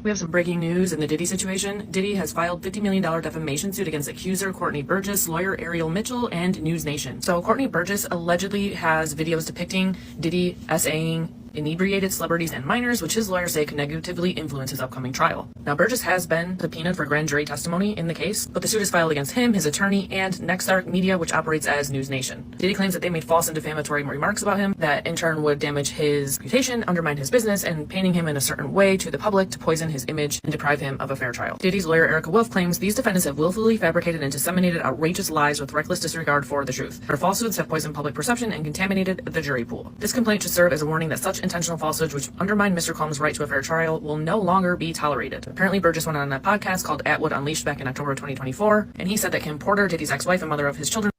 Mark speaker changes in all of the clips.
Speaker 1: We have some breaking news in the Diddy situation. Diddy has filed $50 million defamation suit against accuser Courtney Burgess, lawyer Ariel Mitchell, and News Nation. So Courtney Burgess allegedly has videos depicting Diddy essaying inebriated celebrities and minors, which his lawyers say could negatively influence his upcoming trial. Now, Burgess has been subpoenaed for grand jury testimony in the case, but the suit is filed against him, his attorney, and Nexstar Media, which operates as News Nation. Diddy claims that they made false and defamatory remarks about him that in turn would damage his reputation, undermine his business, and painting him in a certain way to the public to poison his image and deprive him of a fair trial. Diddy's lawyer Erica Wolf claims these defendants have willfully fabricated and disseminated outrageous lies with reckless disregard for the truth. Their falsehoods have poisoned public perception and contaminated the jury pool. This complaint should serve as a warning that such intentional falsehoods which undermine Mr. Combs' right to a fair trial will no longer be tolerated. Apparently, Burgess went on a podcast called Atwood Unleashed back in October 2024, and he said that Kim Porter, Diddy's ex-wife and mother of his children.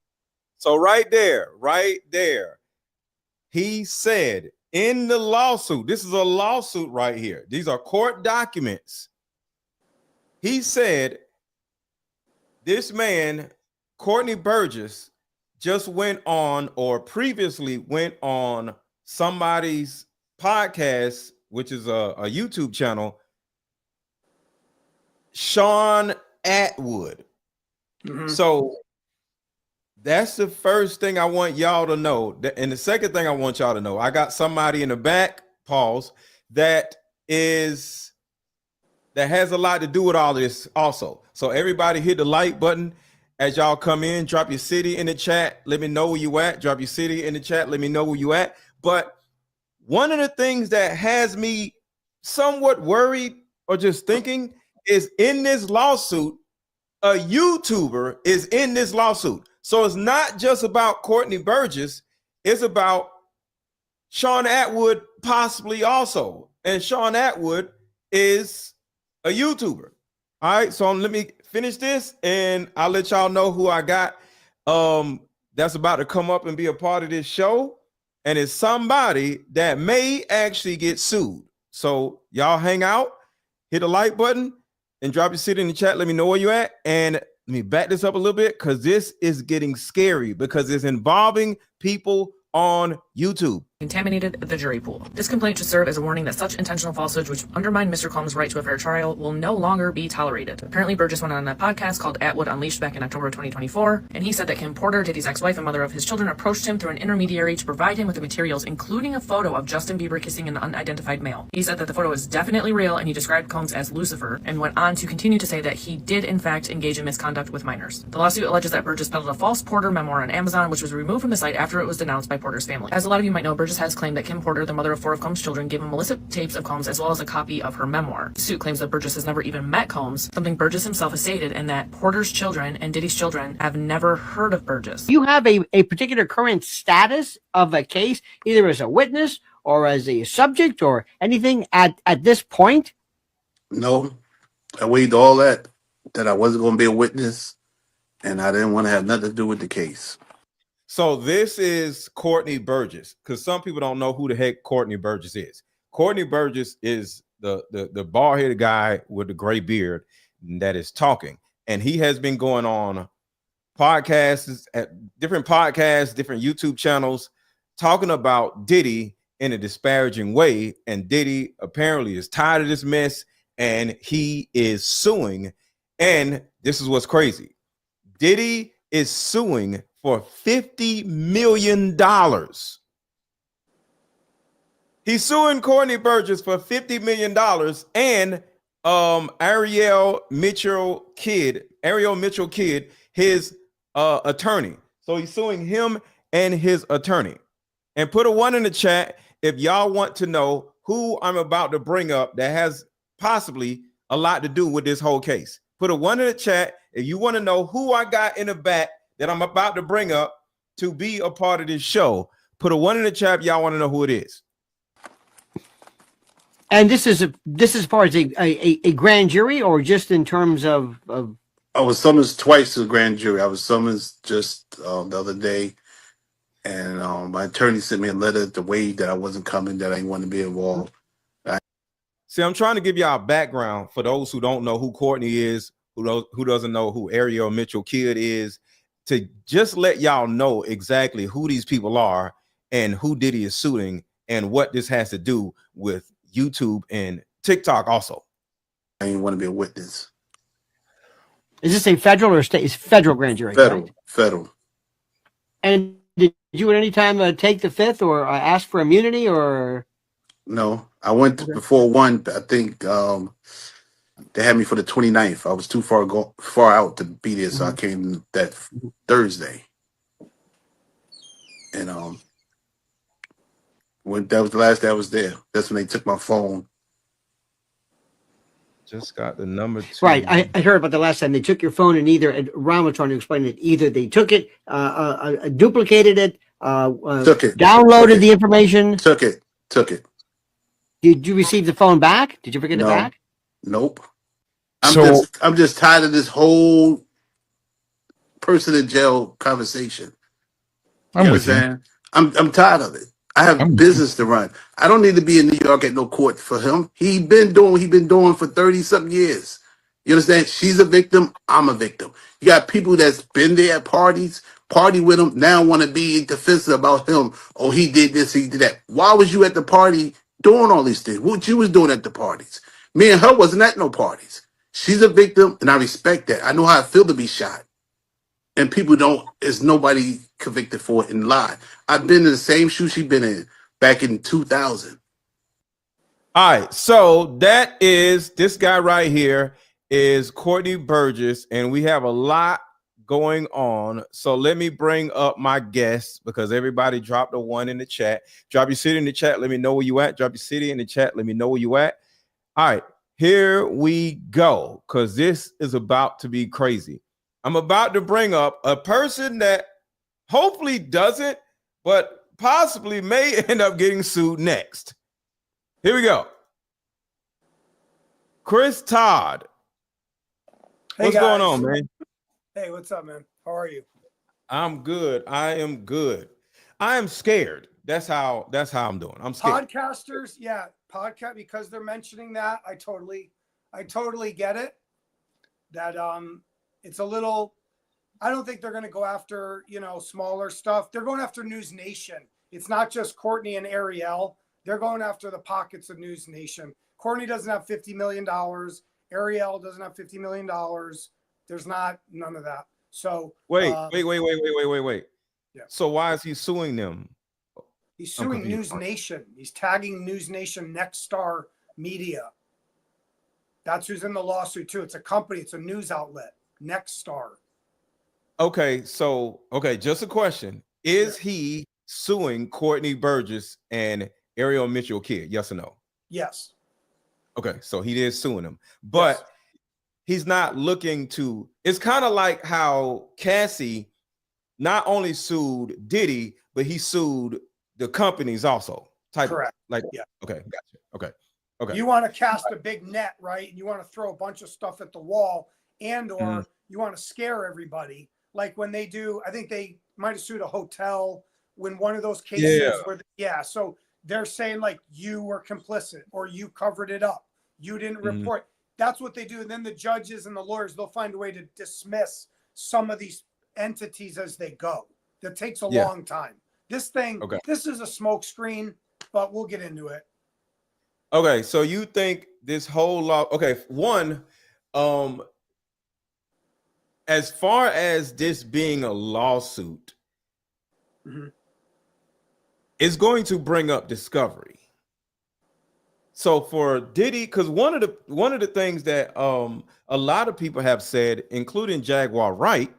Speaker 2: So right there, he said in the lawsuit, this is a lawsuit right here. These are court documents. He said this man, Courtney Burgess, just went on or previously went on somebody's podcast, which is a YouTube channel, Sean Atwood. So that's the first thing I want y'all to know. And the second thing I want y'all to know, I got somebody in the back, pause, that has a lot to do with all this also. So everybody hit the like button as y'all come in, drop your city in the chat. Let me know where you at. Drop your city in the chat. Let me know where you at. But one of the things that has me somewhat worried or just thinking is in this lawsuit, a YouTuber is in this lawsuit. So it's not just about Courtney Burgess. It's about Sean Atwood possibly also. And Sean Atwood is a YouTuber. All right, so let me finish this and I'll let y'all know who I got that's about to come up and be a part of this show. And it's somebody that may actually get sued. So y'all hang out, hit the like button, and drop your city in the chat. Let me know where you at. And let me back this up a little bit because this is getting scary because it's involving people on YouTube.
Speaker 1: Contaminated the jury pool. This complaint should serve as a warning that such intentional falsehoods which undermine Mr. Combs' right to a fair trial will no longer be tolerated. Apparently, Burgess went on a podcast called Atwood Unleashed back in October 2024, and he said that Kim Porter, Diddy's ex-wife and mother of his children, approached him through an intermediary to provide him with the materials, including a photo of Justin Bieber kissing an unidentified male. He said that the photo is definitely real, and he described Combs as Lucifer, and went on to continue to say that he did in fact engage in misconduct with minors. The lawsuit alleges that Burgess peddled a false Porter memoir on Amazon, which was removed from the site after it was denounced by Porter's family. As a lot of you might know, Burgess has claimed that Kim Porter, the mother of 4 of Combs' children, gave him illicit tapes of Combs as well as a copy of her memoir. The suit claims that Burgess has never even met Combs, something Burgess himself has stated, and that Porter's children and Diddy's children have never heard of Burgess.
Speaker 3: You have a particular current status of a case, either as a witness or as a subject or anything at this point?
Speaker 4: No, I weighed all that I wasn't going to be a witness, and I didn't want to have nothing to do with the case.
Speaker 2: So this is Courtney Burgess, because some people don't know who the heck Courtney Burgess is. Courtney Burgess is the bald-headed guy with the gray beard that is talking. And he has been going on podcasts, at different podcasts, different YouTube channels, talking about Diddy in a disparaging way. And Diddy apparently is tired of this mess, and he is suing. And this is what's crazy. Diddy is suing for $50 million. He's suing Courtney Burgess for $50 million and Ariel Mitchell kid, his attorney. So he's suing him and his attorney. And put a 1 in the chat if y'all want to know who I'm about to bring up that has possibly a lot to do with this whole case. Put a 1 in the chat if you want to know who I got in the back that I'm about to bring up to be a part of this show. Put a 1 in the chat. Y'all want to know who it is.
Speaker 3: And this is as far as a grand jury, or just in terms of
Speaker 4: I was summoned twice to the grand jury. I was summoned just the other day, and my attorney sent me a letter to waive that I wasn't coming, that I didn't want to be involved.
Speaker 2: See, I'm trying to give y'all a background for those who don't know who Courtney is, who doesn't know who Ariel Mitchell kid is, to just let y'all know exactly who these people are and who Diddy is suing and what this has to do with YouTube and TikTok also.
Speaker 4: didn't want to be a witness.
Speaker 3: Is this a federal or state? It's federal grand jury,
Speaker 4: Federal,
Speaker 3: correct?
Speaker 4: federal.
Speaker 3: And did you at any time take the fifth or ask for immunity or?
Speaker 4: No, I went
Speaker 3: Okay.
Speaker 4: before one. I think they had me for the 29th. I was too far out to be there, so I came that Thursday. And when that was the last day I was there, that's when they took my phone.
Speaker 2: Just got the number 2.
Speaker 3: Right, I heard about the last time they took your phone, and Ron was trying to explain it. Either they took it, duplicated it,
Speaker 4: Took it.
Speaker 3: downloaded the information.
Speaker 4: Took it.
Speaker 3: Did you receive the phone back? Did you ever get it
Speaker 4: No.
Speaker 3: back?
Speaker 4: Nope.
Speaker 2: So
Speaker 4: I'm just tired of this whole person in jail conversation.
Speaker 2: I'm with you.
Speaker 4: I'm tired of it. I have business to run. I don't need to be in New York at no court for him. He been doing what he been doing for 30-something years. You understand? She's a victim. I'm a victim. You got people that's been there at parties, party with him, now want to be defensive about him. Oh, he did this, he did that. Why was you at the party doing all these things? What you was doing at the parties? Me and her wasn't at no parties. She's a victim, and I respect that. I know how I feel to be shot. And people don't, there's nobody convicted for it and lie. I've been in the same shoe she been in back in 2000.
Speaker 2: All right, so that is this guy right here is Courtney Burgess, and we have a lot going on. So let me bring up my guests because everybody dropped a 1 in the chat. Drop your city in the chat. Let me know where you at. Drop your city in the chat. Let me know where you at. All right, here we go because this is about to be crazy. I'm about to bring up a person that hopefully doesn't, but possibly may end up getting sued next. Here we go. Chris Todd.
Speaker 5: Hey,
Speaker 2: what's
Speaker 5: guys.
Speaker 2: going on, man?
Speaker 5: Hey, what's up, man? How are you?
Speaker 2: I'm good. I am good. I am scared. That's how I'm doing. I'm scared.
Speaker 5: Podcasters, yeah, podcast because they're mentioning that. I totally get it. That it's a little. I don't think they're going to go after smaller stuff. They're going after News Nation. It's not just Courtney and Ariel. They're going after the pockets of News Nation. Courtney doesn't have $50 million. Ariel doesn't have $50 million. There's none of that. So
Speaker 2: wait.
Speaker 5: Yeah.
Speaker 2: So why is he suing them?
Speaker 5: He's suing News Nation. He's tagging News Nation Nexstar Media. That's who's in the lawsuit too. It's a company. It's a news outlet. Nexstar.
Speaker 2: Okay, so just a question. Is he suing Courtney Burgess and Ariel Mitchell kid? Yes or no?
Speaker 5: Yes.
Speaker 2: Okay, so he is suing them, but he's not looking to. It's kind of like how Cassie not only sued Diddy, but he sued the companies also.
Speaker 5: Correct.
Speaker 2: Like,
Speaker 5: yeah.
Speaker 2: Okay, gotcha. Okay.
Speaker 5: You want to cast a big net, right? And you want to throw a bunch of stuff at the wall, or you want to scare everybody. Like when they do, I think they might have sued a hotel when one of those cases so they're saying like you were complicit or you covered it up. You didn't report. That's what they do. And then the judges and the lawyers, they'll find a way to dismiss some of these entities as they go. That takes a long time. This thing, this is a smoke screen, but we'll get into it.
Speaker 2: Okay, so you think this whole law? Okay, one, as far as this being a lawsuit, it's going to bring up discovery. So for Diddy, because one of the things that a lot of people have said, including Jaguar Wright,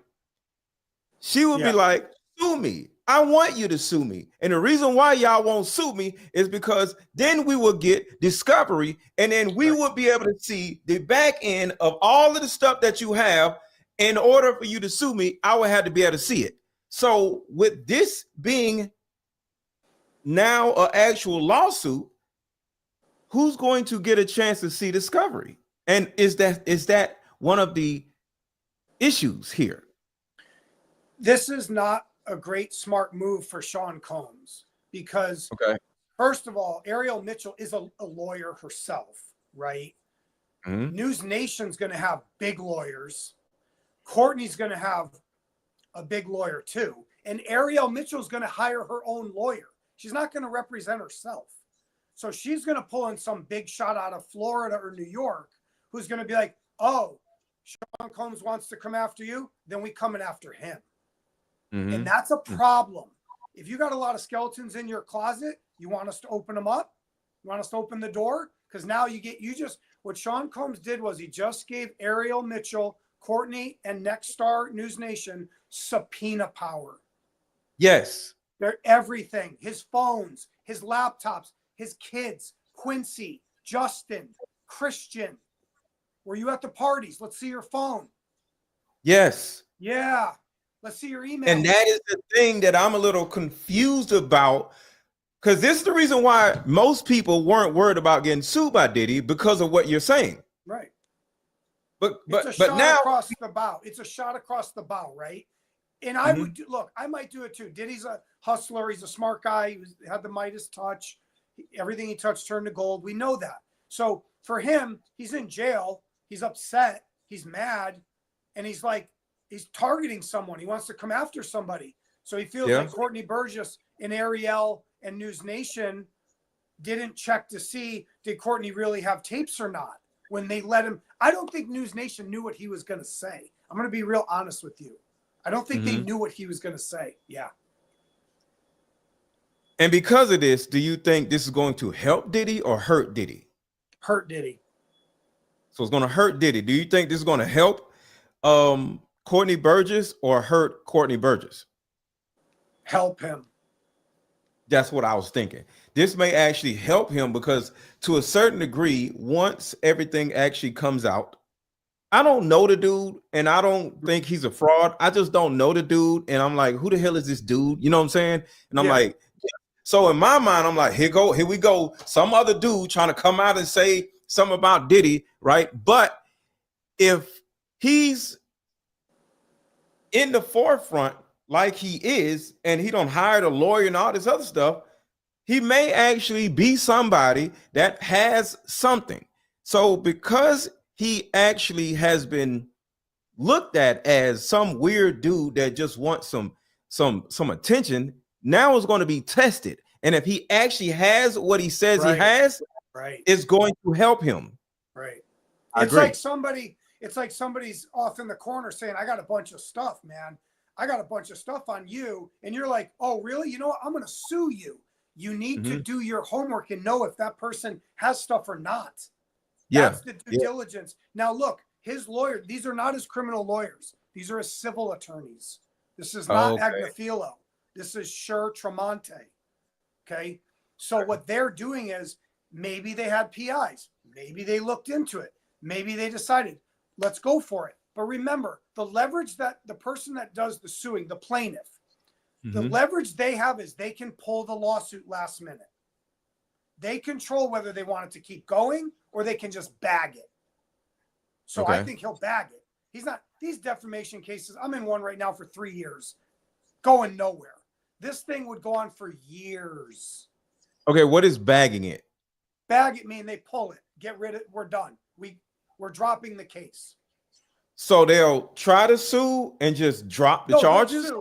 Speaker 2: she would be like, sue me. I want you to sue me. And the reason why y'all won't sue me is because then we will get discovery and then we will be able to see the back end of all of the stuff that you have. In order for you to sue me, I would have to be able to see it. So with this being now an actual lawsuit, who's going to get a chance to see discovery? And is that one of the issues here?
Speaker 5: This is not a great smart move for Sean Combs because first of all, Ariel Mitchell is a lawyer herself, right? News Nation's going to have big lawyers. Courtney's going to have a big lawyer too. And Ariel Mitchell's going to hire her own lawyer. She's not going to represent herself. So she's going to pull in some big shot out of Florida or New York who's going to be like, oh, Sean Combs wants to come after you, then we coming after him. And that's a problem. If you got a lot of skeletons in your closet, you want us to open them up? You want us to open the door? Because now what Sean Combs did was he just gave Ariel Mitchell, Courtney, and Next Star News Nation subpoena power.
Speaker 2: Yes.
Speaker 5: They're everything. His phones, his laptops, his kids, Quincy, Justin, Christian. Were you at the parties? Let's see your phone.
Speaker 2: Yes.
Speaker 5: Yeah. Let's see your email.
Speaker 2: And that is the thing that I'm a little confused about, because this is the reason why most people weren't worried about getting sued by Diddy, because of what you're saying.
Speaker 5: Right.
Speaker 2: But
Speaker 5: now across the bow. It's a shot across the bow, right? And I would look, I might do it too. Diddy's a hustler. He's a smart guy. He had the Midas touch. Everything he touched turned to gold. We know that. So for him, he's in jail. He's upset. He's mad. And he's targeting someone. He wants to come after somebody. So he feels like Courtney Burgess and Ariel and News Nation didn't check to see, did Courtney really have tapes or not? When they let him, I don't think News Nation knew what he was going to say. I'm going to be real honest with you. I don't think they knew what he was going to say. Yeah.
Speaker 2: And because of this, do you think this is going to help Diddy or hurt Diddy?
Speaker 5: Hurt Diddy.
Speaker 2: So it's going to hurt Diddy. Do you think this is going to help Courtney Burgess or hurt Courtney Burgess?
Speaker 5: Help him.
Speaker 2: That's what I was thinking. This may actually help him because to a certain degree, once everything actually comes out, I don't know the dude and I don't think he's a fraud. I just don't know the dude. And I'm like, who the hell is this dude? You know what I'm saying? And I'm like, so in my mind, I'm like, here we go. Some other dude trying to come out and say something about Diddy, right? But if he's in the forefront like he is, and he don't hire a lawyer and all this other stuff, he may actually be somebody that has something. So because he actually has been looked at as some weird dude that just wants some attention, now it's going to be tested. And if he actually has what he says he has, it's going to help him.
Speaker 5: Right.
Speaker 2: It's like
Speaker 5: somebody's off in the corner saying, I got a bunch of stuff, man. I got a bunch of stuff on you. And you're like, oh, really? You know what? I'm going to sue you. You need to do your homework and know if that person has stuff or not. That's the due diligence. Now, look, his lawyer, these are not his criminal lawyers. These are his civil attorneys. This is not Agnafilo. This is Sher Tremonte. Okay. So what they're doing is maybe they had PIs. Maybe they looked into it. Maybe they decided, let's go for it. But remember, the leverage that the person that does the suing, the plaintiff, the leverage they have is they can pull the lawsuit last minute. They control whether they want it to keep going or they can just bag it. So I think he'll bag it. He's not, these defamation cases, I'm in one right now for 3 years, going nowhere. This thing would go on for years.
Speaker 2: Okay, what is bagging it?
Speaker 5: Bag it mean they pull it, get rid of it, we're done. We're dropping the case.
Speaker 2: So they'll try to sue and just drop the charges?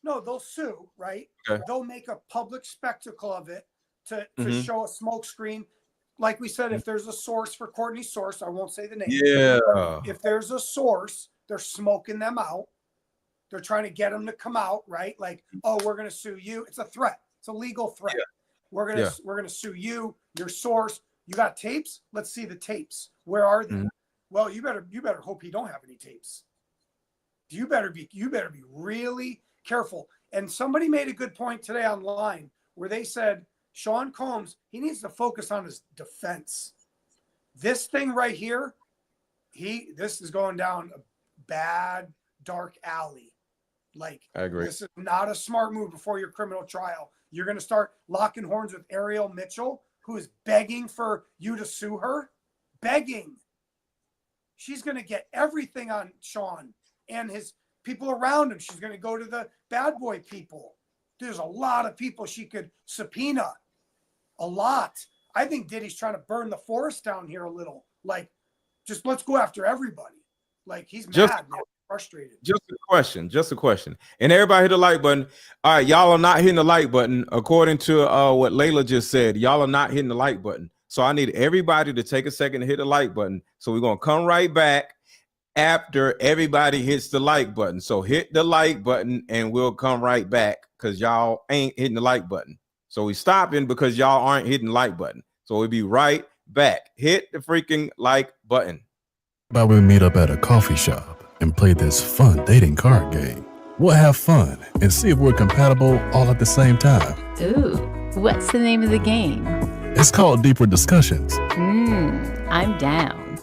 Speaker 5: They'll sue, right?
Speaker 2: Okay.
Speaker 5: They'll make a public spectacle of it to show a smoke screen. Like we said, if there's a source for Courtney's source, I won't say the name.
Speaker 2: Yeah.
Speaker 5: If there's a source, they're smoking them out. They're trying to get them to come out, right? Like, oh, we're going to sue you. It's a threat. It's a legal threat. Yeah. We're going to sue you, your source. You got tapes? Let's see the tapes. Where are they? Well, you better hope he don't have any tapes. You better be really careful. And somebody made a good point today online where they said Sean Combs, he needs to focus on his defense. This thing right here, this is going down a bad, dark alley. Like,
Speaker 2: I agree.
Speaker 5: This is not a smart move before your criminal trial. You're going to start locking horns with Ariel Mitchell, who is begging for you to sue her. Begging. She's going to get everything on Sean and his people around him. She's going to go to the bad boy people. There's a lot of people she could subpoena. A lot. I think Diddy's trying to burn the forest down here a little. Like, just let's go after everybody. Like, he's mad, man, frustrated.
Speaker 2: Just a question. And everybody hit the like button. All right, y'all are not hitting the like button. According to what Layla just said, y'all are not hitting the like button. So I need everybody to take a second to hit the like button. So we're going to come right back after everybody hits the like button. So hit the like button and we'll come right back because y'all ain't hitting the like button. So we stopping because y'all aren't hitting the like button. So we'll be right back. Hit the freaking like button.
Speaker 6: How about we meet up at a coffee shop and play this fun dating card game? We'll have fun and see if we're compatible all at the same time.
Speaker 7: Ooh, what's the name of the game?
Speaker 6: It's called Deeper Discussions.
Speaker 7: I'm down.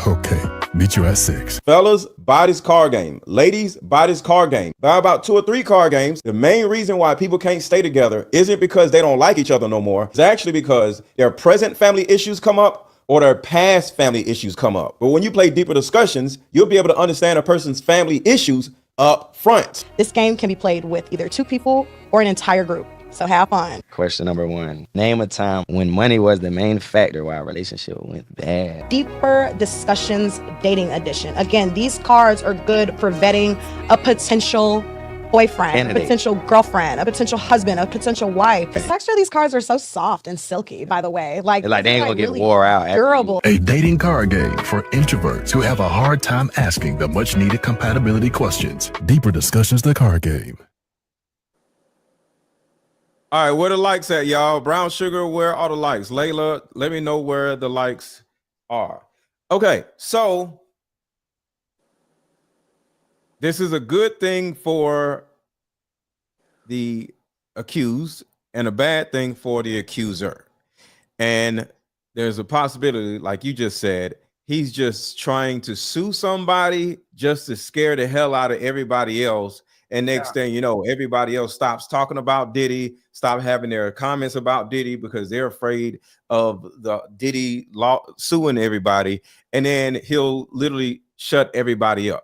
Speaker 6: Okay, meet you at 6.
Speaker 2: Fellas, buy this card game. Ladies, buy this card game. Buy about 2 or 3 card games. The main reason why people can't stay together isn't because they don't like each other no more. It's actually because their present family issues come up or their past family issues come up. But when you play Deeper Discussions, you'll be able to understand a person's family issues up front.
Speaker 8: This game can be played with either 2 people or an entire group. So have fun.
Speaker 9: Question number 1. Name a time when money was the main factor why a relationship went bad.
Speaker 8: Deeper Discussions Dating Edition. Again, these cards are good for vetting a potential boyfriend,
Speaker 9: Candidate.
Speaker 8: a potential girlfriend, a potential husband, a potential wife. Actually, these cards are so soft and silky, by the way. Like
Speaker 9: They ain't gonna get
Speaker 8: really
Speaker 9: wore out.
Speaker 8: durable.
Speaker 6: A dating card game for introverts who have a hard time asking the much needed compatibility questions. Deeper Discussions, the card game.
Speaker 2: All right, where the likes at, y'all? Brown Sugar, where are the likes? Layla, let me know where the likes are. Okay, so this is a good thing for the accused and a bad thing for the accuser. And there's a possibility, like you just said, he's just trying to sue somebody just to scare the hell out of everybody else. And next thing you know, everybody else stops talking about Diddy, stop having their comments about Diddy because they're afraid of the Diddy law suing everybody. And then he'll literally shut everybody up.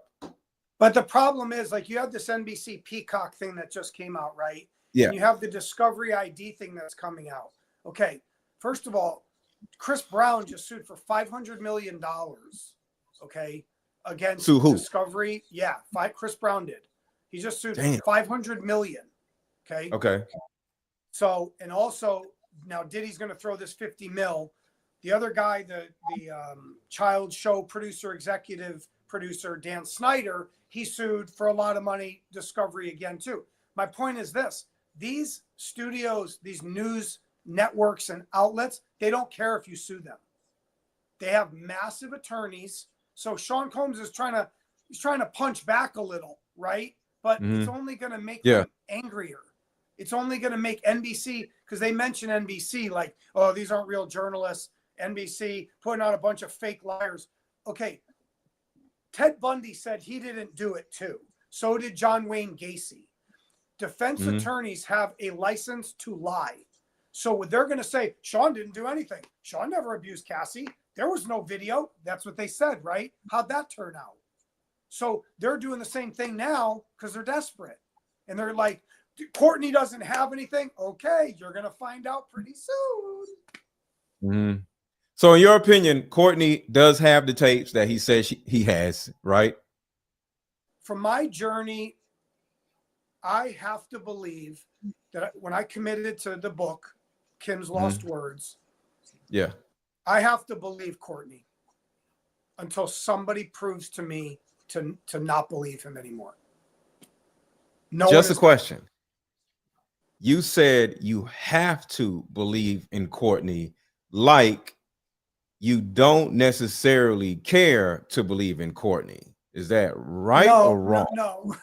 Speaker 5: But the problem is, like, you have this NBC Peacock thing that just came out, right?
Speaker 2: Yeah.
Speaker 5: And you have the Discovery ID thing that's coming out. Okay. First of all, Chris Brown just sued for $500 million. Okay. Against
Speaker 2: Sue who?
Speaker 5: Discovery. Yeah. Chris Brown did. He just sued
Speaker 2: Damn.
Speaker 5: for $500 million. Okay.
Speaker 2: Okay.
Speaker 5: So, and also now Diddy's going to throw this 50 mil. The other guy, the child show producer, executive producer, Dan Snyder, he sued for a lot of money, Discovery again too. My point is this: these studios, these news networks and outlets, they don't care if you sue them. They have massive attorneys. So Sean Combs is trying to punch back a little, right? But it's only going to make them angrier. It's only going to make NBC, because they mention NBC like, oh, these aren't real journalists. NBC putting out a bunch of fake liars. Okay. Ted Bundy said he didn't do it too. So did John Wayne Gacy. Defense attorneys have a license to lie. So they're going to say, Sean didn't do anything. Sean never abused Cassie. There was no video. That's what they said, right? How'd that turn out? So they're doing the same thing now because they're desperate. And they're like, Courtney doesn't have anything. Okay, you're going to find out pretty soon.
Speaker 2: So in your opinion, Courtney does have the tapes that he says he has, right?
Speaker 5: From my journey, I have to believe that when I committed to the book, Kim's Lost Words, I have to believe Courtney until somebody proves to me to not believe him anymore. No,
Speaker 2: just a question. You said you have to believe in Courtney, like you don't necessarily care to believe in Courtney. Is that right or wrong?
Speaker 5: No.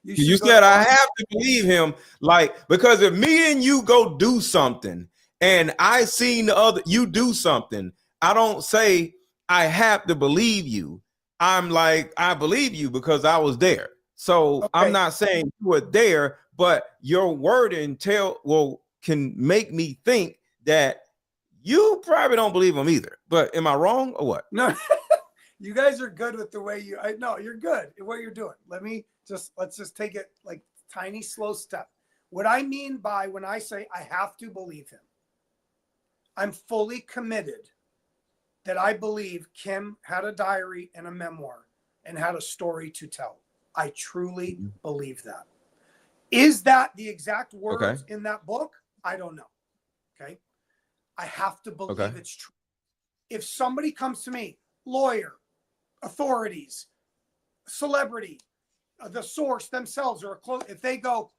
Speaker 2: You said I have to believe him, like, because if me and you go do something and I seen the other you do something, I don't say I have to believe you. I'm like, I believe you because I was there. So I'm not saying you were there, but your wording can make me think that you probably don't believe him either. But am I wrong or what?
Speaker 5: No, you guys are good with the way you're good at what you're doing. Let's just take it like tiny, slow step. What I mean by when I say I have to believe him, I'm fully committed that I believe Kim had a diary and a memoir and had a story to tell. I truly believe that. Is that the exact words in that book? I don't know. Okay. I have to believe
Speaker 2: Okay.
Speaker 5: it's true. If somebody comes to me, lawyer, authorities, celebrity, the source themselves, or if they go,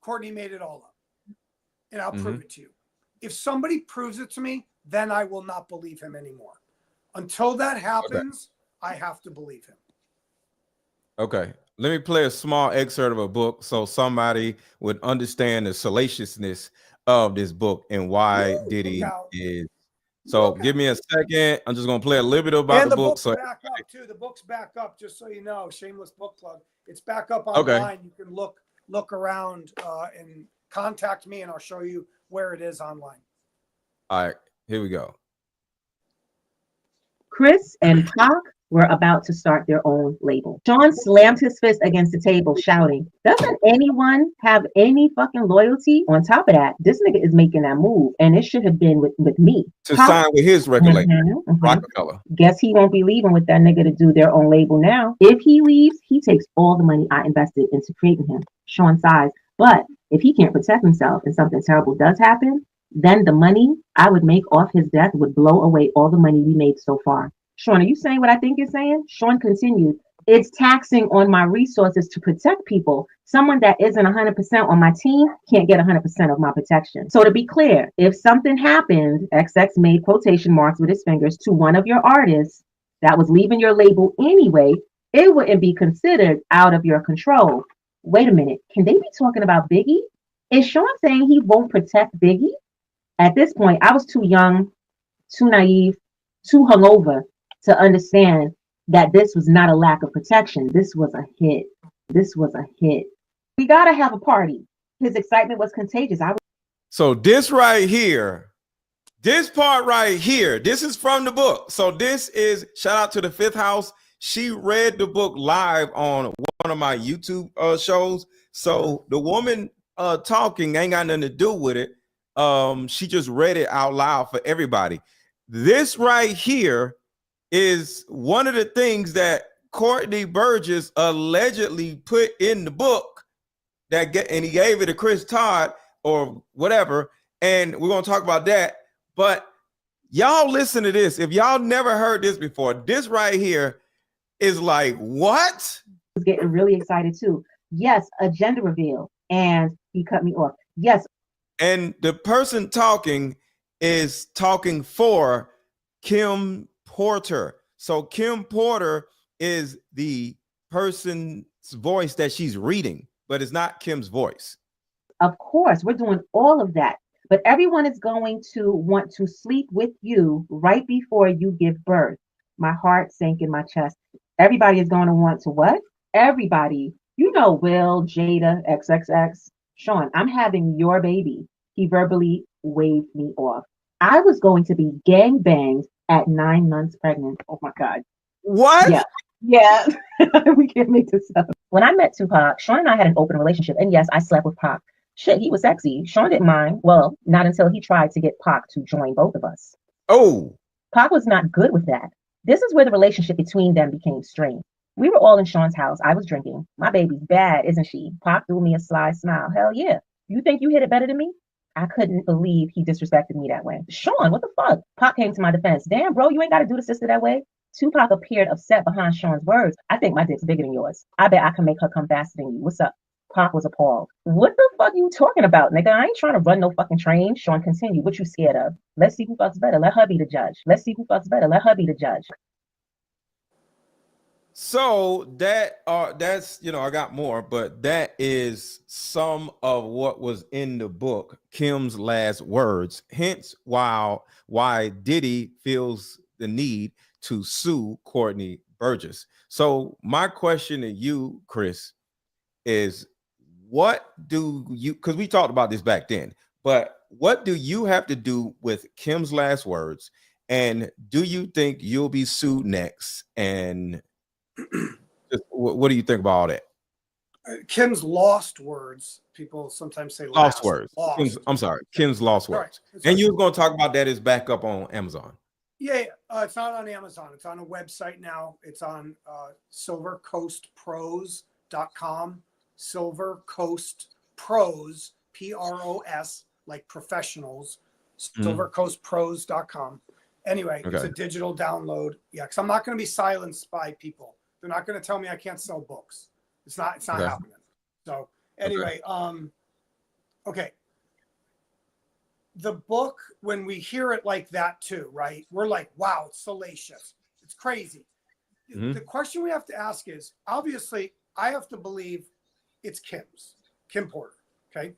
Speaker 5: Courtney made it all up, and I'll prove it to you. If somebody proves it to me, then I will not believe him anymore. Until that happens, I have to believe him.
Speaker 2: Okay. Let me play a small excerpt of a book so somebody would understand the salaciousness of this book and why Diddy is. So give me a second. I'm just going to play a little bit about
Speaker 5: And
Speaker 2: the
Speaker 5: the
Speaker 2: book.
Speaker 5: book's
Speaker 2: So
Speaker 5: back up too. The book's back up, just so you know. Shameless book plug. It's back up online.
Speaker 2: Okay.
Speaker 5: You can look around and contact me, and I'll show you where it is online.
Speaker 2: All right, here we go.
Speaker 10: Chris and Pac were about to start their own label. Sean slammed his fist against the table, shouting, "Doesn't anyone have any fucking loyalty?" On top of that, this nigga is making that move, and it should have been with me.
Speaker 2: To sign with his record label, Rockefeller.
Speaker 10: Guess he won't be leaving with that nigga to do their own label now. If he leaves, he takes all the money I invested into creating him. Sean sighs. But if he can't protect himself and something terrible does happen, then the money I would make off his death would blow away all the money we made so far. Sean, are you saying what I think you're saying? Sean continued, "It's taxing on my resources to protect people. Someone that isn't 100% on my team can't get 100% of my protection. So to be clear, if something happened," XX made quotation marks with his fingers, "to one of your artists that was leaving your label anyway, it wouldn't be considered out of your control." Wait a minute, can they be talking about Biggie? Is Sean saying he won't protect Biggie? At this point, I was too young, too naive, too hungover to understand that this was not a lack of protection. This was a hit. This was a hit. We gotta have a party. His excitement was contagious.
Speaker 2: So this right here, this part right here, this is from the book. So this is, shout out to the Fifth House. She read the book live on one of my YouTube shows. So the woman talking ain't got nothing to do with it. She just read it out loud for everybody. This right here is one of the things that Courtney Burgess allegedly put in the book and he gave it to Chris Todd or whatever. And we're going to talk about that. But y'all listen to this. If y'all never heard this before, this right here is like, what?
Speaker 10: I was getting really excited too. Yes, a gender reveal. And he cut me off. Yes.
Speaker 2: And the person talking is talking for Kim Porter. So Kim Porter is the person's voice that she's reading, but it's not Kim's voice.
Speaker 10: Of course, we're doing all of that. But everyone is going to want to sleep with you right before you give birth. My heart sank in my chest. Everybody is going to want to what? Everybody. You know, Will, Jada, XXX. Sean, I'm having your baby. He verbally waved me off. I was going to be gang banged at 9 months pregnant. Oh my God.
Speaker 2: What?
Speaker 10: Yeah. We can't make this up. When I met Tupac, Sean and I had an open relationship. And yes, I slept with Pac. Shit, he was sexy. Sean didn't mind. Well, not until he tried to get Pac to join both of us.
Speaker 2: Oh.
Speaker 10: Pac was not good with that. This is where the relationship between them became strained. We were all in Sean's house. I was drinking. My baby's bad, isn't she? Pac threw me a sly smile. Hell yeah. You think you hit it better than me? I couldn't believe he disrespected me that way. Sean, what the fuck? Pac came to my defense. Damn, bro, you ain't got to do the sister that way. Tupac appeared upset behind Sean's words. I think my dick's bigger than yours. I bet I can make her come faster than you. What's up? Pac was appalled. What the fuck you talking about, nigga? I ain't trying to run no fucking train. Sean continued. What you scared of? Let's see who fucks better. Let her be the judge. Let's see who fucks better. Let her be the judge.
Speaker 2: So that's, you know, I got more, but that is some of what was in the book, Kim's last words. Hence why Diddy feels the need to sue Courtney Burgess. So my question to you, Chris, is what do you, because we talked about this back then, but what do you have to do with Kim's last words? And do you think you'll be sued next? And what do you think about all that?
Speaker 5: Kim's lost words. People sometimes say
Speaker 2: lost words.
Speaker 5: Lost.
Speaker 2: I'm sorry, Kim's lost words.
Speaker 5: Right.
Speaker 2: And you were going to talk about that is back up on Amazon.
Speaker 5: Yeah, it's not on Amazon. It's on a website now. It's on silvercoastpros.com. Silver Coast Pros, PROS, like professionals, silvercoastpros.com. Anyway, it's a digital download. Yeah, because I'm not going to be silenced by people. They're not going to tell me I can't sell books. It's not happening. So anyway, okay. The book, when we hear it like that too, right? We're like, wow, it's salacious. It's crazy. The question we have to ask is, obviously, I have to believe it's Kim Porter, okay?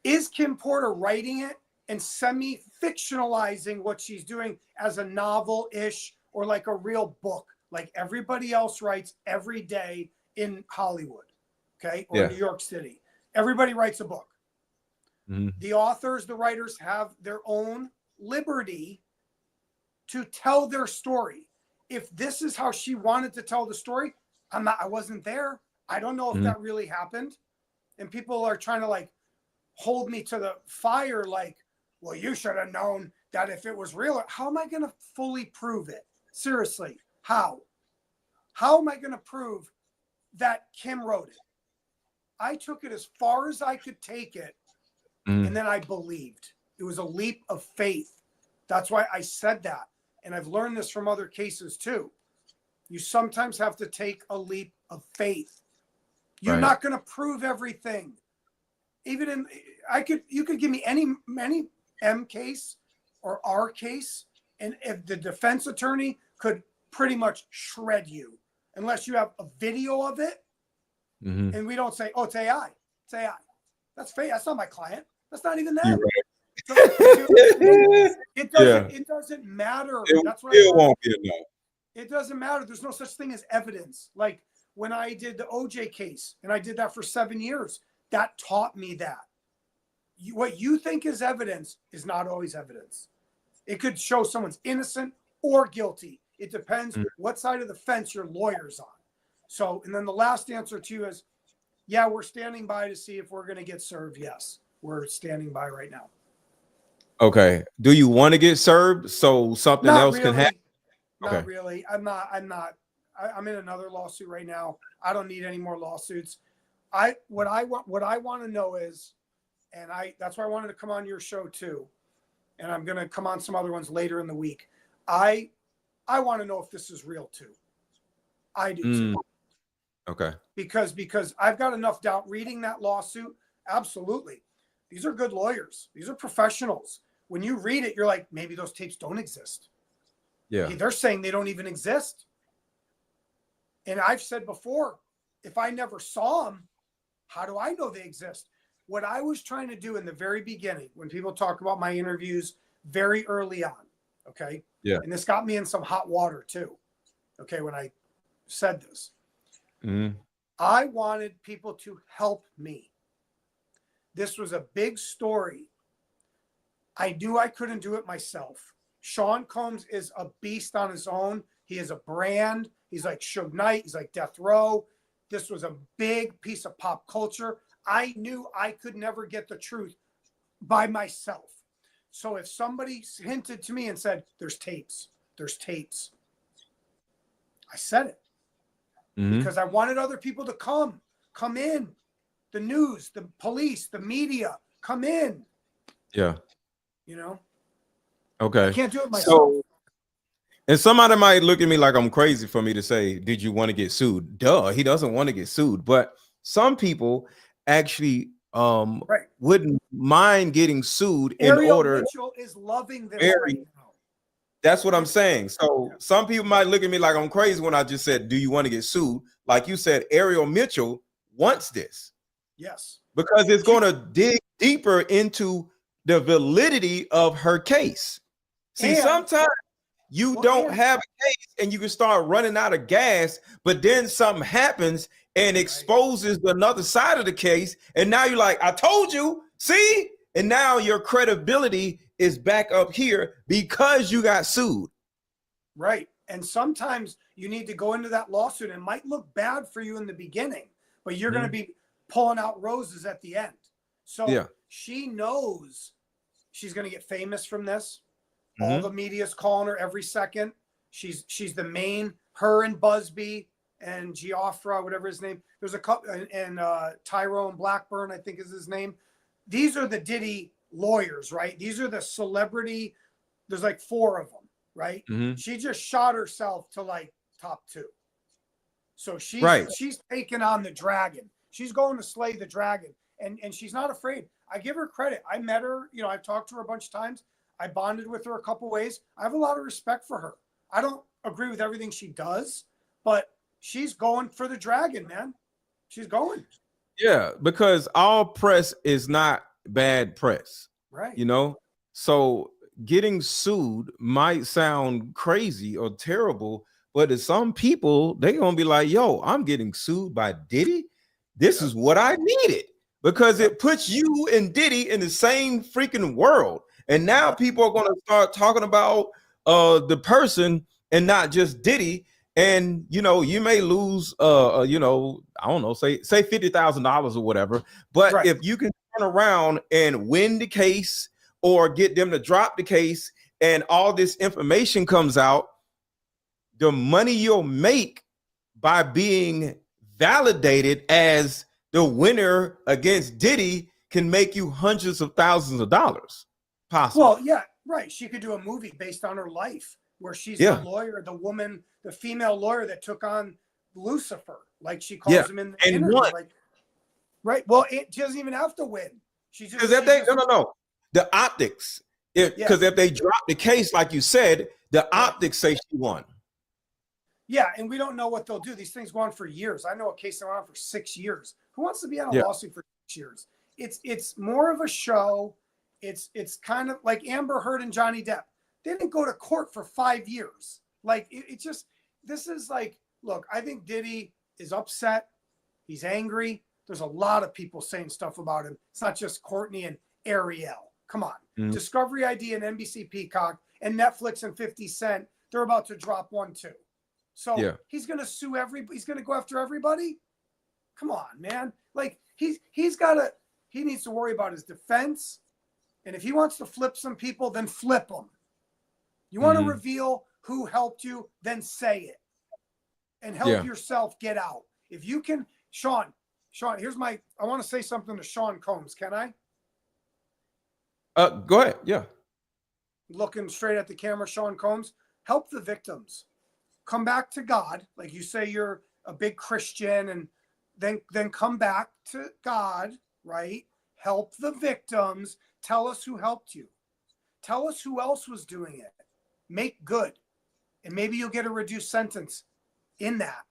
Speaker 5: Is Kim Porter writing it and semi-fictionalizing what she's doing as a novel-ish or like a real book, like everybody else writes every day in Hollywood, okay? Or New York City. Everybody writes a book. The authors, the writers have their own liberty to tell their story. If this is how she wanted to tell the story, I wasn't there. I don't know if that really happened. And people are trying to like hold me to the fire like, well, you should have known that if it was real. How am I going to fully prove it? Seriously, how? How am I going to prove that Kim wrote it? I took it as far as I could take it. And then I believed. It was a leap of faith. That's why I said that. And I've learned this from other cases too. You sometimes have to take a leap of faith. You're not going to prove everything. Even in, you could give me any M case or R case, and if the defense attorney could pretty much shred you, unless you have a video of it, and we don't say, oh, it's AI. It's AI. That's fake. That's not my client. That's not even them. It doesn't matter. That's what it won't be enough. It doesn't matter. There's no such thing as evidence. Like when I did the OJ case, and I did that for 7 years, that taught me that. What you think is evidence is not always evidence. It could show someone's innocent or guilty. It depends what side of the fence your lawyer's on. So, and then the last answer to you is, yeah, we're standing by to see if we're going to get served. Yes, we're standing by right now.
Speaker 2: Okay. Do you want to get served so something else can happen?
Speaker 5: Not really. I'm in another lawsuit right now. I don't need any more lawsuits. What I want to know is, and that's why I wanted to come on your show too. And I'm going to come on some other ones later in the week. I want to know if this is real too. I do too.
Speaker 2: Okay.
Speaker 5: Because I've got enough doubt reading that lawsuit. Absolutely. These are good lawyers. These are professionals. When you read it, you're like, maybe those tapes don't exist. Yeah. They're saying they don't even exist. And I've said before, if I never saw them, how do I know they exist? What I was trying to do in the very beginning, when people talk about my interviews very early on, okay? Yeah. And this got me in some hot water too, okay, when I said this. I wanted people to help me. This was a big story. I knew I couldn't do it myself. Sean Combs is a beast on his own. He is a brand. He's like Suge Knight. He's like Death Row. This was a big piece of pop culture. I knew I could never get the truth by myself. So if somebody hinted to me and said, there's tapes, I said it. Because I wanted other people to come in. The news, the police, the media, come in. Yeah. You know?
Speaker 2: Okay.
Speaker 5: I can't do it myself.
Speaker 2: And somebody might look at me like I'm crazy for me to say, did you want to get sued? Duh, he doesn't want to get sued. But some people actually wouldn't mind getting sued
Speaker 5: Ariel
Speaker 2: in order.
Speaker 5: Mitchell is loving this right now.
Speaker 2: That's what I'm saying. So some people might look at me like I'm crazy when I just said, do you want to get sued? Like you said, Ariel Mitchell wants this.
Speaker 5: Yes.
Speaker 2: Because it's going to dig deeper into the validity of her case. See, sometimes you don't have a case and you can start running out of gas, but then something happens and exposes another side of the case. And now you're like, I told you, see? And now your credibility is back up here because you got sued.
Speaker 5: Right. And sometimes you need to go into that lawsuit. It might look bad for you in the beginning, but you're going to be pulling out roses at the end. So she knows she's going to get famous from this. All the media's calling her every second. She's the main, her and Busby and Giaffra, whatever his name. There's a couple, and Tyrone Blackburn, I think is his name. These are the Diddy lawyers, right? These are the celebrity. There's like 4 of them, right? She just shot herself to like top 2. So she's taking on the dragon. She's going to slay the dragon, and she's not afraid. I give her credit. I met her, you know, I've talked to her a bunch of times. I bonded with her a couple ways. I have a lot of respect for her. I don't agree with everything she does, but she's going for the dragon, man. She's going.
Speaker 2: Yeah, because all press is not bad press.
Speaker 5: Right.
Speaker 2: You know, so getting sued might sound crazy or terrible, but to some people, they're gonna be like, yo, I'm getting sued by Diddy. This is what I needed, because it puts you and Diddy in the same freaking world. And now people are going to start talking about the person and not just Diddy. And, you know, you may lose, you know, I don't know, say $50,000 or whatever. But if you can turn around and win the case or get them to drop the case and all this information comes out, the money you'll make by being validated as the winner against Diddy can make you hundreds of thousands of dollars. Possible.
Speaker 5: Well, yeah, right. She could do a movie based on her life where she's the lawyer, the woman, the female lawyer that took on Lucifer, like she calls him in the interview. Like, right. Well, it doesn't even have to win. She just
Speaker 2: no. The optics. Because if they drop the case, like you said, the optics say she won.
Speaker 5: Yeah, and we don't know what they'll do. These things go on for years. I know a case that went on for 6 years. Who wants to be on a lawsuit for 6 years? It's more of a show. It's kind of like Amber Heard and Johnny Depp. They didn't go to court for 5 years. Like this is like, look, I think Diddy is upset. He's angry. There's a lot of people saying stuff about him. It's not just Courtney and Ariel. Come on. Discovery ID and NBC Peacock and Netflix and 50 Cent. They're about to drop one too. So he's going to sue he's going to go after everybody. Come on, man. Like he needs to worry about his defense. And if he wants to flip some people, then flip them. You want to reveal who helped you, then say it and help yourself get out. If you can, Sean, I want to say something to Sean Combs. Can I?
Speaker 2: Go ahead. Yeah.
Speaker 5: Looking straight at the camera, Sean Combs, help the victims. Come back to God. Like you say, you're a big Christian, and then come back to God, right? Help the victims. Tell us who helped you. Tell us who else was doing it. Make good. And maybe you'll get a reduced sentence in that.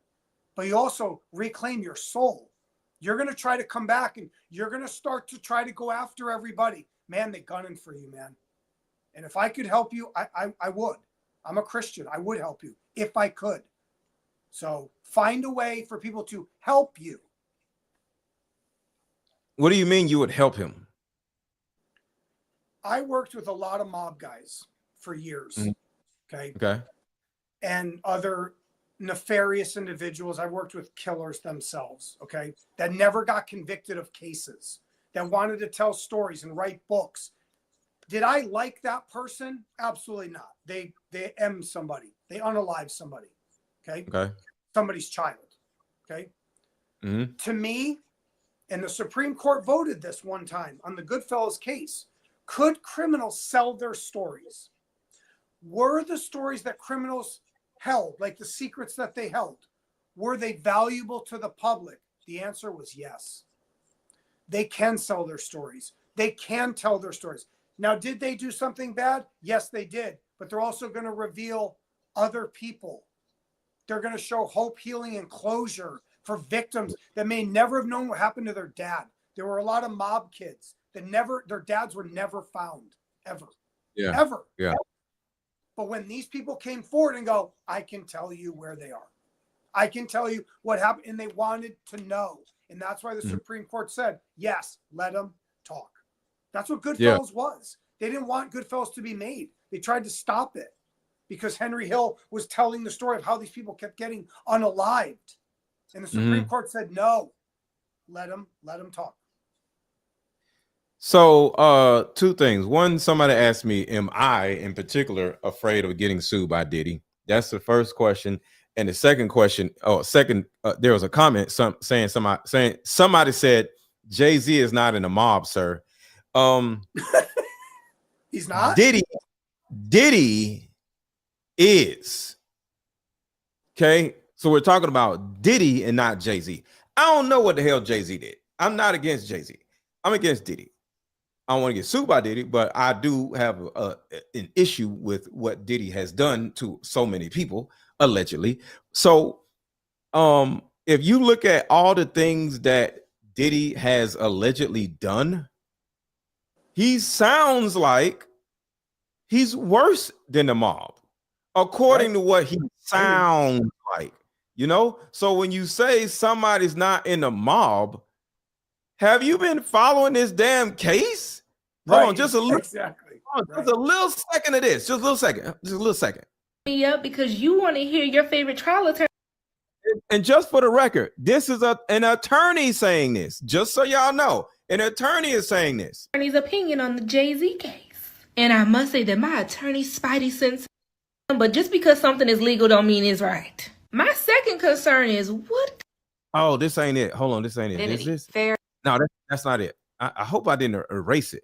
Speaker 5: But you also reclaim your soul. You're going to try to come back, and you're going to start to try to go after everybody. Man, they're gunning for you, man. And if I could help you, I would. I'm a Christian. I would help you if I could. So find a way for people to help you.
Speaker 2: What do you mean you would help him?
Speaker 5: I worked with a lot of mob guys for years. Okay. And other nefarious individuals. I worked with killers themselves. Okay. That never got convicted of cases, that wanted to tell stories and write books. Did I like that person? Absolutely not. They M somebody. They unalive somebody. Okay. Somebody's child. Okay. To me, and the Supreme Court voted this one time on the Goodfellas case. Could criminals sell their stories? Were the stories that criminals held, like the secrets that they held, were they valuable to the public? The answer was yes. They can sell their stories. They can tell their stories. Now, did they do something bad? Yes, they did. But they're also going to reveal other people. They're going to show hope, healing, and closure for victims that may never have known what happened to their dad. There were a lot of mob kids that their dads were never found, ever. Ever. But when these people came forward and go, I can tell you where they are. I can tell you what happened. And they wanted to know. And that's why the Supreme Court said, yes, let them talk. That's what Goodfellas was. They didn't want Goodfellas to be made. They tried to stop it because Henry Hill was telling the story of how these people kept getting unalived. And the Supreme Court said, no, let them talk.
Speaker 2: So two things. One, somebody asked me, am I in particular afraid of getting sued by Diddy? That's the first question. And the second question, there was a comment somebody said, Jay-Z is not in the mob, sir.
Speaker 5: He's not?
Speaker 2: Diddy is. Okay. So we're talking about Diddy and not Jay-Z. I don't know what the hell Jay-Z did. I'm not against Jay-Z. I'm against Diddy. I don't want to get sued by Diddy, but I do have an issue with what Diddy has done to so many people, allegedly. So if you look at all the things that Diddy has allegedly done, he sounds like he's worse than the mob, according to what he sounds like, you know? So when you say somebody's not in the mob, have you been following this damn case? Hold on, just a little, just a little second of this, just a little second.
Speaker 11: Me up because you want to hear your favorite trial attorney.
Speaker 2: And just for the record, this is an attorney saying this, just so y'all know. An attorney is saying this.
Speaker 11: Attorney's opinion on the Jay-Z case. And I must say that my attorney's spidey sense, but just because something is legal don't mean it's right. My second concern is what?
Speaker 2: Oh, this ain't it. Hold on, this ain't it. Is this fair? No, that's not it. I hope I didn't erase it.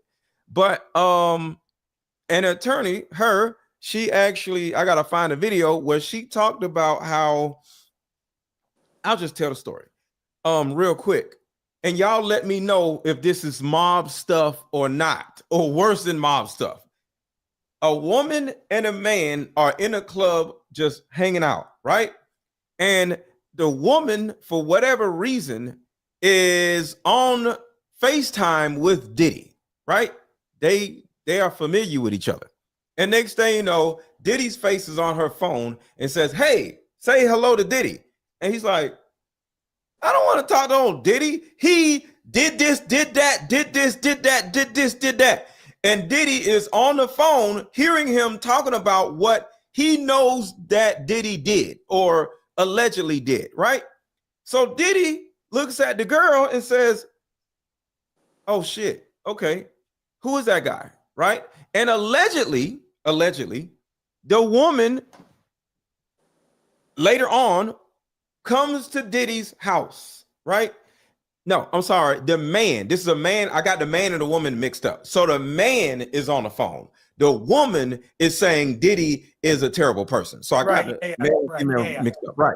Speaker 2: But an attorney, she actually, I gotta find a video where she talked about how, I'll just tell the story real quick. And y'all let me know if this is mob stuff or not, or worse than mob stuff. A woman and a man are in a club just hanging out, right? And the woman, for whatever reason, is on FaceTime with Diddy, right? They are familiar with each other. And next thing you know, Diddy's face is on her phone and says, "Hey, say hello to Diddy." And he's like, "I don't want to talk to old Diddy. He did this, did that, did this, did that, did this, did that." And Diddy is on the phone hearing him talking about what he knows that Diddy did or allegedly did, right? So Diddy looks at the girl and says, "Oh shit, okay, who is that guy?" Right? And allegedly, the woman later on comes to Diddy's house, right? No, I'm sorry. The man, this is a man. I got the man and the woman mixed up. So the man is on the phone. The woman is saying Diddy is a terrible person. So I got the man and female mixed up, right?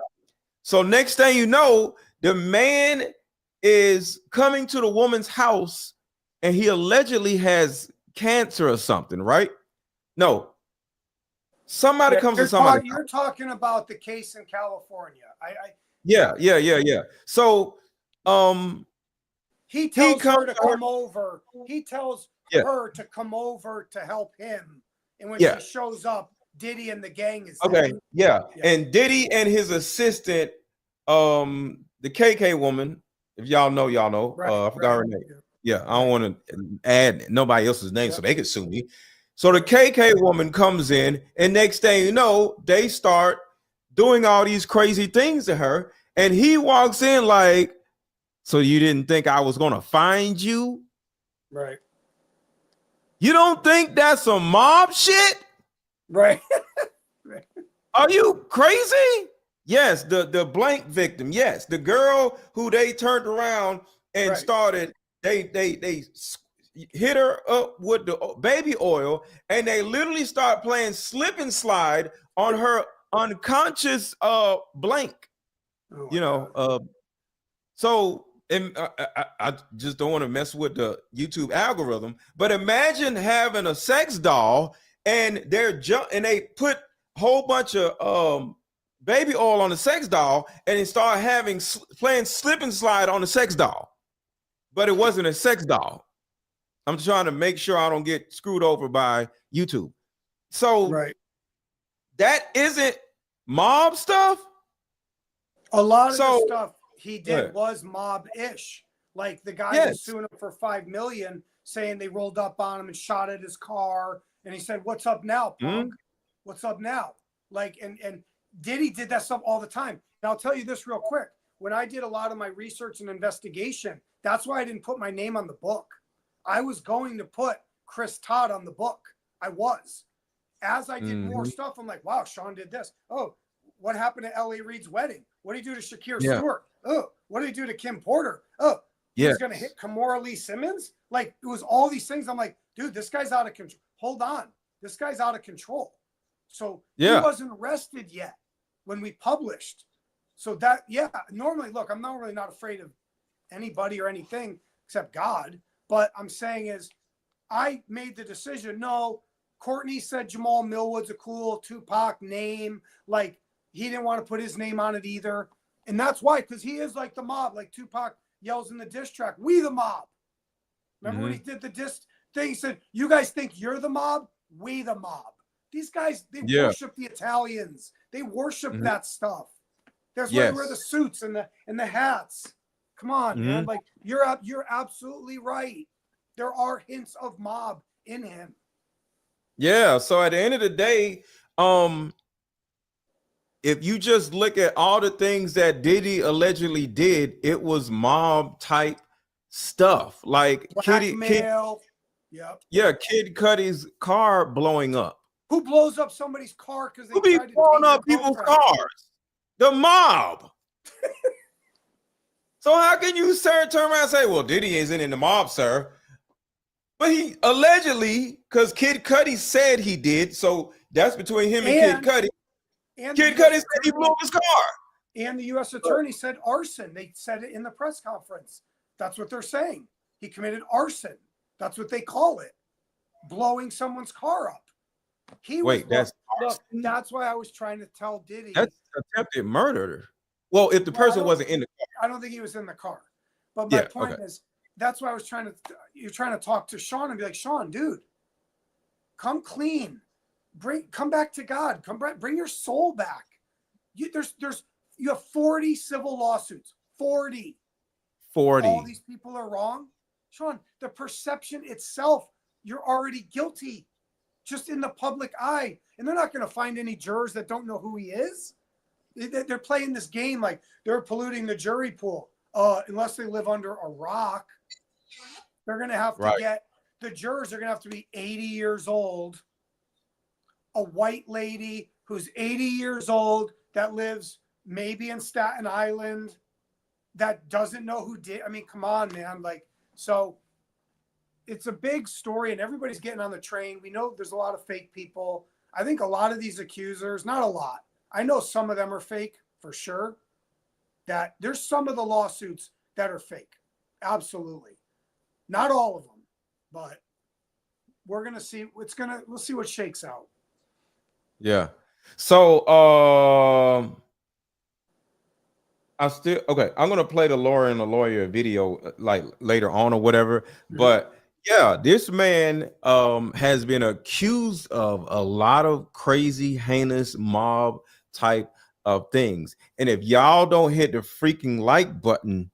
Speaker 2: So next thing you know, the man is coming to the woman's house and he allegedly has cancer or something, right? No. Somebody comes to somebody.
Speaker 5: You're talking about the case in California.
Speaker 2: Yeah. So
Speaker 5: he tells her to come over. He tells her to come over to help him. And when she shows up, Diddy and the gang is there.
Speaker 2: And Diddy and his assistant, the KK woman, if y'all know, I forgot her name. I don't want to add nobody else's name so they could sue me. So the KK woman comes in, and next thing you know, they start doing all these crazy things to her. And he walks in like, "So you didn't think I was going to find you?"
Speaker 5: Right.
Speaker 2: You don't think that's some mob shit?
Speaker 5: Right.
Speaker 2: Are you crazy? Yes, the blank victim. Yes, the girl who they turned around and started, they hit her up with the baby oil, and they literally start playing slip and slide on her unconscious blank. So and I just don't want to mess with the YouTube algorithm, but imagine having a sex doll and they put a whole bunch of baby oil on the sex doll, and they start playing slip and slide on the sex doll, but it wasn't a sex doll. I'm trying to make sure I don't get screwed over by YouTube. So that isn't mob stuff.
Speaker 5: A lot of the stuff he did was mob-ish. Like the guy was suing him for $5 million, saying they rolled up on him and shot at his car. And he said, "What's up now, punk? What's up now?" Like, and Diddy did that stuff all the time. And I'll tell you this real quick. When I did a lot of my research and investigation, that's why I didn't put my name on the book. I was going to put Chris Todd on the book. I was. As I did more stuff, I'm like, wow, Sean did this. Oh, what happened at L.A. Reid's wedding? What did he do to Shakir Stewart? Oh, what did he do to Kim Porter? Oh, he's going to hit Kimora Lee Simmons? Like, it was all these things. I'm like, dude, this guy's out of control. hold on, this guy's out of control. So he
Speaker 2: Yeah.
Speaker 5: wasn't arrested yet when we published. So that, yeah, normally, look, I'm not really not afraid of anybody or anything except God. But I'm saying is, I made the decision. No, Courtney said Jamal Millwood's a cool Tupac name. Like, he didn't want to put his name on it either. And that's why, because he is like the mob. Like Tupac yells in the diss track, "We the mob." Remember when he did the diss thing? He said, "You guys think you're the mob? We the mob." These guys, they worship the Italians. They worship that stuff. That's why they wear the suits and the hats. Come on, man. Like, you're absolutely right. There are hints of mob in him.
Speaker 2: Yeah. So at the end of the day, if you just look at all the things that Diddy allegedly did, it was mob type stuff. Like
Speaker 5: Blackmail.
Speaker 2: Kid Cudi's car blowing up.
Speaker 5: Who blows up somebody's car because they
Speaker 2: Who be
Speaker 5: tried to
Speaker 2: blowing
Speaker 5: date
Speaker 2: up
Speaker 5: their
Speaker 2: people's
Speaker 5: girlfriend?
Speaker 2: cars? The mob. So how can you, sir, turn around and say, "Well, Diddy isn't in the mob, sir"? But he allegedly, because Kid Cudi said he did, so that's between him and Kid Cudi.
Speaker 5: And
Speaker 2: Kid Cudi said he blew up his car.
Speaker 5: And the U.S. attorney said arson. They said it in the press conference. That's what they're saying. He committed arson. That's what they call it. Blowing someone's car up. That's why I was trying to tell Diddy.
Speaker 2: That's attempted murder. Well, if the person wasn't in the car.
Speaker 5: I don't think he was in the car. But my point is, that's why I was you're trying to talk to Sean and be like, "Sean, dude, come clean. Come back to God. Bring your soul back. You have 40 civil lawsuits. 40. All these people are wrong. Sean, the perception itself, you're already guilty just in the public eye. And they're not going to find any jurors that don't know who he is. They're playing this game like they're polluting the jury pool. Unless they live under a rock, they're going to have to the jurors are going to have to be 80 years old. A white lady who's 80 years old that lives maybe in Staten Island that doesn't know who did. I mean, come on, man. Like, so it's a big story and everybody's getting on the train. We know there's a lot of fake people. I think a lot of these accusers, not a lot, I know some of them are fake for sure. That there's some of the lawsuits that are fake. Absolutely. Not all of them, but we're going to see we'll see what shakes out.
Speaker 2: Yeah. So I'm going to play the Laura and the Lawyer video like later on or whatever. But yeah, this man has been accused of a lot of crazy, heinous mob type of things. And if y'all don't hit the freaking like button,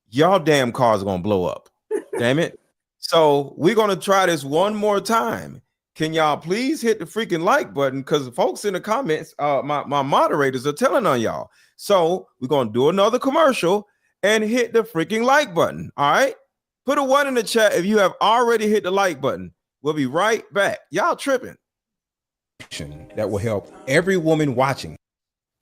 Speaker 2: y'all damn cars are gonna blow up. Damn it. So we're gonna try this one more time. Can y'all please hit the freaking like button? Because folks in the comments, my moderators are telling on y'all. So we're gonna do another commercial and hit the freaking like button. All right. Put a 1 in the chat if you have already hit the like button. We'll be right back. Y'all tripping. That will help every woman watching.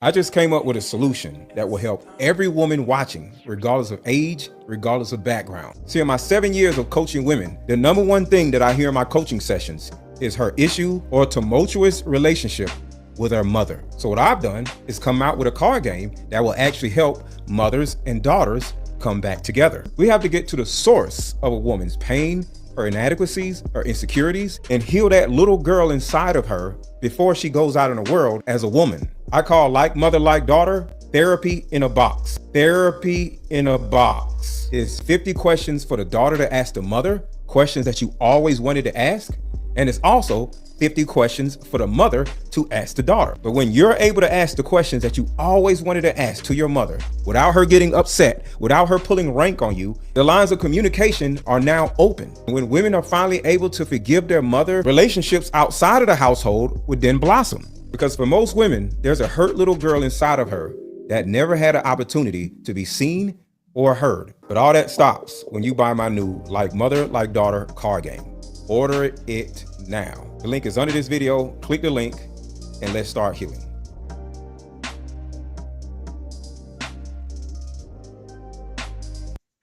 Speaker 2: I just came up with a solution that will help every woman watching, regardless of age, regardless of background. See, in my 7 years of coaching women, the number one thing that I hear in my coaching sessions is her issue or tumultuous relationship with her mother. So what I've done is come out with a card game that will actually help mothers and daughters come back together. We have to get to the source of a woman's pain, her inadequacies, her insecurities, and heal that little girl inside of her before she goes out in the world as a woman. I call Like Mother, Like Daughter therapy in a box. Therapy in a box is 50 questions for the daughter to ask the mother, questions that you always wanted to ask. And it's also 50 questions for the mother to ask the daughter. But when you're able to ask the questions that you always wanted to ask to your mother without her getting upset, without her pulling rank on you, the lines of communication are now open. When women are finally able to forgive their mother, relationships outside of the household would then blossom. Because for most women, there's a hurt little girl inside of her that never had an opportunity to be seen or heard. But all that stops when you buy my new Like Mother, Like Daughter card game. Order it now. The link is under this video. Click the link and let's start healing.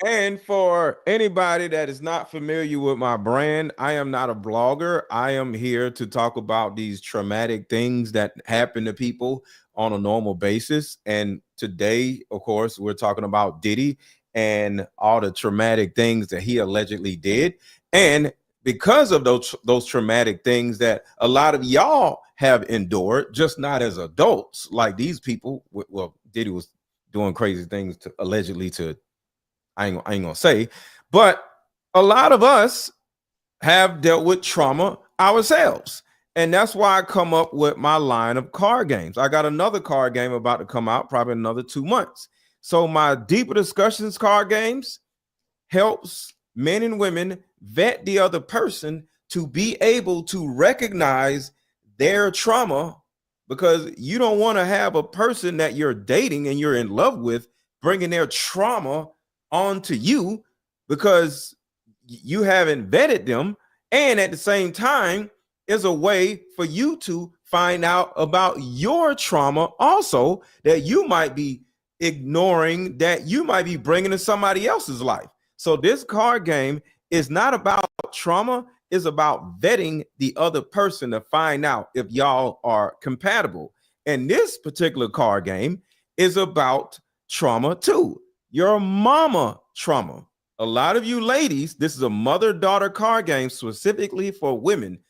Speaker 2: And for anybody that is not familiar with my brand, I am not a blogger. I am here to talk about these traumatic things that happen to people on a normal basis. And today, of course, we're talking about Diddy and all the traumatic things that he allegedly did. And because of those traumatic things that a lot of y'all have endured, just not as adults, like these people. Well, Diddy was doing crazy things to allegedly to, I ain't gonna say, but a lot of us have dealt with trauma ourselves. And that's why I come up with my line of card games. I got another card game about to come out, probably another 2 months. So my Deeper Discussions card games helps men and women vet the other person to be able to recognize their trauma, because you don't want to have a person that you're dating and you're in love with bringing their trauma onto you because you haven't vetted them. And at the same time, is a way for you to find out about your trauma also that you might be ignoring, that you might be bringing to somebody else's life. So this card game is not about trauma, it's about vetting the other person to find out if y'all are compatible. And this particular card game is about trauma too. Your mama trauma. A lot of you ladies, this is a mother-daughter card game specifically for women.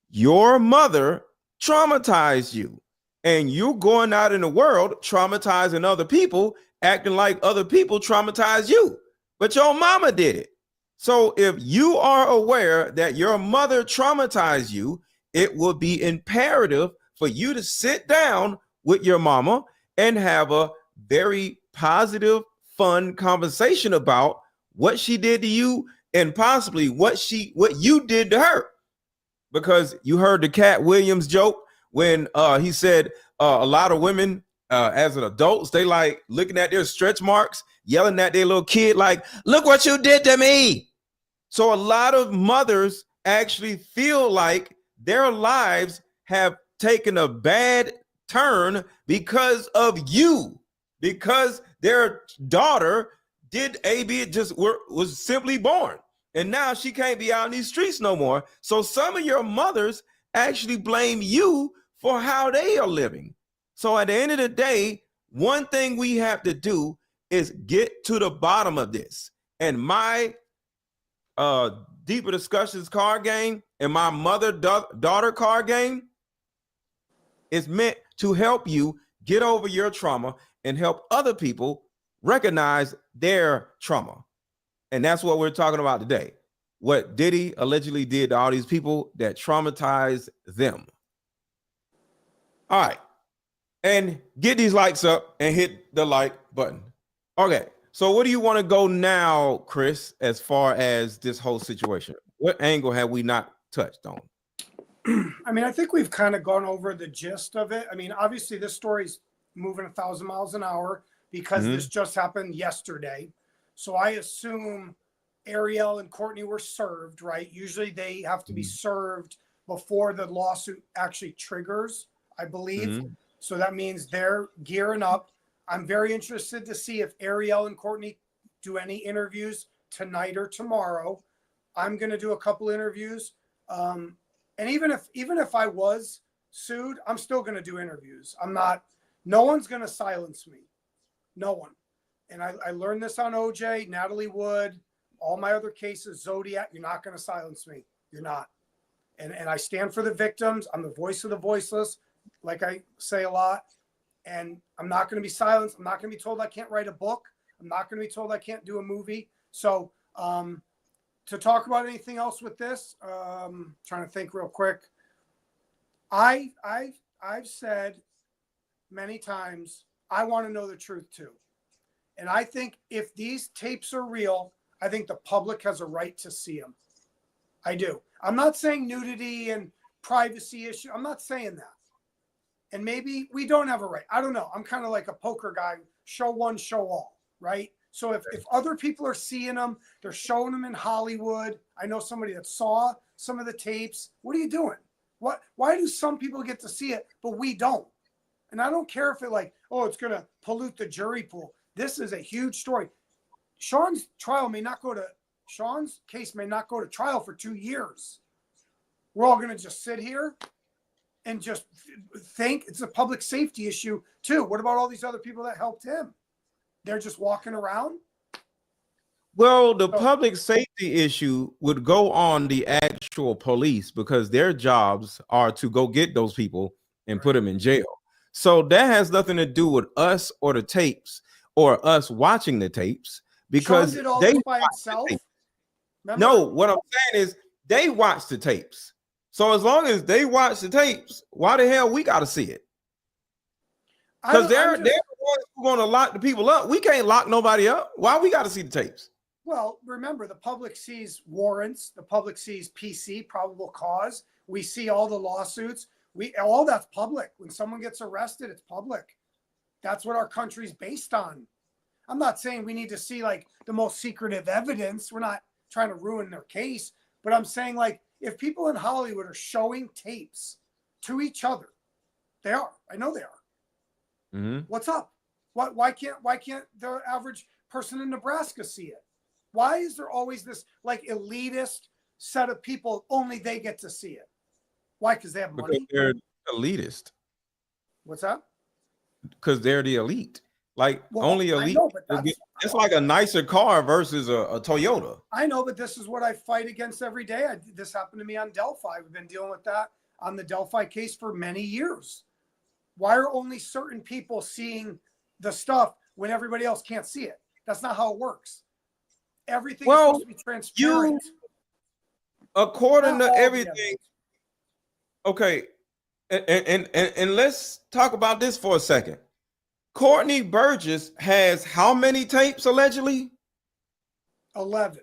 Speaker 2: Your mother traumatized you, and you're going out in the world traumatizing other people, acting like other people traumatized you, but your mama did it. So if you are aware that your mother traumatized you, it will be imperative for you to sit down with your mama and have a very positive, fun conversation about what she did to you and possibly what you did to her. Because you heard the Cat Williams joke when he said a lot of women as an adults, they like looking at their stretch marks, yelling at their little kid like, look what you did to me. So a lot of mothers actually feel like their lives have taken a bad turn because of you, because their daughter did AB, was simply born. And now she can't be out in these streets no more. So some of your mothers actually blame you for how they are living. So at the end of the day, one thing we have to do is get to the bottom of this. And my Deeper Discussions card game and my mother-daughter card game is meant to help you get over your trauma and help other people recognize their trauma. And that's what we're talking about today. What Diddy allegedly did to all these people that traumatized them. All right. And get these likes up and hit the like button. Okay. So where do you want to go now, Chris, as far as this whole situation? What angle have we not touched on?
Speaker 5: I mean, I think we've kind of gone over the gist of it. I mean, obviously this story's moving 1,000 miles an hour because this just happened yesterday. So I assume Ariel and Courtney were served, right? Usually they have to be served before the lawsuit actually triggers, I believe. So that means they're gearing up. I'm very interested to see if Ariel and Courtney do any interviews tonight or tomorrow. I'm going to do a couple interviews. And even if I was sued, I'm still going to do interviews. No one's going to silence me. No one. And I learned this on OJ, Natalie Wood, all my other cases, Zodiac. You're not going to silence me. You're not. And I stand for the victims. I'm the voice of the voiceless, like I say a lot. And I'm not going to be silenced. I'm not going to be told I can't write a book. I'm not going to be told I can't do a movie. So to talk about anything else with this, trying to think real quick. I've said many times, I want to know the truth too. And I think if these tapes are real, I think the public has a right to see them. I do. I'm not saying nudity and privacy issue. I'm not saying that. And maybe we don't have a right. I don't know. I'm kind of like a poker guy. Show one, show all, right? So if other people are seeing them, they're showing them in Hollywood. I know somebody that saw some of the tapes. What are you doing? Why do some people get to see it, but we don't? And I don't care if it's going to pollute the jury pool. This is a huge story. Sean's case may not go to trial for 2 years. We're all going to just sit here and just think it's a public safety issue too. What about all these other people that helped him? They're just walking around.
Speaker 2: Well, the public safety issue would go on the actual police because their jobs are to go get those people and put them in jail. So that has nothing to do with us or the tapes or us watching the tapes because
Speaker 5: Sean did all
Speaker 2: they
Speaker 5: this by himself.
Speaker 2: No, what I'm saying is they watch the tapes. So as long as they watch the tapes, why the hell we got to see it? Because they're the ones who are going to lock the people up. We can't lock nobody up. Why we got to see the tapes?
Speaker 5: Well, remember, the public sees warrants. The public sees PC, probable cause. We see all the lawsuits. All that's public. When someone gets arrested, it's public. That's what our country's based on. I'm not saying we need to see like the most secretive evidence. We're not trying to ruin their case. But I'm saying, like, if people in Hollywood are showing tapes to each other, they are. I know they are.
Speaker 2: Mm-hmm.
Speaker 5: What's up? Why can't the average person in Nebraska see it? Why is there always this like elitist set of people? Only they get to see it. Why? Because they have money.
Speaker 2: Because they're elitist.
Speaker 5: What's that?
Speaker 2: Because they're the elite. Like only elite.
Speaker 5: Know, but
Speaker 2: it's like a nicer car versus a Toyota.
Speaker 5: I know, but this is what I fight against every day. This happened to me on Delphi. We've been dealing with that on the Delphi case for many years. Why are only certain people seeing the stuff when everybody else can't see it? That's not how it works. Everything is supposed to be transparent.
Speaker 2: According to everything. Okay. And let's talk about this for a second. Courtney Burgess has how many tapes allegedly?
Speaker 5: 11.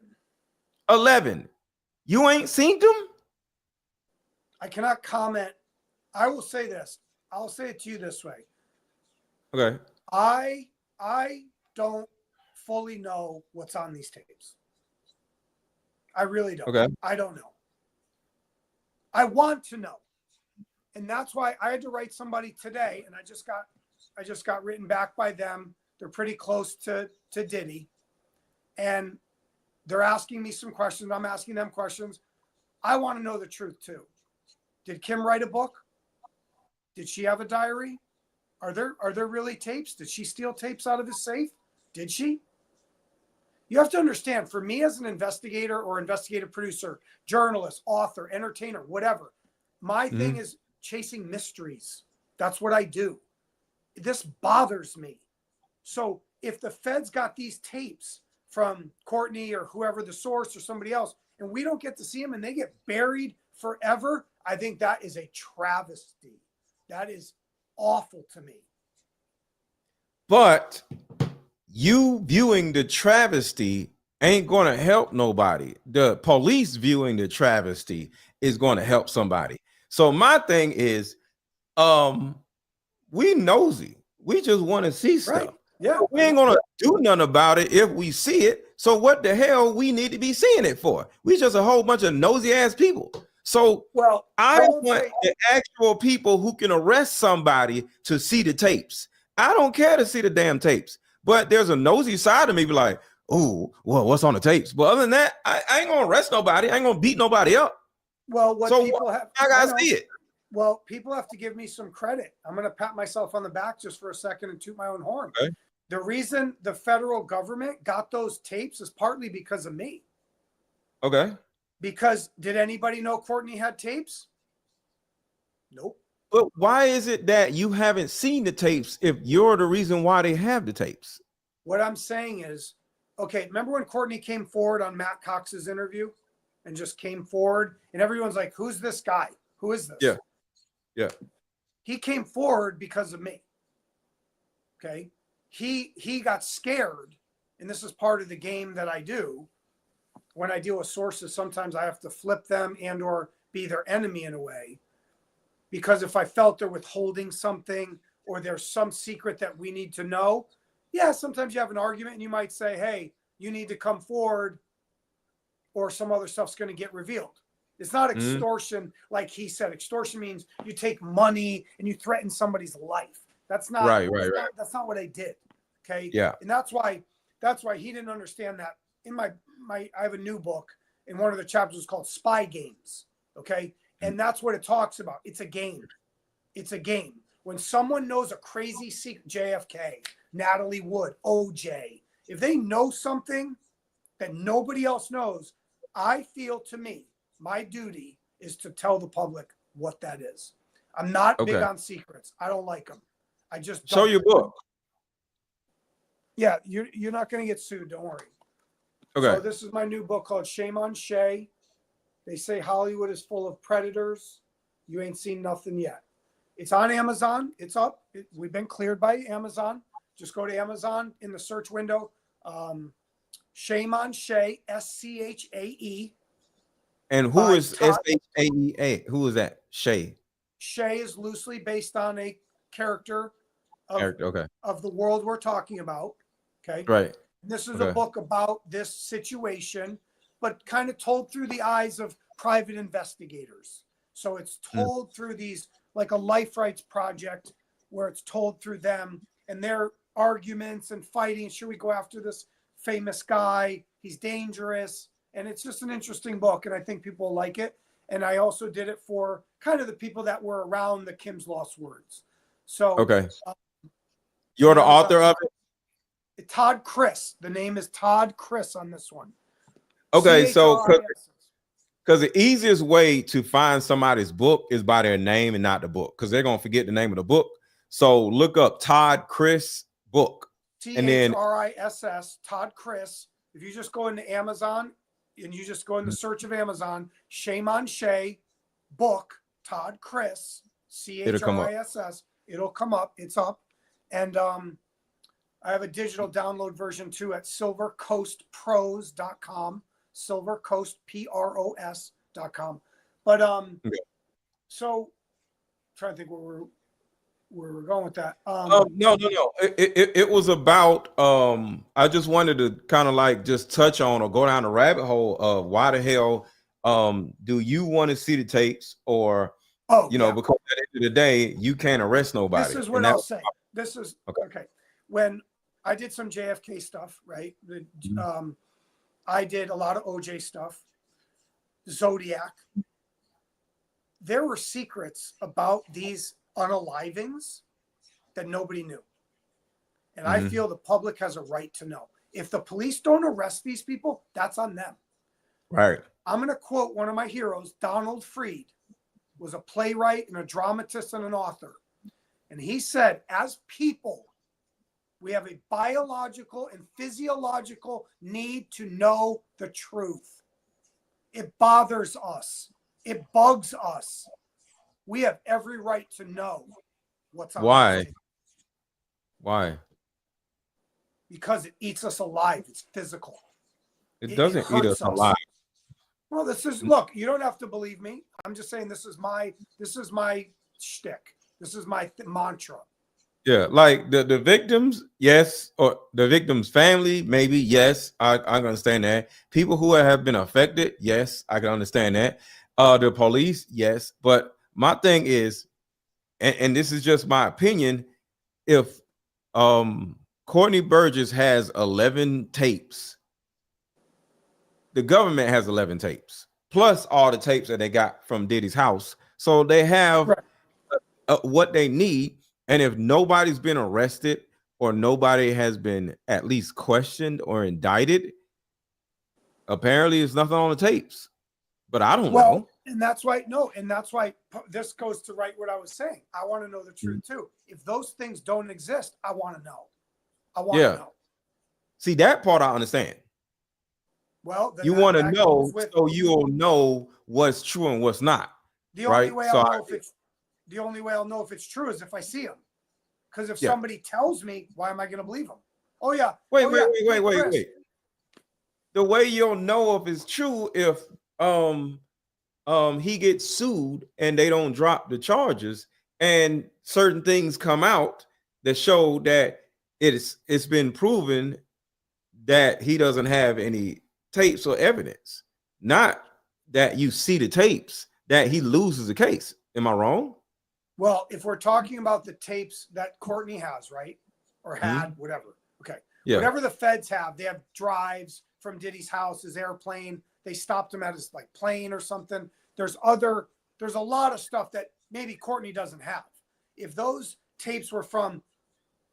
Speaker 2: 11. You ain't seen them?
Speaker 5: I cannot comment. I will say this. I'll say it to you this way.
Speaker 2: Okay.
Speaker 5: I don't fully know what's on these tapes. I really don't.
Speaker 2: Okay.
Speaker 5: I don't know. I want to know. And that's why I had to write somebody today, and I just got written back by them. They're pretty close to Diddy. And they're asking me some questions. I'm asking them questions. I want to know the truth too. Did Kim write a book? Did she have a diary? Are there really tapes? Did she steal tapes out of his safe? Did she? You have to understand, for me as an investigator or investigative producer, journalist, author, entertainer, whatever, my thing is chasing mysteries. That's what I do. This bothers me. So if the feds got these tapes from Courtney or whoever the source or somebody else, and we don't get to see them and they get buried forever, I think that is a travesty. That is awful to me.
Speaker 2: But you viewing the travesty ain't going to help nobody. The police viewing the travesty is going to help somebody. So my thing is, we nosy. We just want to see stuff.
Speaker 5: Right. Yeah.
Speaker 2: We ain't going to do nothing about it if we see it. So what the hell we need to be seeing it for? We just a whole bunch of nosy ass people. So I want the actual people who can arrest somebody to see the tapes. I don't care to see the damn tapes, but there's a nosy side of me be like, oh, well, what's on the tapes? But other than that, I ain't gonna arrest nobody. I ain't gonna beat nobody up.
Speaker 5: Well,
Speaker 2: I gotta see it.
Speaker 5: Well, people have to give me some credit. I'm gonna pat myself on the back just for a second and toot my own horn.
Speaker 2: Okay.
Speaker 5: The reason the federal government got those tapes is partly because of me.
Speaker 2: Okay.
Speaker 5: Because did anybody know Courtney had tapes? Nope.
Speaker 2: But why is it that you haven't seen the tapes if you're the reason why they have the tapes?
Speaker 5: What I'm saying is, okay, remember when Courtney came forward on Matt Cox's interview and just came forward and everyone's like, who's this guy? Who is this?
Speaker 2: Yeah. Yeah.
Speaker 5: He came forward because of me. Okay. He got scared. And this is part of the game that I do. When I deal with sources, sometimes I have to flip them and or be their enemy in a way. Because if I felt they're withholding something or there's some secret that we need to know, yeah, sometimes you have an argument and you might say, hey, you need to come forward or some other stuff's going to get revealed. It's not extortion like he said. Extortion means you take money and you threaten somebody's life. That's not
Speaker 2: right.
Speaker 5: That's not what I did. Okay.
Speaker 2: Yeah.
Speaker 5: And that's why that's why he didn't understand that. In I have a new book, and one of the chapters is called Spy Games. Okay. And that's what it talks about. It's a game. It's a game. When someone knows a crazy secret, JFK, Natalie Wood, OJ, if they know something that nobody else knows, I feel, to me, my duty is to tell the public what that is. I'm not big on secrets. I don't like them. I just don't.
Speaker 2: Show your book.
Speaker 5: Yeah, you're not going to get sued. Don't worry.
Speaker 2: Okay.
Speaker 5: So this is my new book called Shame on Shay. They say Hollywood is full of predators. You ain't seen nothing yet. It's on Amazon. It's up. We've been cleared by Amazon. Just go to Amazon in the search window. Shame on Shay, SCHAE.
Speaker 2: And who is SHAEA? Who is that? Shay.
Speaker 5: Shay is loosely based on a character of the world we're talking about. Okay.
Speaker 2: Right.
Speaker 5: And this is a book about this situation, but kind of told through the eyes of private investigators. So it's told through these, like a Life Rights Project, where it's told through them and their arguments and fighting. Should we go after this famous guy? He's dangerous. And it's just an interesting book, and I think people will like it. And I also did it for kind of the people that were around the Kim's Lost Words. So
Speaker 2: you're the author of it?
Speaker 5: Todd Chris. The name is Todd Chris on this one.
Speaker 2: Okay, so because the easiest way to find somebody's book is by their name and not the book, because they're gonna forget the name of the book. So look up Todd Chris book, and then
Speaker 5: THRISS, Todd Chris. If you just go into Amazon and you just go in the search of Amazon, Shame on Shay book, Todd Chris, CHRISS, it'll come up. It's up. And I have a digital download version too at silvercoastpros.com, silvercoastpros.com. But so trying to think where we're going with that.
Speaker 2: No. It was about I just wanted to kind of like just touch on or go down the rabbit hole of why the hell do you want to see the tapes, or because at the end of the day you can't arrest nobody.
Speaker 5: This is what I'll say. This is okay. When I did some JFK stuff, right? I did a lot of OJ stuff, Zodiac. There were secrets about these unalivings that nobody knew. And I feel the public has a right to know. If the police don't arrest these people, that's on them.
Speaker 2: Right.
Speaker 5: I'm going to quote one of my heroes, Donald Freed, was a playwright and a dramatist and an author. And he said, as people, we have a biological and physiological need to know the truth. It bothers us. It bugs us. We have every right to know what's on.
Speaker 2: Why?
Speaker 5: Because it eats us alive. It's physical.
Speaker 2: It doesn't eat us alive.
Speaker 5: Well, look, you don't have to believe me. I'm just saying this is my shtick. This is my mantra.
Speaker 2: Yeah, like the victims, yes, or the victim's family, maybe, yes, I can understand that. People who have been affected, yes, I can understand that. The police, yes, but my thing is, and this is just my opinion, if Courtney Burgess has 11 tapes, the government has 11 tapes, plus all the tapes that they got from Diddy's house, so they have what they need. And if nobody's been arrested or nobody has been at least questioned or indicted, apparently it's nothing on the tapes. But I don't know.
Speaker 5: And that's why this goes to what I was saying. I want to know the truth too. If those things don't exist, I want to know. I want to know.
Speaker 2: See, that part I understand.
Speaker 5: Well,
Speaker 2: you want to know so you'll know what's true and what's not.
Speaker 5: The only way I'll know the only way I'll know if it's true is if I see them. Because if somebody tells me, why am I going to believe them? Oh yeah.
Speaker 2: Wait. The way you'll know if it's true if he gets sued and they don't drop the charges and certain things come out that show that it's been proven that he doesn't have any tapes or evidence. Not that you see the tapes that he loses the case. Am I wrong?
Speaker 5: Well, if we're talking about the tapes that Courtney has, right? Or had, whatever. Okay.
Speaker 2: Yeah.
Speaker 5: Whatever the feds have, they have drives from Diddy's house, his airplane. They stopped him at his like plane or something. There's a lot of stuff that maybe Courtney doesn't have. If those tapes were from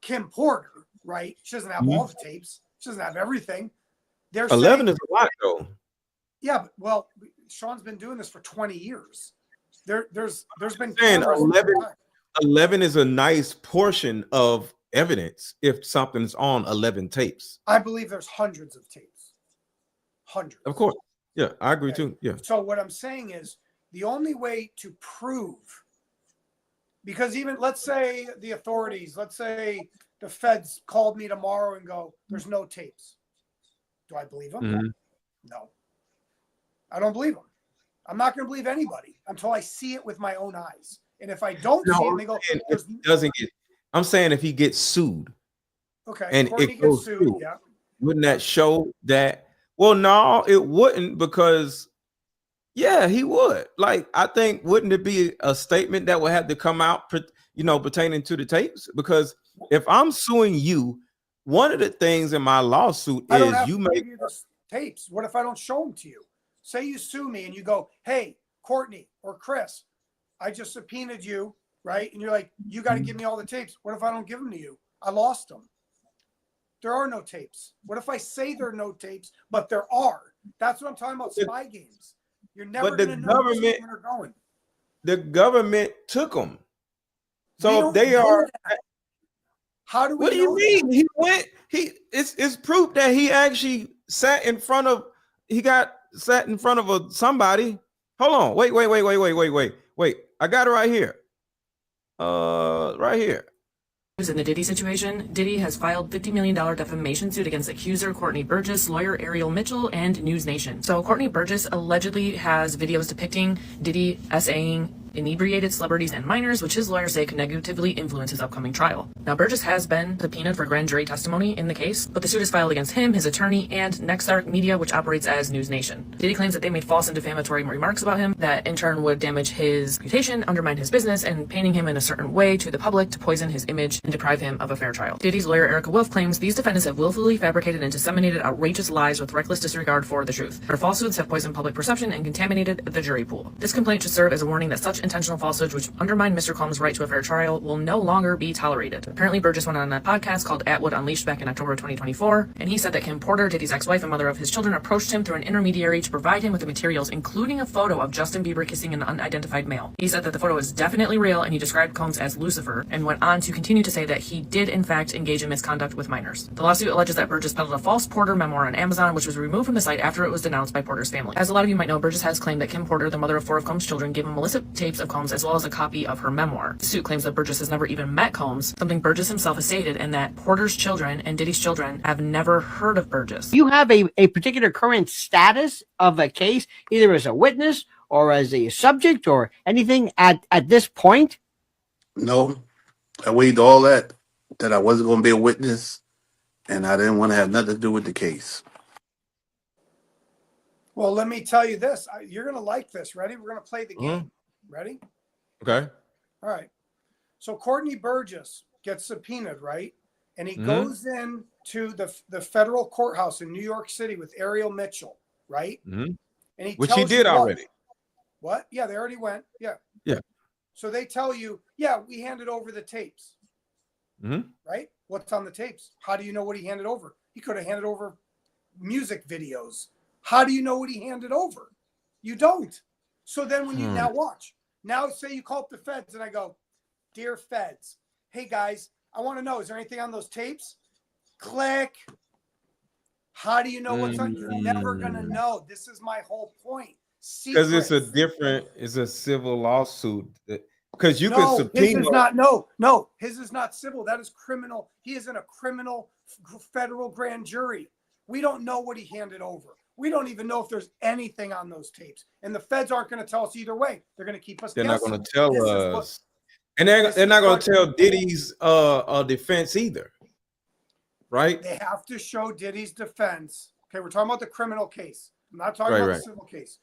Speaker 5: Kim Porter, right? She doesn't have all the tapes. She doesn't have everything. They're
Speaker 2: 11
Speaker 5: saying,
Speaker 2: is a lot, though.
Speaker 5: yeah, but, well, Sean's been doing this for 20 years. There's been
Speaker 2: 11 is a nice portion of evidence if something's on 11 tapes.
Speaker 5: I believe there's hundreds of tapes. Hundreds.
Speaker 2: Of course. Yeah, I agree too. Yeah.
Speaker 5: So what I'm saying is the only way to prove, because even let's say the authorities, let's say the feds called me tomorrow and go, there's no tapes. Do I believe them?
Speaker 2: Mm-hmm.
Speaker 5: No. I don't believe them. I'm not going to believe anybody until I see it with my own eyes. And if I don't see it, and they go,
Speaker 2: if he doesn't get, I'm saying if he gets sued,
Speaker 5: okay,
Speaker 2: and
Speaker 5: Courtney
Speaker 2: it goes
Speaker 5: gets sued,
Speaker 2: through,
Speaker 5: yeah.
Speaker 2: wouldn't that show that? Well, no, it wouldn't, because yeah, he would. Like, I think, wouldn't it be a statement that would have to come out, pertaining to the tapes? Because if I'm suing you, one of the things in my lawsuit
Speaker 5: I don't
Speaker 2: is
Speaker 5: have
Speaker 2: you
Speaker 5: to
Speaker 2: make
Speaker 5: give you the tapes. What if I don't show them to you? Say you sue me and you go, hey, Courtney or Chris, I just subpoenaed you, right? And you're like, you got to give me all the tapes. What if I don't give them to you? I lost them. There are no tapes. What if I say there are no tapes, but there are? That's what I'm talking about, spy games. You're never going to know where they're going.
Speaker 2: The government took them. So if they are.
Speaker 5: How do we
Speaker 2: What do you
Speaker 5: know
Speaker 2: mean?
Speaker 5: that?
Speaker 2: He went. It's proof that he actually sat in front of. He got sat in front of somebody. Hold on. Wait. I got it right here. Right here.
Speaker 1: In the Diddy situation, Diddy has filed $50 million defamation suit against accuser Courtney Burgess, lawyer Ariel Mitchell, and News Nation. So Courtney Burgess allegedly has videos depicting Diddy essaying inebriated celebrities and minors, which his lawyers say could negatively influence his upcoming trial. Now, Burgess has been subpoenaed for grand jury testimony in the case, but the suit is filed against him, his attorney, and Nexark Media, which operates as News Nation. Diddy claims that they made false and defamatory remarks about him that in turn would damage his reputation, undermine his business, and painting him in a certain way to the public to poison his image and deprive him of a fair trial. Diddy's lawyer Erica Wolf claims these defendants have willfully fabricated and disseminated outrageous lies with reckless disregard for the truth. Their falsehoods have poisoned public perception and contaminated the jury pool. This complaint should serve as a warning that such intentional falsehoods which undermine Mr. Combs' right to a fair trial will no longer be tolerated. Apparently, Burgess went on a podcast called Atwood Unleashed back in October 2024, and he said that Kim Porter, Diddy's ex-wife and mother of his children, approached him through an intermediary to provide him with the materials, including a photo of Justin Bieber kissing an unidentified male. He said that the photo is definitely real, and he described Combs as Lucifer, and went on to continue to say that he did in fact engage in misconduct with minors. The lawsuit alleges that Burgess peddled a false Porter memoir on Amazon, which was removed from the site after it was denounced by Porter's family. As a lot of you might know, Burgess has claimed that Kim Porter, the mother of 4 of Combs' children, gave him illicit tapes of Combs as well as a copy of her memoir. The suit claims that Burgess has never even met Combs, something Burgess himself has stated, and that Porter's children and Diddy's children have never heard of Burgess.
Speaker 3: You have a particular current status of a case, either as a witness or as a subject or anything at this point?
Speaker 4: No, I weighed all that I wasn't going to be a witness, and I didn't want to have nothing to do with the case.
Speaker 5: Well, let me tell you this. You're going to like this. Ready? We're going to play the game. Ready?
Speaker 2: Okay.
Speaker 5: All right. So Courtney Burgess gets subpoenaed, right? And he goes in to the federal courthouse in New York City with Ariel Mitchell, right? And he
Speaker 2: Which he did already.
Speaker 5: What? Yeah, they already went. Yeah.
Speaker 2: Yeah.
Speaker 5: So they tell you, yeah, we handed over the tapes. Right? What's on the tapes? How do you know what he handed over? He could have handed over music videos. How do you know what he handed over? You don't. So then when you now watch, now say you call up the feds and I go, dear feds, hey guys, I want to know, is there anything on those tapes? Click. How do you know what's on? You're never going to know. This is my whole point.
Speaker 2: Because it's a civil lawsuit. Because you could subpoena.
Speaker 5: His is not, no, his is not civil. That is criminal. He is in a criminal federal grand jury. We don't know what he handed over. We don't even know if there's anything on those tapes. And the feds aren't going to tell us either way. They're going to keep us
Speaker 2: They're
Speaker 5: guessing.
Speaker 2: not going to tell us. And they're not going to tell Diddy's defense either. Right?
Speaker 5: They have to show Diddy's defense. Okay, we're talking about the criminal case. I'm not talking about the civil case.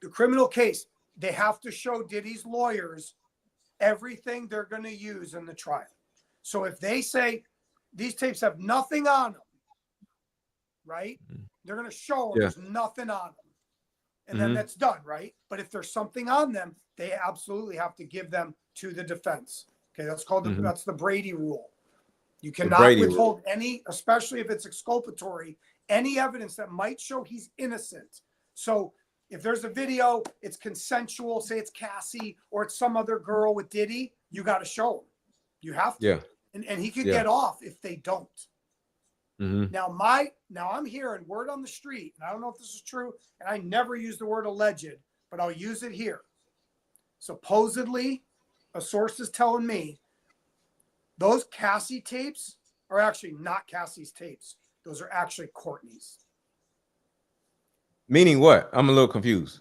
Speaker 5: The criminal case, they have to show Diddy's lawyers everything they're going to use in the trial. So if they say these tapes have nothing on them, right? They're going to show them there's nothing on them. And then that's done, right? But if there's something on them, they absolutely have to give them to the defense. Okay, that's called that's the Brady rule. You cannot withhold any, especially if it's exculpatory, any evidence that might show he's innocent. So if there's a video, it's consensual, say it's Cassie or it's some other girl with Diddy, you got to show him. You have to. Yeah. And he could get off if they don't. Now I'm hearing word on the street, and I don't know if this is true, and I never use the word alleged, but I'll use it here. Supposedly, a source is telling me those Cassie tapes are actually not Cassie's tapes. Those are actually Courtney's.
Speaker 2: Meaning what? I'm a little confused.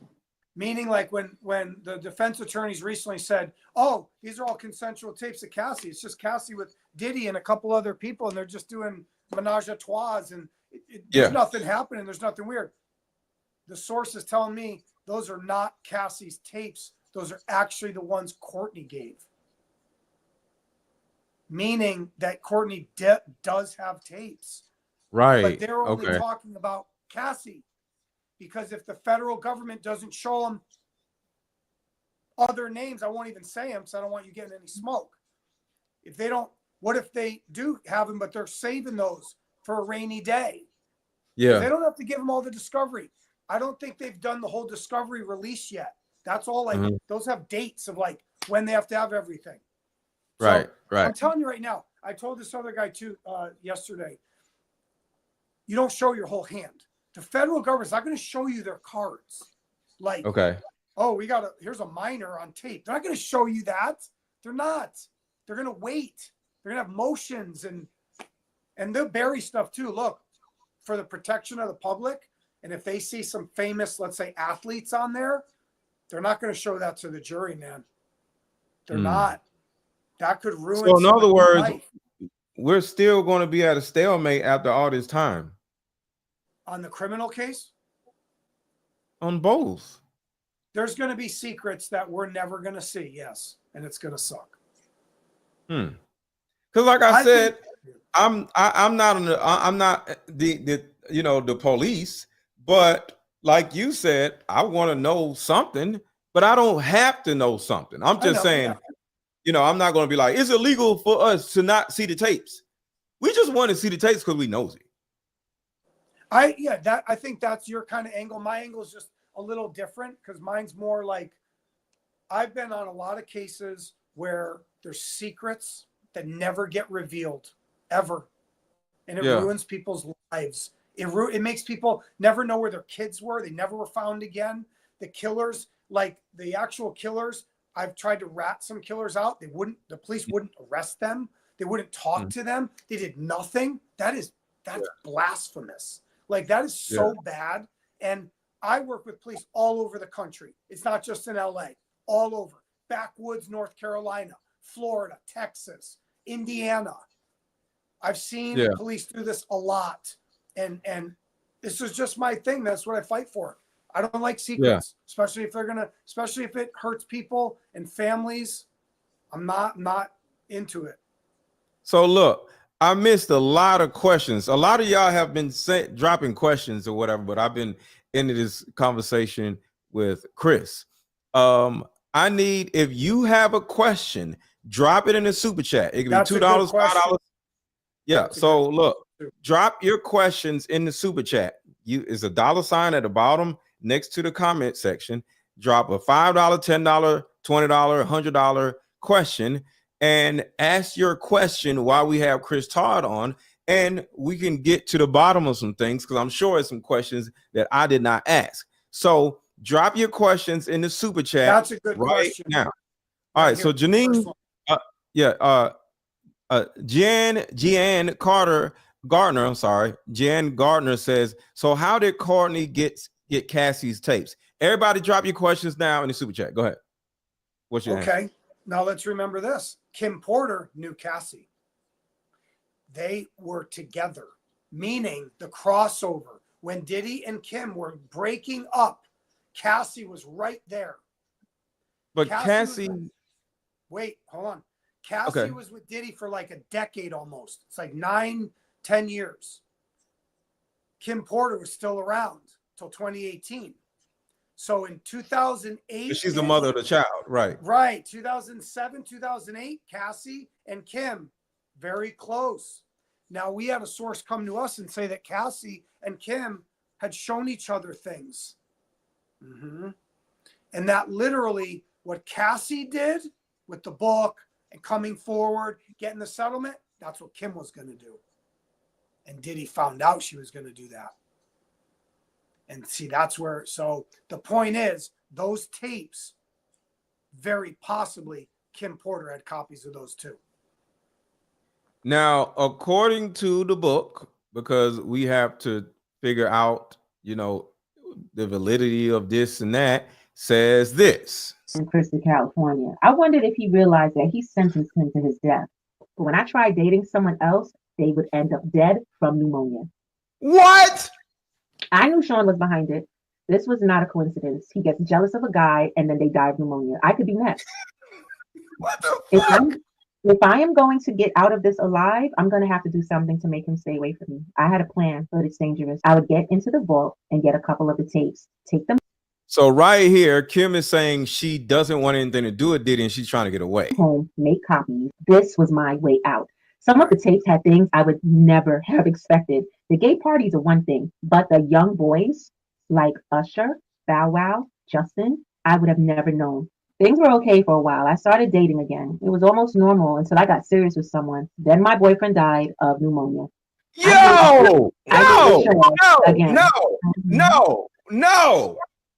Speaker 5: Meaning like when the defense attorneys recently said, oh, these are all consensual tapes of Cassie. It's just Cassie with Diddy and a couple other people, and they're just doing menage a trois, and there's nothing happening. There's nothing weird. The source is telling me those are not Cassie's tapes. Those are actually the ones Courtney gave. Meaning that Courtney does have tapes.
Speaker 2: Right.
Speaker 5: But they're only talking about Cassie. Because if the federal government doesn't show them other names, I won't even say them because I don't want you getting any smoke. If they don't, what if they do have them, but they're saving those for a rainy day? Yeah. They don't have to give them all the discovery. I don't think they've done the whole discovery release yet. That's all like, those have dates of like when they have to have everything.
Speaker 2: Right, right.
Speaker 5: I'm telling you right now, I told this other guy too yesterday, you don't show your whole hand. The federal government's not going to show you their cards. Like, oh, here's a minor on tape. They're not going to show you that. They're not. They're going to wait. They're going to have motions and they'll bury stuff too. Look, for the protection of the public. And if they see some famous, let's say, athletes on there, they're not going to show that to the jury, man. They're not. That could ruin.
Speaker 2: So in other words, life. We're still going to be at a stalemate after all this time.
Speaker 5: On the criminal case?
Speaker 2: On both.
Speaker 5: There's going to be secrets that we're never going to see, yes. And it's going to suck.
Speaker 2: Because like I said, I'm not the police, but like you said, I want to know something, but I don't have to know something. I'm just saying, I'm not going to be like, it's illegal for us to not see the tapes. We just want to see the tapes because we nosy.
Speaker 5: I think that's your kind of angle. My angle is just a little different because mine's more like I've been on a lot of cases where there's secrets that never get revealed ever. And it ruins people's lives. It makes people never know where their kids were. They never were found again. The killers, like the actual killers, I've tried to rat some killers out. The police wouldn't arrest them. They wouldn't talk to them. They did nothing. That's blasphemous. Like that is so bad. And I work with police all over the country. It's not just in LA, all over. Backwoods, North Carolina, Florida, Texas, Indiana. I've seen police do this a lot. And this is just my thing. That's what I fight for. I don't like secrets, especially if it hurts people and families. I'm not into it.
Speaker 2: So look, I missed a lot of questions. A lot of y'all have been dropping questions or whatever, but I've been into this conversation with Chris. I need, if you have a question, drop it in the super chat. It can be $2, $5. Yeah. So look, drop your questions in the super chat. Is a $ at the bottom next to the comment section. Drop a $5, $10, $20, $100 question and ask your question while we have Chris Todd on, and we can get to the bottom of some things because I'm sure there's some questions that I did not ask. So drop your questions in the super chat.
Speaker 5: That's a good question
Speaker 2: now. All right. So Janine, Jan Gardner says, so how did Courtney get Cassie's tapes? Everybody drop your questions now in the super chat. Go ahead. What's your answer?
Speaker 5: Now let's remember this. Kim Porter knew Cassie. They were together, meaning the crossover. When Diddy and Kim were breaking up, Cassie was right there.
Speaker 2: But Cassie
Speaker 5: wait, hold on. Cassie was with Diddy for like a decade almost. It's like 9-10 years. Kim Porter was still around till 2018. So in 2008,
Speaker 2: she's the mother of the child, right?
Speaker 5: Right. 2007, 2008, Cassie and Kim, very close. Now we had a source come to us and say that Cassie and Kim had shown each other things. And that literally what Cassie did with the book and coming forward, getting the settlement, that's what Kim was going to do. And Diddy found out she was going to do that. And see, that's where, so the point is, those tapes, very possibly Kim Porter had copies of those too.
Speaker 2: Now, according to the book, because we have to figure out, the validity of this and that, says this.
Speaker 10: In Crystal, California. I wondered if he realized that he sentenced him to his death. But when I tried dating someone else, they would end up dead from pneumonia.
Speaker 2: What?
Speaker 10: I knew Sean was behind it. This was not a coincidence. He gets jealous of a guy and then they die of pneumonia. I could be next.
Speaker 2: What the fuck?
Speaker 10: If I am going to get out of this alive, I'm going to have to do something to make him stay away from me. I had a plan, but it's dangerous. I would get into the vault and get a couple of the tapes, take them
Speaker 2: So right here, Kim is saying she doesn't want anything to do with Diddy and she's trying to get away.
Speaker 10: home, make copies. This was my way out. Some of the tapes had things I would never have expected. The gay parties are one thing, but the young boys like Usher, Bow Wow, Justin, I would have never known. Things were okay for a while. I started dating again. It was almost no I got serious with someone. Then my boyfriend died of pneumonia.
Speaker 2: No!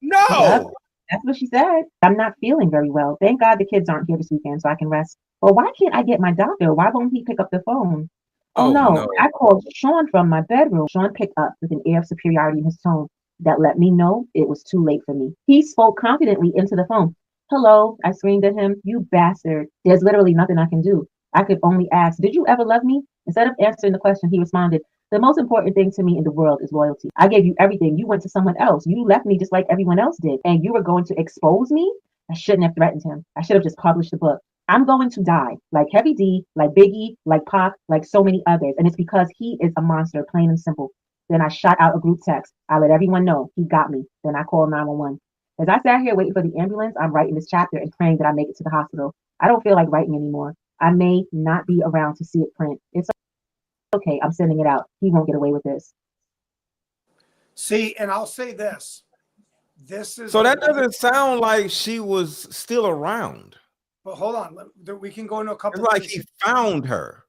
Speaker 10: Yep, that's what she said. I'm not feeling very well. Thank God the kids aren't here this weekend so I can rest. But why can't I get my doctor? Why won't he pick up the phone? Oh no. I called Sean from my bedroom. Sean picked up with an air of superiority in his tone that let me know it was too late for me. He spoke confidently into the phone. Hello, I screamed at him. You bastard. There's literally nothing I can do. I could only ask, did you ever love me? Instead of answering the question, he responded, the most important thing to me in the world is loyalty. I gave you everything. You went to someone else. You left me just like everyone else did. And you were going to expose me? I shouldn't have threatened him. I should have just published the book. I'm going to die, like Heavy D, like Biggie, like Pac, like so many others. And it's because he is a monster, plain and simple. Then I shot out a group text. I let everyone know he got me. Then I called 911. As I sat here waiting for the ambulance, I'm writing this chapter and praying that I make it to the hospital. I don't feel like writing anymore. I may not be around to see it print. It's okay. I'm sending it out. He won't get away with this.
Speaker 5: See, and I'll say this. This is
Speaker 2: so that doesn't sound like she was still around.
Speaker 5: But hold on. We can go into a couple.
Speaker 2: It's like he found her.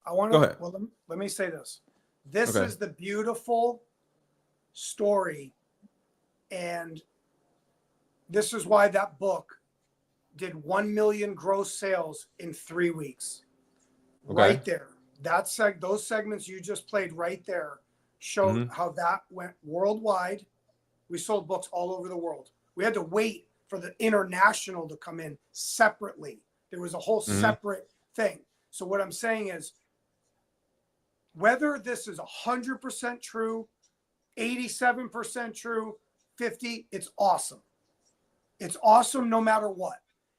Speaker 5: I want to
Speaker 2: go ahead.
Speaker 5: Well, let me say this. This is the beautiful story, and this is why that book did 1 million gross sales in 3 weeks. Okay. Right there. Those segments you just played right there showed how that went worldwide. We sold books all over the world. We had to wait for the international to come in separately. There was a whole separate thing. So what I'm saying is, whether this is 100% true, 87% true, 50, it's awesome. It's awesome no matter what.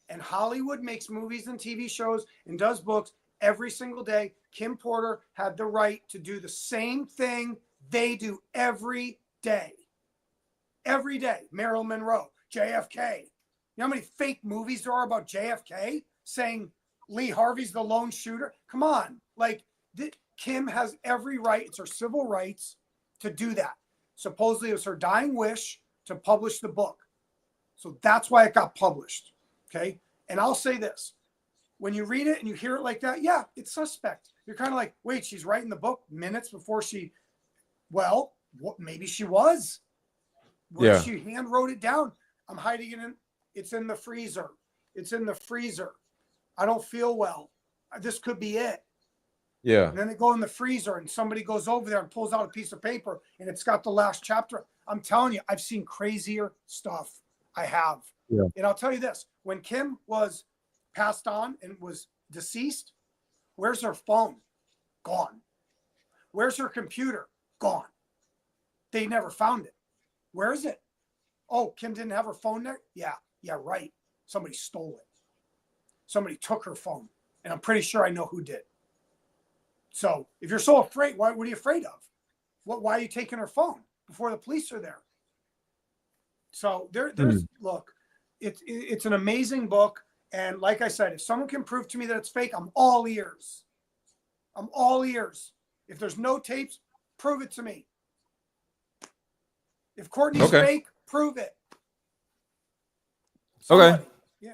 Speaker 5: And Hollywood makes movies and TV shows and does books every single day. Kim Porter had the right to do the same thing they do every day. Every day. Marilyn Monroe, JFK. You know how many fake movies there are about JFK saying Lee Harvey's the lone shooter? Come on. Like, Kim has every right. It's her civil rights to do that. Supposedly it was her dying wish to publish the book. So that's why it got published. Okay. And I'll say this. When you read it and you hear it like that, yeah, it's suspect. You're kind of like, wait, she's writing the book minutes before well, maybe she was. Where she hand wrote it down. I'm hiding it it's in the freezer. It's in the freezer. I don't feel well. This could be it.
Speaker 2: Yeah.
Speaker 5: And then they go in the freezer and somebody goes over there and pulls out a piece of paper and it's got the last chapter. I'm telling you, I've seen crazier stuff. I have. Yeah. And I'll tell you this, when Kim was passed on and was deceased, where's her phone? Gone. Where's her computer? Gone. They never found it. Where is it? Oh, Kim didn't have her phone there? Yeah, right. Somebody stole it. Somebody took her phone And I'm pretty sure I know who did. So if you're so afraid, what are you afraid of? Why are you taking her phone before the police are there? So there's look, it's an amazing book. And like I said, if someone can prove to me that it's fake, I'm all ears. I'm all ears. If there's no tapes, prove it to me. If Courtney's fake, prove it. Somebody.
Speaker 2: Okay.
Speaker 5: Yeah.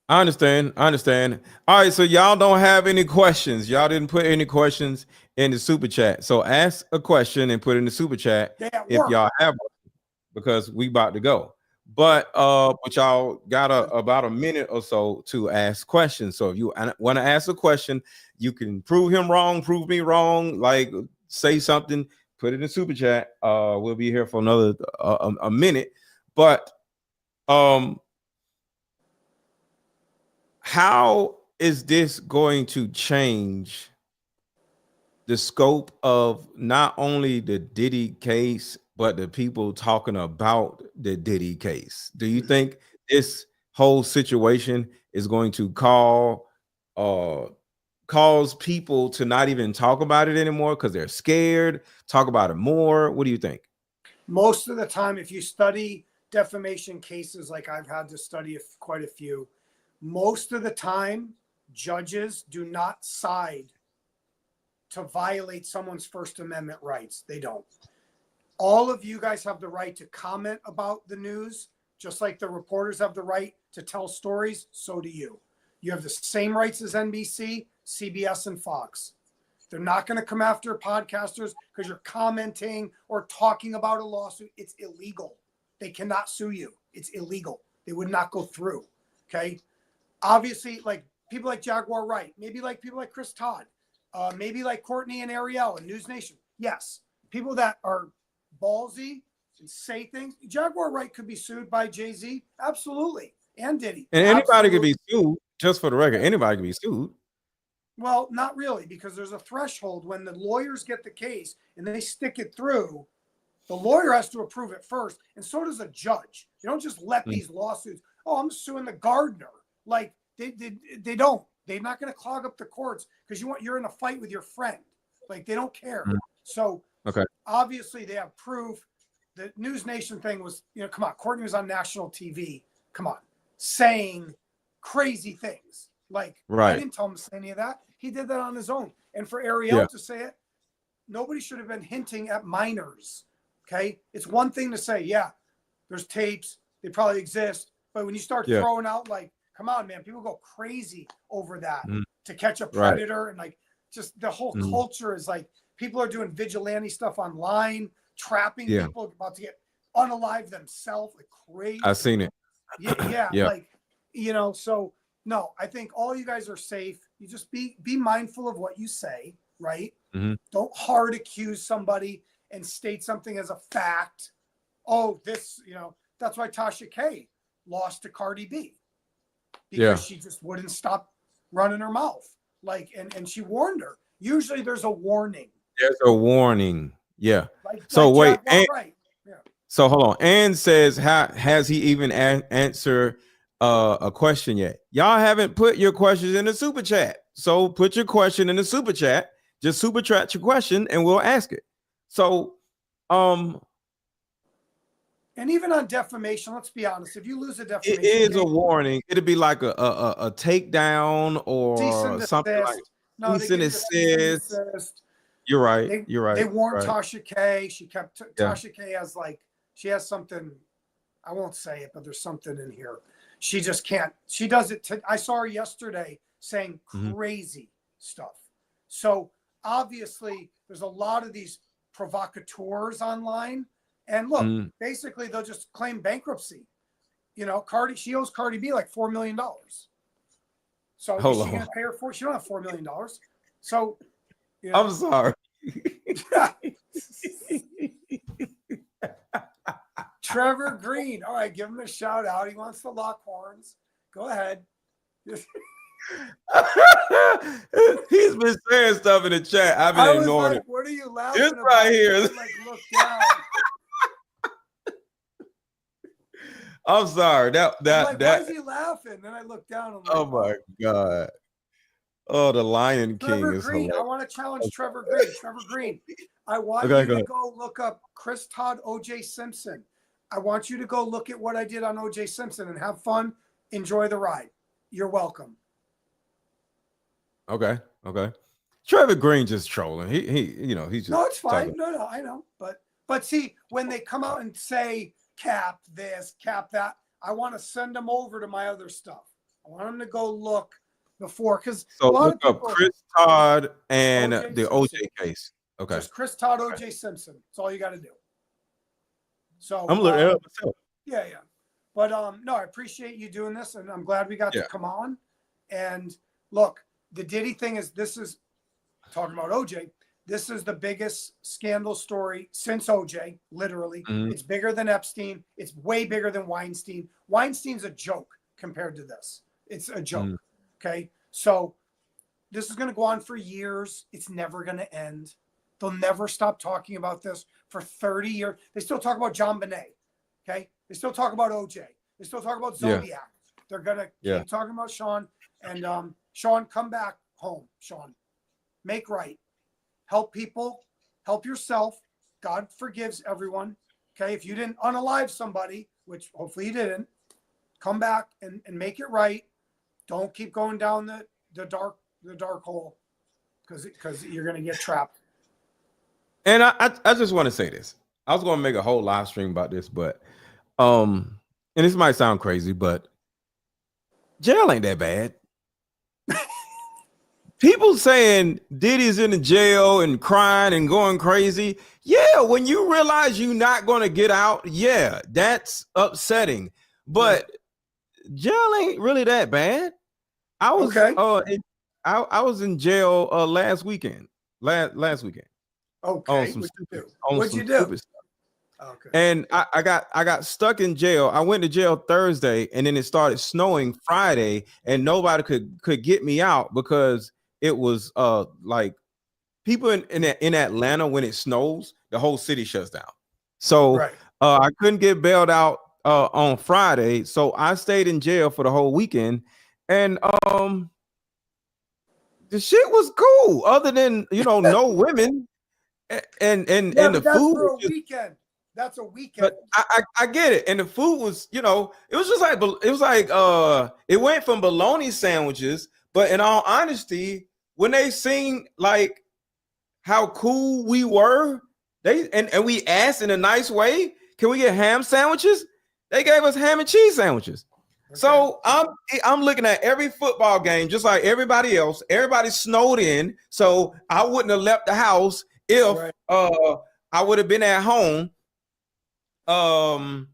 Speaker 2: I understand. All right, so y'all don't have any questions. Y'all didn't put any questions in the super chat. So ask a question and put it in the super chat if y'all have one, because we about to go. But y'all got about a minute or so to ask questions. So if you want to ask a question, you can prove him wrong, prove me wrong, like say something, put it in the super chat. We'll be here for another a minute. But how is this going to change the scope of not only the Diddy case, but the people talking about the Diddy case? Do you think this whole situation is going to cause people to not even talk about it anymore because they're scared, talk about it more? What do you think?
Speaker 5: Most of the time, if you study defamation cases, like I've had to study quite a few, most of the time, judges do not side to violate someone's First Amendment rights. They don't. All of you guys have the right to comment about the news, just like the reporters have the right to tell stories. So do you. You have the same rights as NBC, CBS, and Fox. They're not going to come after podcasters because you're commenting or talking about a lawsuit. It's illegal. They cannot sue you. It's illegal. They would not go through. Okay. Obviously, like people like Jaguar Wright, maybe like people like Chris Todd, maybe like Courtney and Ariel and News Nation. Yes. People that are ballsy and say things. Jaguar Wright could be sued by Jay-Z. Absolutely. And Diddy.
Speaker 2: And anybody could be sued, just for the record. Anybody could be sued.
Speaker 5: Well, not really, because there's a threshold when the lawyers get the case and they stick it through. The lawyer has to approve it first, and so does a judge. You don't just let these lawsuits. Oh, I'm suing the gardener. Like they don't. They're not going to clog up the courts because you're in a fight with your friend. Like they don't care. So obviously they have proof. The News Nation thing was, come on. Courtney was on national TV. Come on, saying crazy things. Like I didn't tell him to say any of that. He did that on his own. And for Ariel to say it, nobody should have been hinting at minors. Okay, it's one thing to say, yeah, there's tapes. They probably exist. But when you start throwing out like, come on, man, people go crazy over that to catch a predator. And like, just the whole culture is like, people are doing vigilante stuff online, trapping people about to get unalive themselves, like crazy.
Speaker 2: I've seen it.
Speaker 5: Yeah. Like, so no, I think all you guys are safe. You just be mindful of what you say, right? Don't hard accuse somebody and state something as a fact. Oh, this, that's why Tasha K lost to Cardi B. Because she just wouldn't stop running her mouth. Like, and she warned her. Usually there's a warning.
Speaker 2: There's a warning. Yeah. So wait. So hold on. Ann says, has he even answered a question yet? Y'all haven't put your questions in the super chat. So put your question in the super chat. Just super chat your question and we'll ask it. So,
Speaker 5: and even on defamation, let's be honest. If you lose a defamation,
Speaker 2: it is a warning. It'd be like a takedown or something like cease and desist. You're right. You're right.
Speaker 5: They warned Tasha K. She kept Tasha K has she has something. I won't say it, but there's something in here. She just can't. She does it. I saw her yesterday saying crazy stuff. So obviously, there's a lot of these provocateurs online. And look, basically, they'll just claim bankruptcy. She owes Cardi B like $4 million. So is she going to pay her for? She don't have $4 million. So
Speaker 2: I'm sorry.
Speaker 5: Trevor Green. All right, give him a shout out. He wants to lock horns. Go ahead.
Speaker 2: He's been saying stuff in the chat. I've been ignoring it.
Speaker 5: What are you laughing
Speaker 2: this
Speaker 5: about?
Speaker 2: right here.
Speaker 5: Look down.
Speaker 2: I'm sorry. That
Speaker 5: why is he laughing? Then I look down. I'm like,
Speaker 2: oh my God. Oh, the Lion King
Speaker 5: Trevor
Speaker 2: is
Speaker 5: Green.
Speaker 2: hilarious.
Speaker 5: I want to challenge Trevor Green. Trevor Green. I want
Speaker 2: Okay,
Speaker 5: you
Speaker 2: go
Speaker 5: to
Speaker 2: ahead.
Speaker 5: go look up Chris Todd, O.J. Simpson. I want you to go look at what I did on O.J. Simpson and have fun. Enjoy the ride. You're welcome.
Speaker 2: Okay. Trevor Green just trolling. He he's just
Speaker 5: No, it's fine.
Speaker 2: talking.
Speaker 5: No, I know. But see, when they come out and say cap this, cap that, I want to send them over to my other stuff. I want them to go look before, because
Speaker 2: So
Speaker 5: a lot
Speaker 2: look
Speaker 5: of
Speaker 2: up
Speaker 5: people,
Speaker 2: Chris Todd and
Speaker 5: O.J.
Speaker 2: the
Speaker 5: Simpson.
Speaker 2: OJ case. Okay.
Speaker 5: Just Chris Todd, O.J. Simpson. That's all you got to do. So
Speaker 2: I'm looking it up myself.
Speaker 5: Yeah. But no, I appreciate you doing this, and I'm glad we got to come on. And look, the Diddy thing is, this is talking about OJ. This is the biggest scandal story since OJ, literally.
Speaker 2: Mhm.
Speaker 5: It's bigger than Epstein. It's way bigger than Weinstein. Weinstein's a joke compared to this. It's a joke. Okay. So this is going to go on for years. It's never going to end. They'll never stop talking about this for 30 years. They still talk about John Bonet. Okay. They still talk about OJ. They still talk about Zodiac. They're going to keep talking about Sean. And Sean, come back home, Sean. Make right. Help people. Help yourself. God forgives everyone. Okay. If you didn't unalive somebody, which hopefully you didn't, come back and make it right. Don't keep going down the dark hole, because you're going to get trapped.
Speaker 2: And I just want to say this. I was going to make a whole live stream about this, but and this might sound crazy, but jail ain't that bad. People saying Diddy's in the jail and crying and going crazy. Yeah, when you realize you're not going to get out, yeah, that's upsetting. But jail ain't really that bad. I was I was in jail last weekend. Last weekend.
Speaker 5: Okay. What'd you do? Okay.
Speaker 2: And I got stuck in jail. I went to jail Thursday, and then it started snowing Friday, and nobody could get me out because it was like people in Atlanta, when it snows, the whole city shuts down. So I couldn't get bailed out on Friday, so I stayed in jail for the whole weekend, and the shit was cool, other than no women and the
Speaker 5: that's
Speaker 2: food.
Speaker 5: For a weekend. That's a weekend.
Speaker 2: But I get it, and the food was it was just like it went from bologna sandwiches, but in all honesty, when they seen like how cool we were, and we asked in a nice way, can we get ham sandwiches? They gave us ham and cheese sandwiches. Okay. So I'm looking at every football game just like everybody else. Everybody snowed in, so I wouldn't have left the house if I would have been at home. I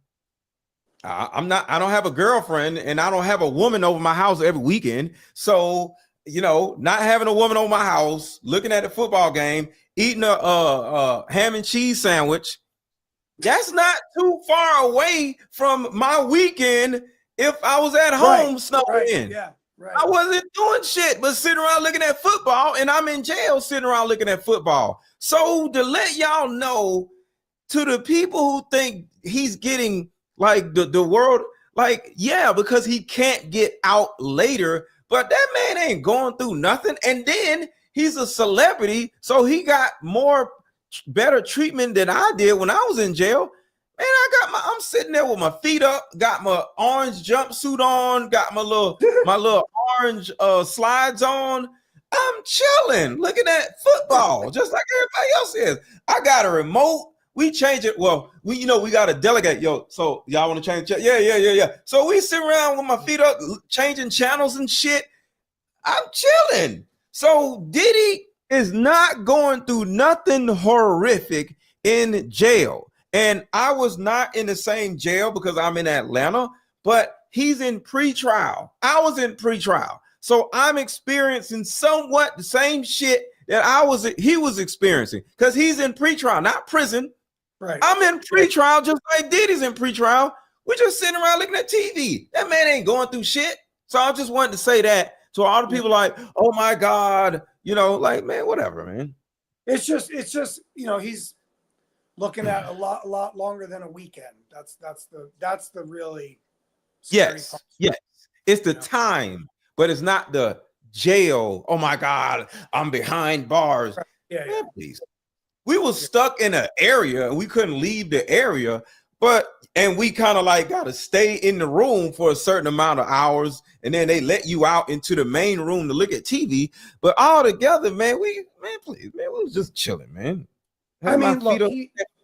Speaker 2: don't have a girlfriend, and I don't have a woman over my house every weekend. So, not having a woman over my house, looking at the football game, eating a ham and cheese sandwich, that's not too far away from my weekend if I was at home snowing in.
Speaker 5: Yeah. Right.
Speaker 2: I wasn't doing shit but sitting around looking at football, and I'm in jail sitting around looking at football. So to let y'all know, to the people who think he's getting like the world, like, yeah, because he can't get out later, but that man ain't going through nothing. And then he's a celebrity, so he got better treatment than I did when I was in jail. Man, I'm sitting there with my feet up, got my orange jumpsuit on, got my little orange slides on. I'm chilling, looking at football, just like everybody else is. I got a remote. We change it. Well, we got to delegate. So y'all want to change it? Yeah. So we sit around with my feet up, changing channels and shit. I'm chilling. So Diddy is not going through nothing horrific in jail. And I was not in the same jail because I'm in Atlanta, but he's in pretrial. I was in pretrial. So I'm experiencing somewhat the same shit that he was experiencing, because he's in pretrial, not prison.
Speaker 5: Right.
Speaker 2: I'm in pretrial just like Diddy's in pretrial. We're just sitting around looking at TV. That man ain't going through shit. So I just wanted to say that to all the people like, oh my God, like, man, whatever, man.
Speaker 5: It's just, he's looking at a lot longer than a weekend. That's the really scary part.
Speaker 2: Yes. It's the time, but it's not the jail. Oh my God, I'm behind bars.
Speaker 5: Yeah,
Speaker 2: Man, please. We was stuck in an area and we couldn't leave the area, and we kind of like got to stay in the room for a certain amount of hours, and then they let you out into the main room to look at TV. But all together, man, we was just chilling, man.
Speaker 5: I mean, look,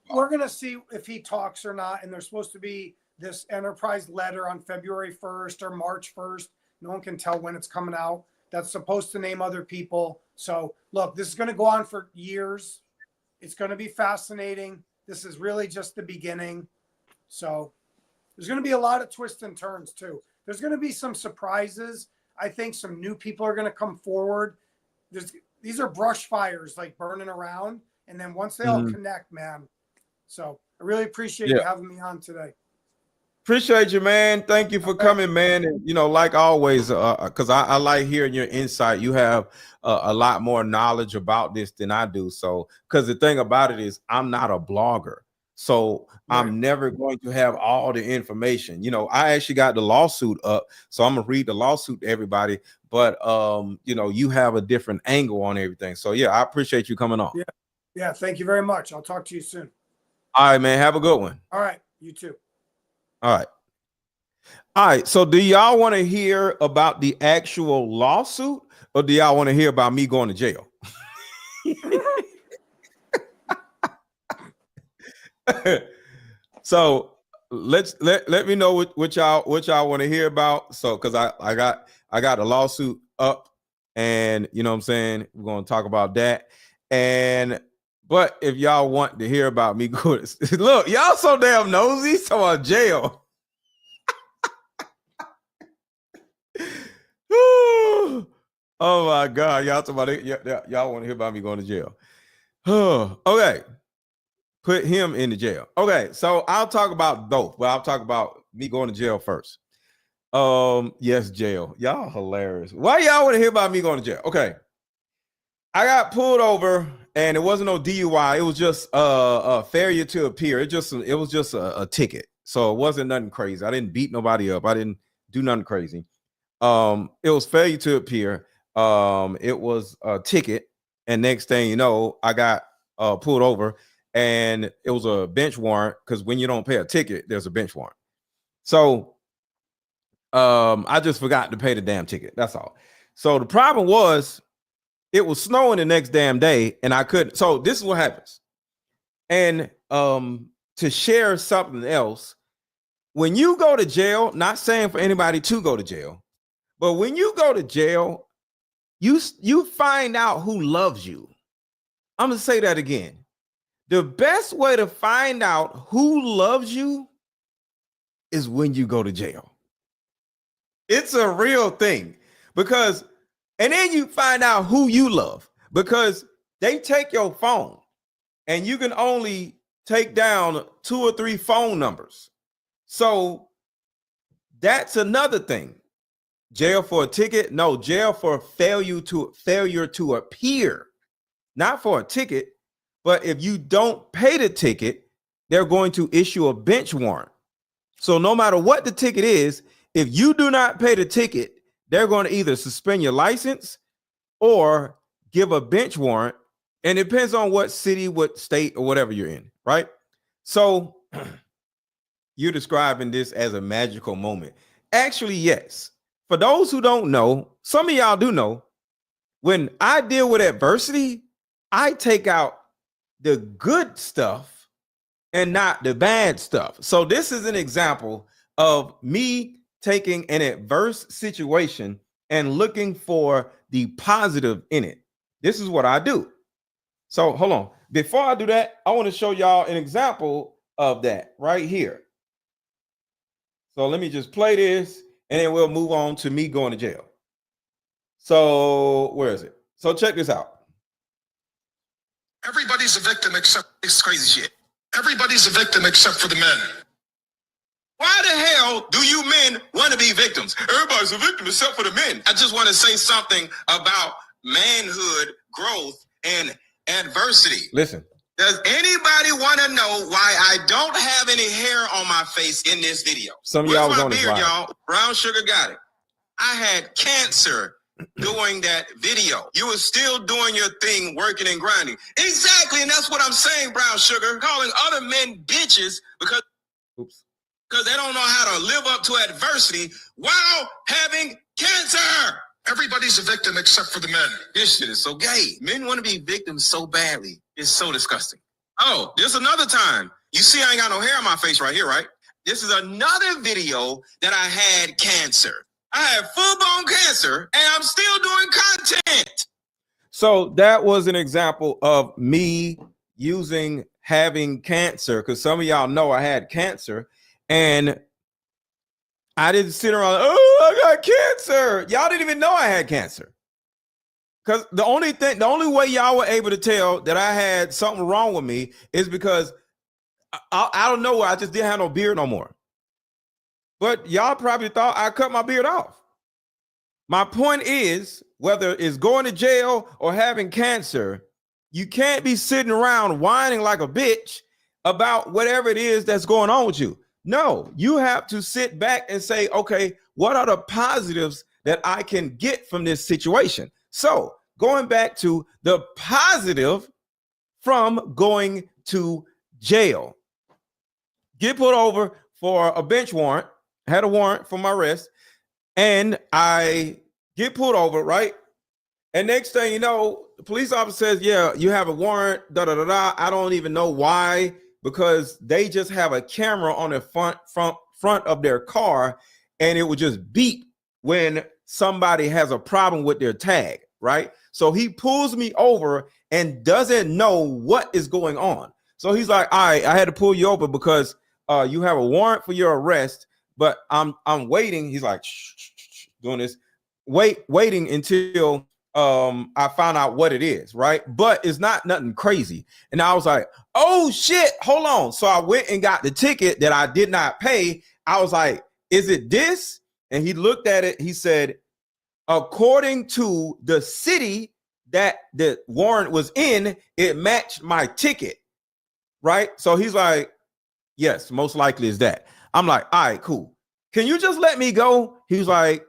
Speaker 5: we're gonna see if he talks or not, and there's supposed to be this Enterprise letter on February 1st or March 1st. No one can tell when it's coming out. That's supposed to name other people. So look, this is going to go on for years. It's going to be fascinating. This is really just the beginning. So there's going to be a lot of twists and turns too. There's going to be some surprises. I think some new people are going to come forward. These are brush fires like burning around. And then once they all connect, man. So I really appreciate you having me on today.
Speaker 2: Appreciate you, man. Thank you for coming, man. And like always, because I like hearing your insight. You have a lot more knowledge about this than I do. So, because the thing about it is, I'm not a blogger, so I'm never going to have all the information. I actually got the lawsuit up, so I'm gonna read the lawsuit to everybody. But you have a different angle on everything. So yeah, I appreciate you coming on.
Speaker 5: Yeah. Thank you very much. I'll talk to you soon.
Speaker 2: All right, man. Have a good one.
Speaker 5: All right. You too.
Speaker 2: All right. So do y'all want to hear about the actual lawsuit, or do y'all want to hear about me going to jail? So let me know what y'all want to hear about. So because I got a lawsuit up, and you know what I'm saying, we're gonna talk about that. But if y'all want to hear about me going, look, y'all so damn nosy. So about jail. Oh my God, y'all talking about it? Y'all want to hear about me going to jail? Okay, put him in the jail. Okay, so I'll talk about both, but I'll talk about me going to jail first. Yes, jail. Y'all hilarious. Why y'all want to hear about me going to jail? Okay, I got pulled over, and it wasn't no DUI. It was just a failure to appear. It was just a ticket, so it wasn't nothing crazy. I didn't beat nobody up. I didn't do nothing crazy. It was failure to appear. It was a ticket, and next thing you know, I got pulled over, and it was a bench warrant, because when you don't pay a ticket, there's a bench warrant. So I just forgot to pay the damn ticket. That's all. So the problem was, it was snowing the next damn day, and I couldn't. So this is what happens. And to share something else, when you go to jail, not saying for anybody to go to jail, but when you go to jail, you find out who loves you. I'm gonna say that again. The best way to find out who loves you is when you go to jail. It's a real thing, and then you find out who you love, because they take your phone and you can only take down 2 or 3 phone numbers. So that's another thing. Jail for a ticket? No, jail for failure to appear. Not for a ticket, but if you don't pay the ticket, they're going to issue a bench warrant. So no matter what the ticket is, if you do not pay the ticket, they're going to either suspend your license or give a bench warrant. And it depends on what city, what state, or whatever you're in, right? So you're describing this as a magical moment. Actually, yes. For those who don't know, some of y'all do know, when I deal with adversity, I take out the good stuff and not the bad stuff. So this is an example of me taking an adverse situation and looking for the positive in it. This is what I do. So hold on. Before I do that, I want to show y'all an example of that right here. So let me just play this, and then we'll move on to me going to jail. So where is it? So check this out.
Speaker 12: Everybody's a victim except this crazy shit. Everybody's a victim except for the men. Why the hell do you men want to be victims? Everybody's a victim except for the men. I just want to say something about manhood, growth, and adversity.
Speaker 2: Listen.
Speaker 12: Does anybody want to know why I don't have any hair on my face in this video?
Speaker 2: Some of y'all was
Speaker 12: my
Speaker 2: on this
Speaker 12: beard,
Speaker 2: live.
Speaker 12: y'all? Brown sugar got it. I had cancer doing that video. You were still doing your thing, working and grinding. Exactly, and that's what I'm saying, Brown Sugar. Calling other men bitches because they don't know how to live up to adversity while having cancer. Everybody's a victim except for the men. This shit is so gay. Men want to be victims so badly. It's so disgusting. Oh, there's another time. You see I ain't got no hair on my face right here, right? This is another video that I had cancer. I had full-blown cancer, and I'm still doing content.
Speaker 2: So that was an example of me using having cancer, because some of y'all know I had cancer, and I didn't sit around, oh, I got cancer. Y'all didn't even know I had cancer. Because the only way y'all were able to tell that I had something wrong with me is because I don't know, I just didn't have no beard no more. But y'all probably thought I cut my beard off. My point is, whether it's going to jail or having cancer, you can't be sitting around whining like a bitch about whatever it is that's going on with you. No, you have to sit back and say, okay, what are the positives that I can get from this situation? So going back to the positive from going to jail, get put over for a bench warrant, had a warrant for my arrest, and I get pulled over, right? And next thing you know, the police officer says, yeah, you have a warrant, da da da da. I don't even know why, because they just have a camera on the front of their car, and it would just beep when somebody has a problem with their tag, right? So he pulls me over and doesn't know what is going on. So he's like, all right, I had to pull you over because you have a warrant for your arrest, but I'm waiting. He's like, shh, doing this, waiting until I found out what it is, right? But it's not nothing crazy. And I was like, oh shit, hold on. So I went and got the ticket that I did not pay. I was like, is it this? And he looked at it. He said, according to the city that the warrant was in, it matched my ticket, right? So he's like, yes, most likely is that. I'm like, all right, cool. Can you just let me go? He was like,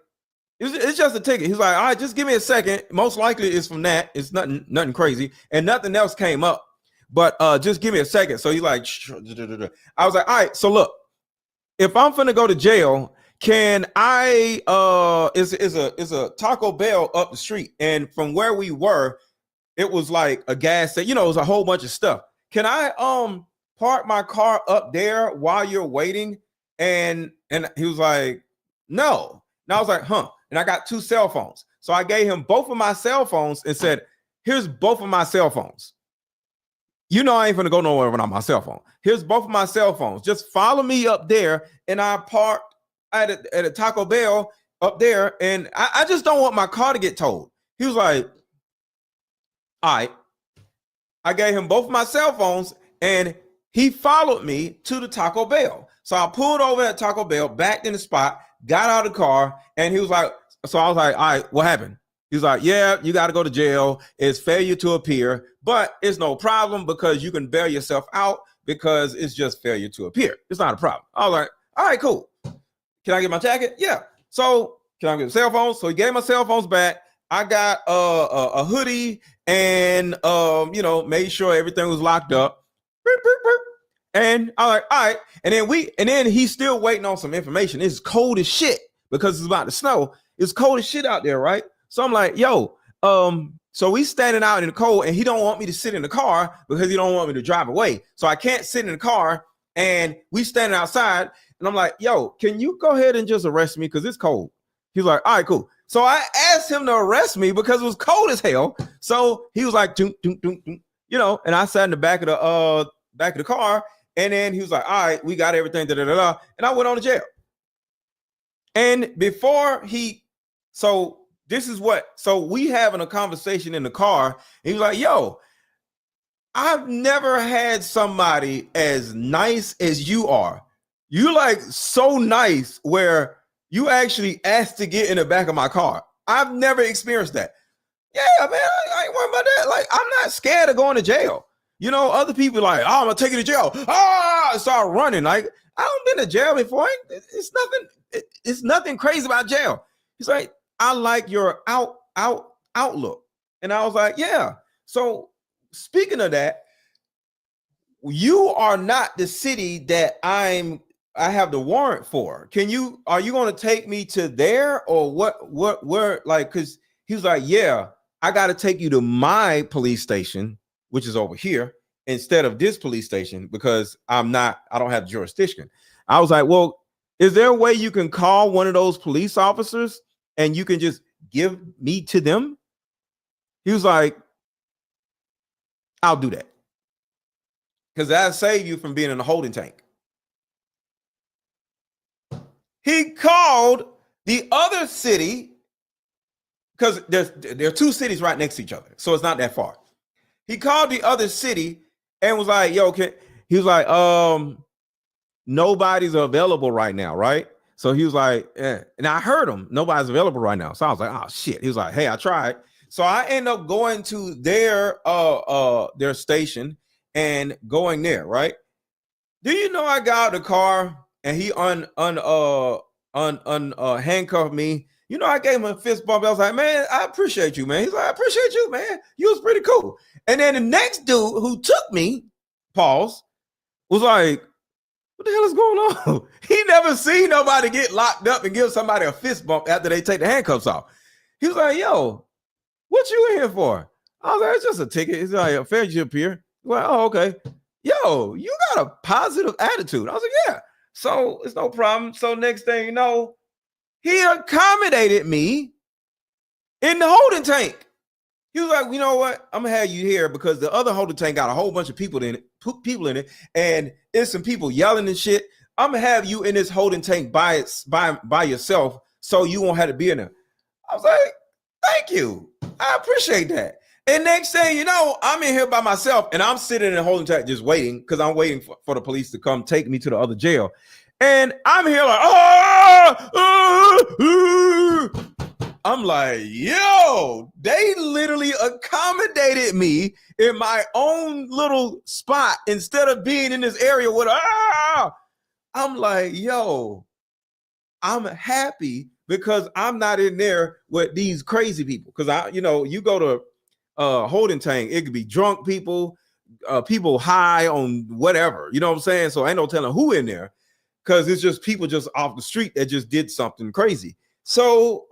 Speaker 2: it's just a ticket. He's like, all right, just give me a second. Most likely it's from that. It's nothing crazy. And nothing else came up. But just give me a second. So he's like, I was like, all right, so look, if I'm finna go to jail, can I is a Taco Bell up the street, and from where we were, it was like a gas station, you know, it was a whole bunch of stuff. Can I park my car up there while you're waiting? And he was like, no. And I was like, huh. And I got 2 cell phones. So I gave him both of my cell phones and said, here's both of my cell phones. You know I ain't gonna go nowhere without my cell phone. Here's both of my cell phones. Just follow me up there. And I parked at a Taco Bell up there. And I just don't want my car to get towed. He was like, all right. I gave him both of my cell phones and he followed me to the Taco Bell. So I pulled over at Taco Bell, backed in the spot, got out of the car, and he was like, so I was like, all right, what happened? He was like, yeah, you got to go to jail. It's failure to appear, but it's no problem because you can bail yourself out because it's just failure to appear. It's not a problem. I was like, all right, cool. Can I get my jacket? Yeah. So can I get the cell phones? So he gave my cell phones back. I got a hoodie and, made sure everything was locked up. Beep, beep, beep. And I'm like, all right. And then he's still waiting on some information. It's cold as shit because it's about to snow. It's cold as shit out there, right? So I'm like, yo, so we standing out in the cold and he don't want me to sit in the car because he don't want me to drive away. So I can't sit in the car and we standing outside and I'm like, yo, can you go ahead and just arrest me because it's cold? He's like, all right, cool. So I asked him to arrest me because it was cold as hell. So he was like, doom, doom, doom, doom, and I sat in the back of the car. And then he was like, all right, we got everything, da, da, da, da. And I went on to jail. And so we having a conversation in the car. And he was like, yo, I've never had somebody as nice as you are. You like so nice where you actually asked to get in the back of my car. I've never experienced that. Yeah, man, I ain't worried about that. Like, I'm not scared of going to jail. Other people like, oh, I'm gonna take you to jail. Start running. Like, I don't been to jail before. It's nothing crazy about jail. He's like, I like your outlook. And I was like, yeah. So speaking of that, you are not the city that I have the warrant for. Are you going to take me to there or where, like, cause he was like, yeah, I got to take you to my police station, which is over here, instead of this police station, because I don't have jurisdiction. I was like, well, is there a way you can call one of those police officers and you can just give me to them? He was like, I'll do that. Because that'll save you from being in a holding tank. He called the other city, because there are two cities right next to each other, so it's not that far. He called the other city and was like, yo, he was like, nobody's available right now, right? So he was like, and I heard him, nobody's available right now. So I was like, oh shit. He was like, hey, I tried. So I end up going to their station and going there, right? Do you know I got out of the car and he handcuffed me? You know, I gave him a fist bump. I was like, man, I appreciate you, man. He's like, I appreciate you, man. You was pretty cool. And then the next dude who took me, was like, what the hell is going on? He never seen nobody get locked up and give somebody a fist bump after they take the handcuffs off. He was like, yo, what you in here for? I was like, it's just a ticket. He's like, a fair up here. Well, oh, okay. Yo, you got a positive attitude. I was like, yeah. So it's no problem. So next thing you know, he accommodated me in the holding tank. He was like, you know what? I'm gonna have you here because the other holding tank got a whole bunch of people in it, and it's some people yelling and shit. I'm gonna have you in this holding tank by yourself, so you won't have to be in there. I was like, thank you. I appreciate that. And next thing you know, I'm in here by myself, and I'm sitting in the holding tank just waiting because I'm waiting for the police to come take me to the other jail. And I'm here like, I'm like, yo, they literally accommodated me in my own little spot instead of being in this area with, I'm like, yo, I'm happy because I'm not in there with these crazy people. Because you go to holding tank, it could be drunk people, people high on whatever, you know what I'm saying? So ain't no telling who in there, because it's just people just off the street that just did something crazy. So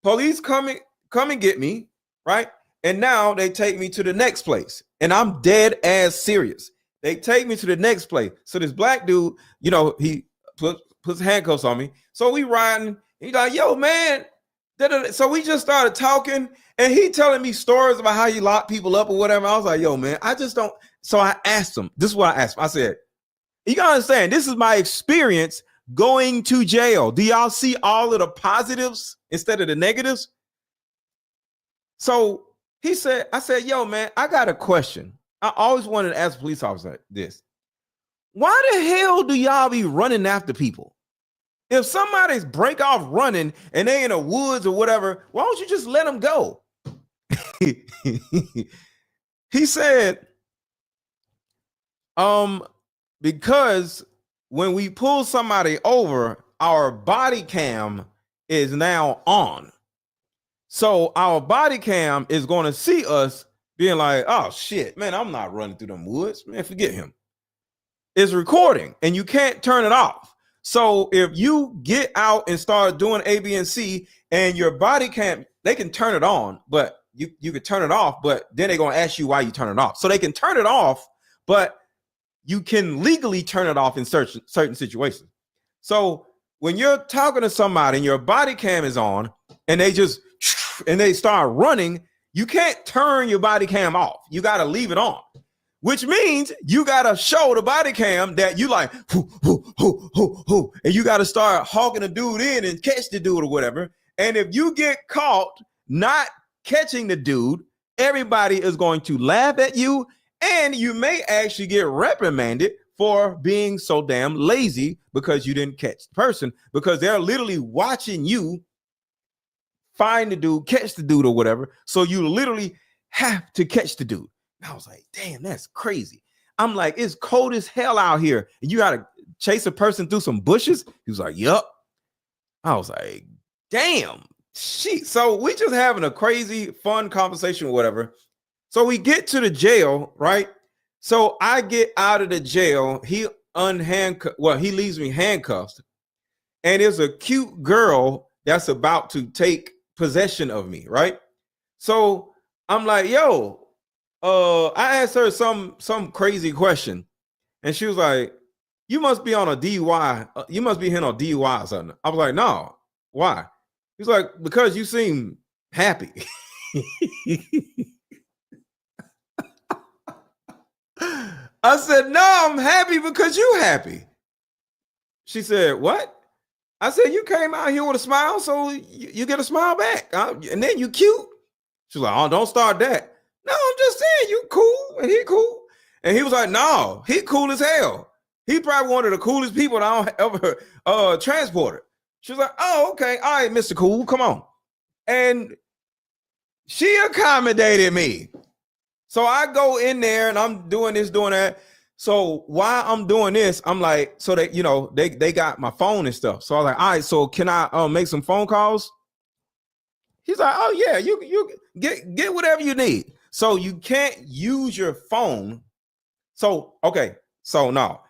Speaker 2: police come and get me, right? And now they take me to the next place, and I'm dead ass serious. They take me to the next place. So this black dude, he puts handcuffs on me. So we riding. He's like, yo, man. So we just started talking, and he telling me stories about how he locked people up or whatever. I was like, yo, man, I just don't. So I asked him. This is what I asked him. I said, you gotta understand, this is my experience going to jail. Do y'all see all of the positives instead of the negatives? So I said, yo, man, I got a question. I always wanted to ask a police officer this. Why the hell do y'all be running after people? If somebody's break off running and they in the woods or whatever, why don't you just let them go? He said, because when we pull somebody over, our body cam is now on. So our body cam is going to see us being like, oh shit, man, I'm not running through them woods, man, forget him. It's recording and you can't turn it off. So if you get out and start doing A, B, and C and your body cam, they can turn it on, but you can turn it off, but then they're going to ask you why you turn it off. So they can turn it off, but you can legally turn it off in certain situations. So when you're talking to somebody and your body cam is on and they start running, you can't turn your body cam off. You got to leave it on, which means you got to show the body cam that you like, and you got to start hawking a dude in and catch the dude or whatever. And if you get caught not catching the dude, everybody is going to laugh at you, and you may actually get reprimanded for being so damn lazy because you didn't catch the person, because they're literally watching you find the dude, catch the dude or whatever. So you literally have to catch the dude. And I was like, damn, that's crazy. I'm like, it's cold as hell out here, and you got to chase a person through some bushes? He was like, yup. I was like, damn, So we just having a crazy fun conversation or whatever. So we get to the jail, right? So I get out of the jail. He he leaves me handcuffed. And there's a cute girl that's about to take possession of me, right? So I'm like, yo, I asked her some crazy question. And she was like, you must be on a DUI. You must be here on DUI or something. I was like, no, why? He's like, because you seem happy. I said, no, I'm happy because you happy. She said, what? I said, you came out here with a smile, so you get a smile back. And then you cute. She's like, oh, don't start that. No, I'm just saying, you cool, and he cool. And he was like, no, he cool as hell. He probably one of the coolest people that I ever transported. She was like, oh, okay. All right, Mr. Cool, come on. And she accommodated me. So I go in there and I'm doing this, doing that. So while I'm doing this, I'm like, so that, you know, they got my phone and stuff. So I was like, all right, so can I make some phone calls? He's like, oh yeah, you get whatever you need. So you can't use your phone. So, okay. So no,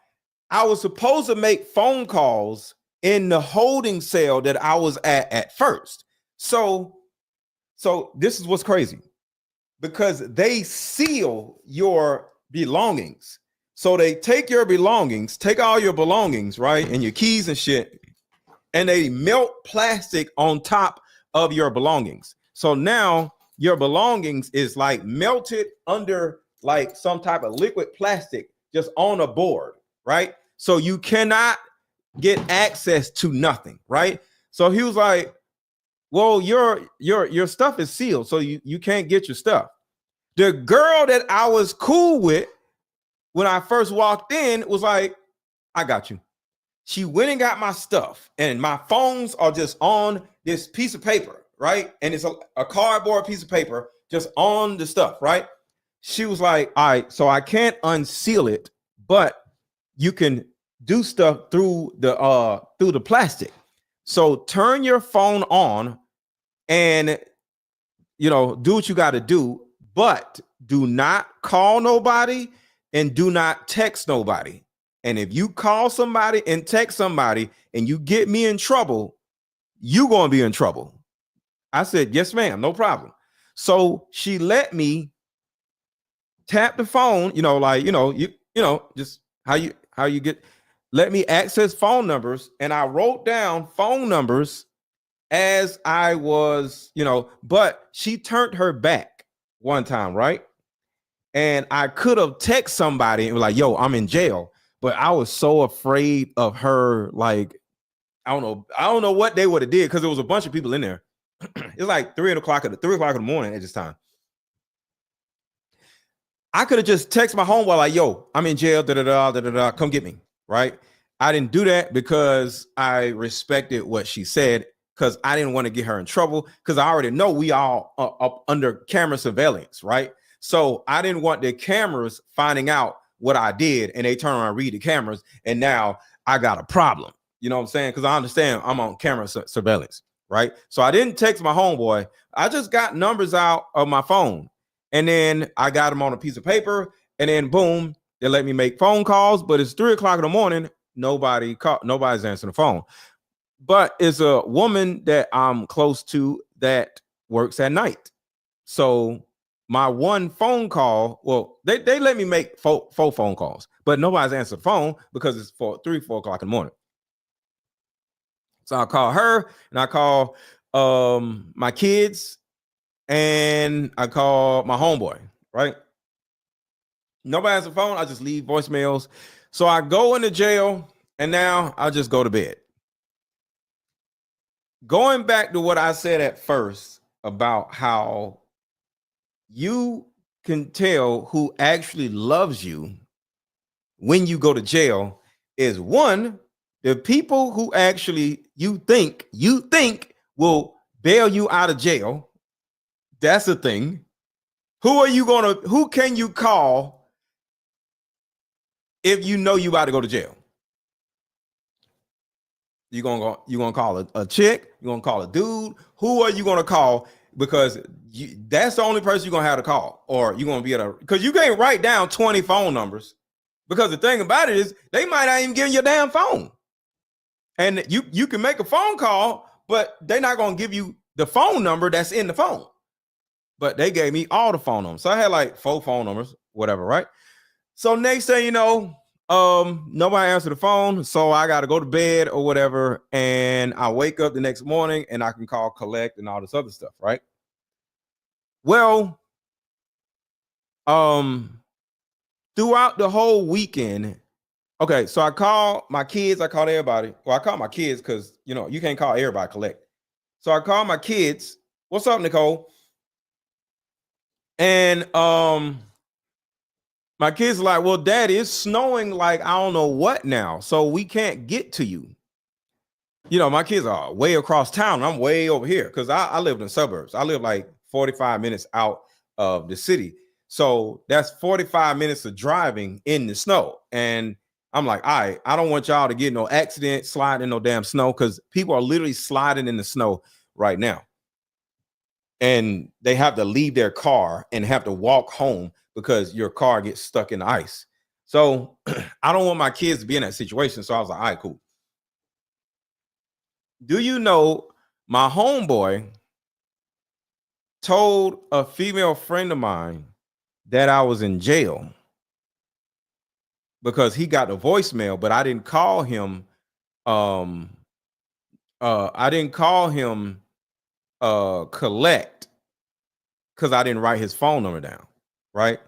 Speaker 2: I was supposed to make phone calls in the holding cell that I was at first. So this is what's crazy, because they seal your belongings. So they take your belongings, take all your belongings, right? And your keys and shit, and they melt plastic on top of your belongings. So now your belongings is like melted under like some type of liquid plastic just on a board, right? So you cannot get access to nothing, right? So he was like, well, your stuff is sealed, so you can't get your stuff. The girl that I was cool with when I first walked in was like, I got you. She went and got my stuff, and my phones are just on this piece of paper, right? And it's a cardboard piece of paper just on the stuff, right? She was like, all right, so I can't unseal it, but you can do stuff through the plastic. So turn your phone on and, you know, do what you got to do, but do not call nobody and do not text nobody. And if you call somebody and text somebody and you get me in trouble, you're going to be in trouble. I said, yes, ma'am, no problem. So she let me tap the phone, you know, like, just how you get, let me access phone numbers. And I wrote down phone numbers as I was, but she turned her back one time, right? And I could have texted somebody and was like, yo, I'm in jail. But I was so afraid of her, like, I don't know what they would have did, because there was a bunch of people in there. It's like 3 o'clock in the morning at this time. I could have just texted my homeboy like, yo, I'm in jail, come get me, right? I didn't do that because I respected what she said, because I didn't want to get her in trouble, because I already know we all are up under camera surveillance, right? So I didn't want the cameras finding out what I did, and they turn around and read the cameras, and now I got a problem. You know what I'm saying? Because I understand I'm on camera surveillance, right? So I didn't text my homeboy. I just got numbers out of my phone, and then I got them on a piece of paper, and then boom, they let me make phone calls. But it's 3 o'clock in the morning. Nobody's answering the phone. But it's a woman that I'm close to that works at night. So my one phone call, well, they let me make four phone calls, but nobody's answered the phone because it's 4 o'clock in the morning. So I call her, and I call my kids, and I call my homeboy, right? Nobody answers the phone. I just leave voicemails. So I go into jail, and now I just go to bed. Going back to what I said at first about how you can tell who actually loves you when you go to jail is, one, the people who actually you think will bail you out of jail. That's a thing. Who can you call if you know you about to go to jail? You gonna call a chick? You gonna call a dude? Who are you gonna call? Because that's the only person you're gonna have to call, or you're gonna be able to, because you can't write down 20 phone numbers. Because the thing about it is they might not even give you a damn phone. And you can make a phone call, but they're not gonna give you the phone number that's in the phone. But they gave me all the phone numbers. So I had like 4 phone numbers, whatever, right? So next thing you know, nobody answered the phone, so I got to go to bed or whatever, and I wake up the next morning and I can call collect and all this other stuff, right? Well, throughout the whole weekend, okay, so I called my kids, I called everybody. Well, I called my kids because you can't call everybody collect. So I called my kids. What's up, Nicole? And my kids are like, well, Daddy, it's snowing like I don't know what now, so we can't get to you. My kids are way across town. I'm way over here because I lived in the suburbs. I live like 45 minutes out of the city. So that's 45 minutes of driving in the snow. And I'm like, all right, I don't want y'all to get no accident sliding in no damn snow, because people are literally sliding in the snow right now. And they have to leave their car and have to walk home because your car gets stuck in the ice. So I don't want my kids to be in that situation. So I was like, all right, cool. Do you know my homeboy told a female friend of mine that I was in jail because he got a voicemail, but I didn't call him. Collect, because I didn't write his phone number down, right?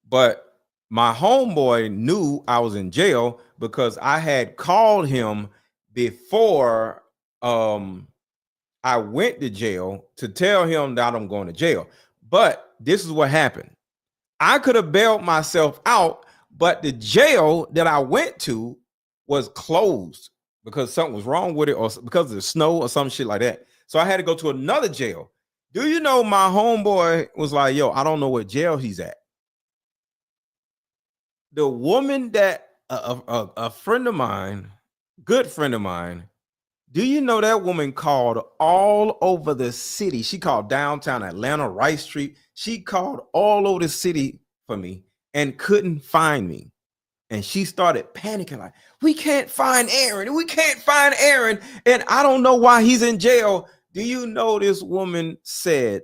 Speaker 2: But my homeboy knew I was in jail because I had called him before I went to jail to tell him that I'm going to jail. But this is what happened. I could have bailed myself out, but the jail that I went to was closed because something was wrong with it, or because of the snow or some shit like that. So I had to go to another jail. Do you know my homeboy was like, yo, I don't know what jail he's at. The woman that a friend of mine, good friend of mine, do you know that woman called all over the city? She called downtown Atlanta, Rice Street. She called all over the city for me and couldn't find me. And she started panicking like, we can't find Aaron. We can't find Aaron. And I don't know why he's in jail. Do you know this woman said,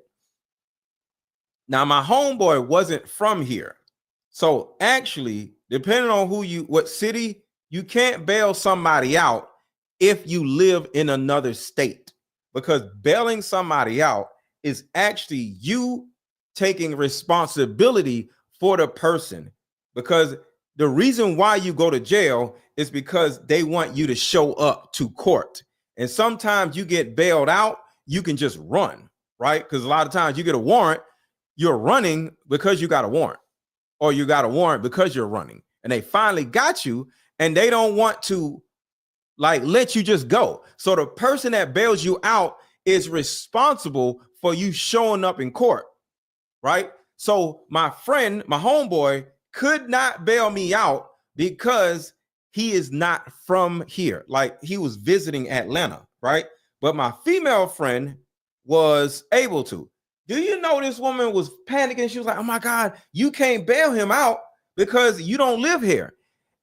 Speaker 2: now my homeboy wasn't from here. So actually, depending on what city, you can't bail somebody out if you live in another state, because bailing somebody out is actually you taking responsibility for the person, because the reason why you go to jail is because they want you to show up to court. And sometimes you get bailed out, you can just run, right? Because a lot of times you get a warrant, you're running because you got a warrant, or you got a warrant because you're running, and they finally got you and they don't want to let you just go. So the person that bails you out is responsible for you showing up in court, right? So my friend, my homeboy, could not bail me out because he is not from here. Like, he was visiting Atlanta, right? But my female friend was able to. Do you know this woman was panicking? She was like, oh my God, you can't bail him out because you don't live here.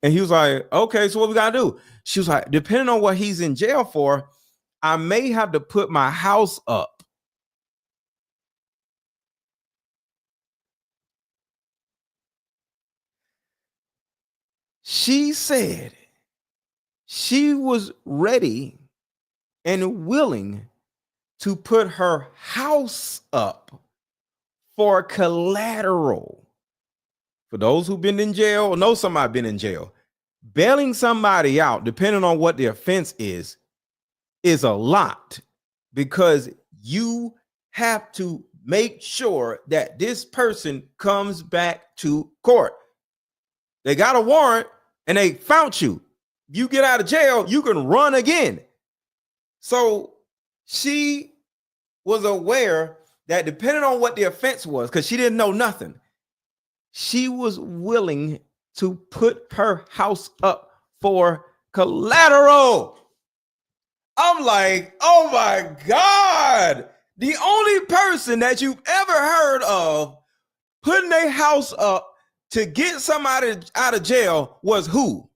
Speaker 2: And he was like, okay, so what we gotta do? She was like, depending on what he's in jail for, I may have to put my house up. She said she was ready and willing to put her house up for collateral. For those who've been in jail or know somebody been in jail, bailing somebody out, depending on what the offense is a lot, because you have to make sure that this person comes back to court. They got a warrant and they found you. You get out of jail, you can run again. So she was aware that depending on what the offense was, because she didn't know nothing, she was willing to put her house up for collateral. I'm like, oh my God. The only person that you've ever heard of putting their house up to get somebody out of jail was who?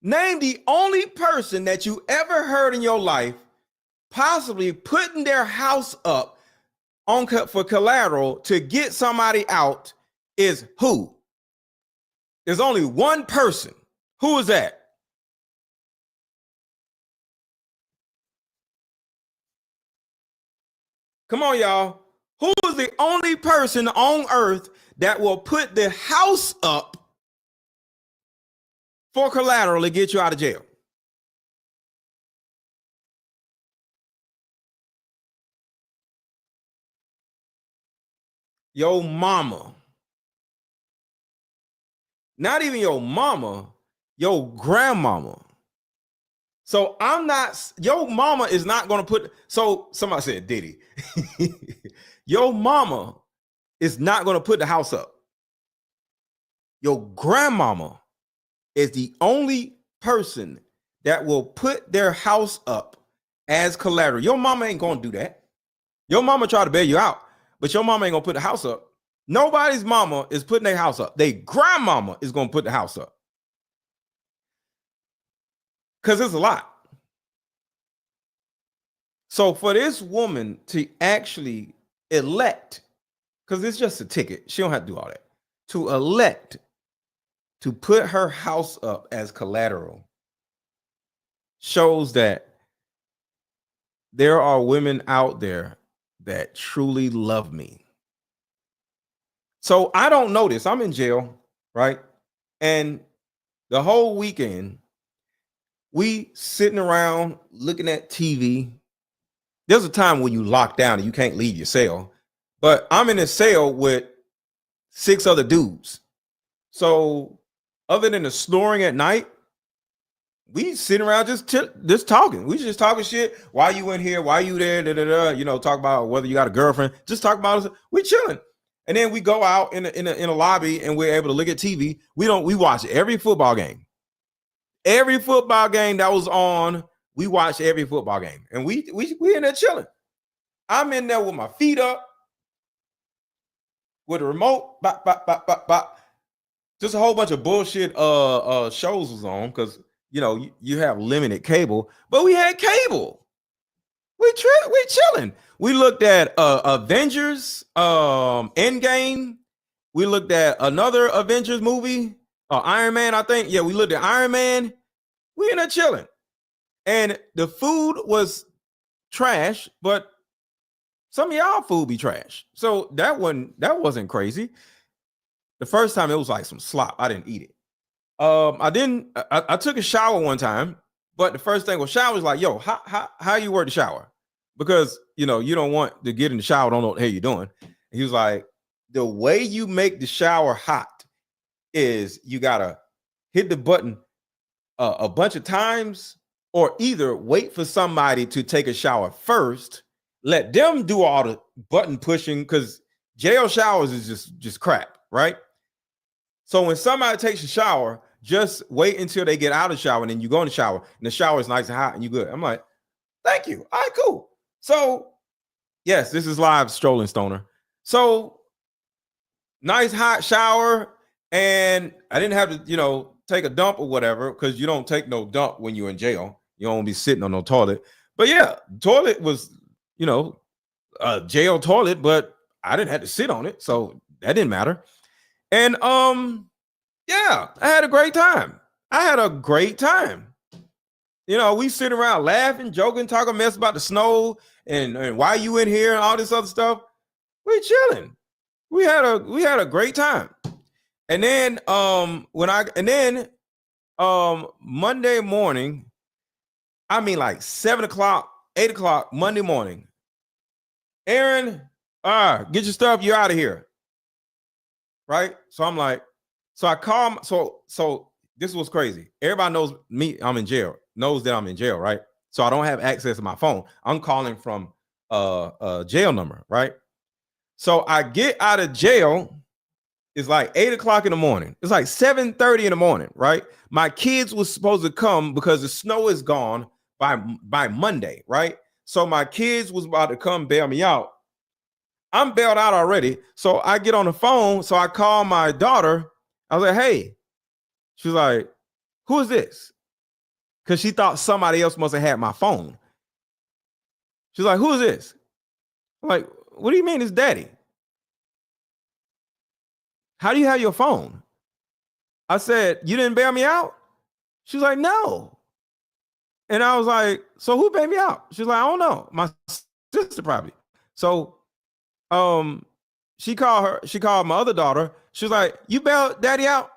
Speaker 2: Name the only person that you ever heard in your life possibly putting their house up for collateral to get somebody out is who? There's only one person. Who is that? Come on, y'all. Who is the only person on earth that will put the house up for collateral to get you out of jail? Your mama. Not even your mama, your grandmama. So your mama is not going to put, so somebody said Diddy. Your mama is not going to put the house up. Your grandmama is the only person that will put their house up as collateral. Your mama ain't going to do that. Your mama try to bail you out, but your mama ain't going to put the house up. Nobody's mama is putting their house up. Their grandmama is going to put the house up. Because it's a lot. So for this woman to actually elect, because it's just a ticket, she don't have to do all that, to elect to put her house up as collateral shows that there are women out there that truly love me. So I don't know this. I'm in jail, right? And the whole weekend, we sitting around looking at TV. There's a time when you lock down and you can't leave your cell. But I'm in a cell with 6 other dudes. So other than the snoring at night, we sitting around just talking. We just talking shit. Why you in here? Why you there? Da, da, da. You know, talk about whether you got a girlfriend. Just talk about it. We chilling. And then we go out in a lobby and we're able to look at TV. We watch every football game. Every football game that was on, we watch every football game. And we in there chilling. I'm in there with my feet up, with a remote, bop, bop, bop, bop, bop. Just a whole bunch of bullshit shows was on because you know you have limited cable, but we had cable. We chilling. We looked at Avengers Endgame. We looked at another Avengers movie, Iron Man, I think. Yeah, we looked at Iron Man. We in there chilling. And the food was trash, but some of y'all food be trash. So that wasn't crazy. The first time it was like some slop. I didn't eat it. I took a shower one time, but the first thing was shower was like, yo, how you work the shower? Because you know you don't want to get in the shower, don't know what the hell you're doing. And he was like, the way you make the shower hot is you gotta hit the button a bunch of times, or either wait for somebody to take a shower first, let them do all the button pushing, because jail showers is just crap, right? So when somebody takes a shower, just wait until they get out of the shower, and then you go in the shower, and the shower is nice and hot, and you good. I'm like, thank you. All right, cool. So yes, this is live Strolling Stoner. So nice hot shower, and I didn't have to, take a dump or whatever, because you don't take no dump when you're in jail. You don't be sitting on no toilet. But yeah, toilet was, a jail toilet, but I didn't have to sit on it, so that didn't matter. And yeah, I had a great time. We sit around laughing, joking, talking mess about the snow and why you in here and all this other stuff. We chilling. We had a great time. And then Monday morning, I mean like 7 o'clock, 8 o'clock Monday morning, Aaron, get your stuff, you're out of here. Right? So I'm like, so I call, so this was crazy. Everybody knows me, I'm in jail, knows that I'm in jail, right? So I don't have access to my phone. I'm calling from a jail number, right? So I get out of jail. It's like 8 o'clock in the morning. It's like 7:30 in the morning, right? My kids was supposed to come because the snow is gone by Monday, right? So my kids was about to come bail me out. I'm bailed out already. So I get on the phone. So I call my daughter. I was like, hey. She's like, who is this? Because she thought somebody else must have had my phone. She's like, who is this? I'm like, what do you mean it's daddy? How do you have your phone? I said, you didn't bail me out? She's like, no. And I was like, so who bailed me out? She's like, I don't know. My sister probably. So she called my other daughter. She was like, you bailed daddy out?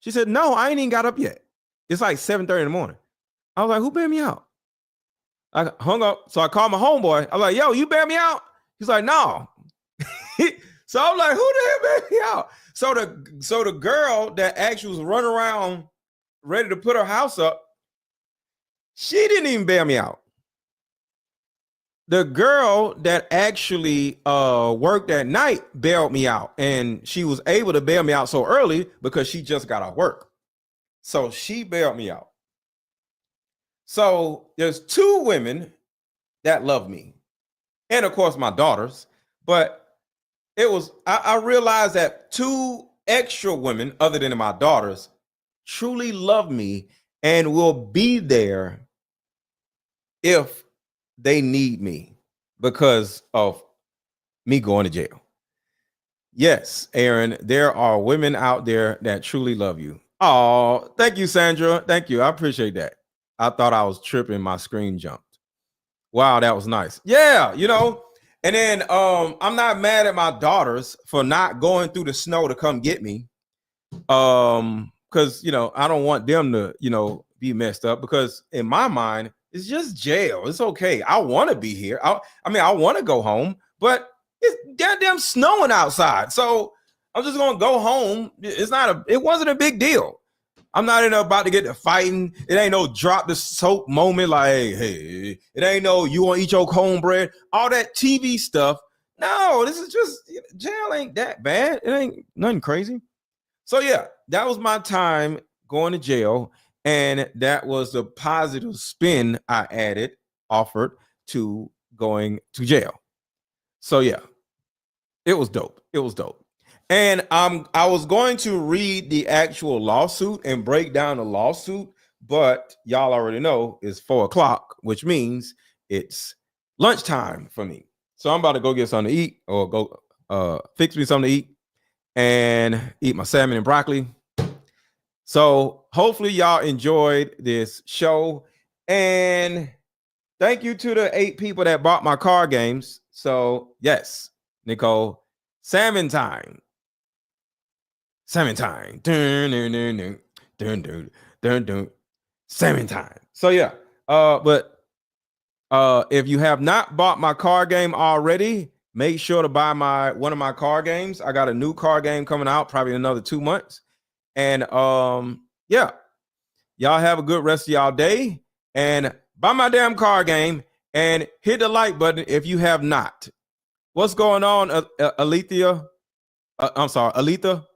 Speaker 2: She said, no, I ain't even got up yet. It's like 7:30 in the morning. I was like, who bailed me out? I hung up. So I called my homeboy. I was like, yo, you bailed me out? He's like, no. So I'm like, who the hell bailed me out? So the girl that actually was running around ready to put her house up, she didn't even bail me out. The girl that actually worked at night bailed me out, and she was able to bail me out so early because she just got off work. So she bailed me out. So there's 2 women that love me, and of course my daughters, but I realized that 2 extra women other than my daughters truly love me and will be there if they need me because of me going to jail. Yes, Aaron, there are women out there that truly love you. Oh, thank you, Sandra. Thank you. I appreciate that. I thought I was tripping. My screen jumped. Wow, that was nice. Yeah, and then I'm not mad at my daughters for not going through the snow to come get me. Because I don't want them to, be messed up, because in my mind, it's just jail. It's okay. I want to be here. I want to go home, but it's goddamn snowing outside. So I'm just gonna go home. It wasn't a big deal. I'm not about to get to fighting. It ain't no drop the soap moment like, hey, it ain't no you want to eat your cornbread, all that TV stuff. No, this is just, jail ain't that bad. It ain't nothing crazy. So yeah, that was my time going to jail. And that was the positive spin I offered to going to jail. So yeah, it was dope. It was dope. And I was going to read the actual lawsuit and break down the lawsuit, but y'all already know it's 4 o'clock, which means it's lunchtime for me. So I'm about to go get something to eat, or go fix me something to eat and eat my salmon and broccoli. So hopefully y'all enjoyed this show, and thank you to the 8 people that bought my card games. So yes, Nicole, salmon time. Salmon time. Salmon time. So yeah, but if you have not bought my card game already, make sure to buy one of my card games. I got a new card game coming out probably in another 2 months. And yeah, y'all have a good rest of y'all day, and buy my damn card game and hit the like button if you have not. What's going on, Alethea? I'm sorry, Aletha.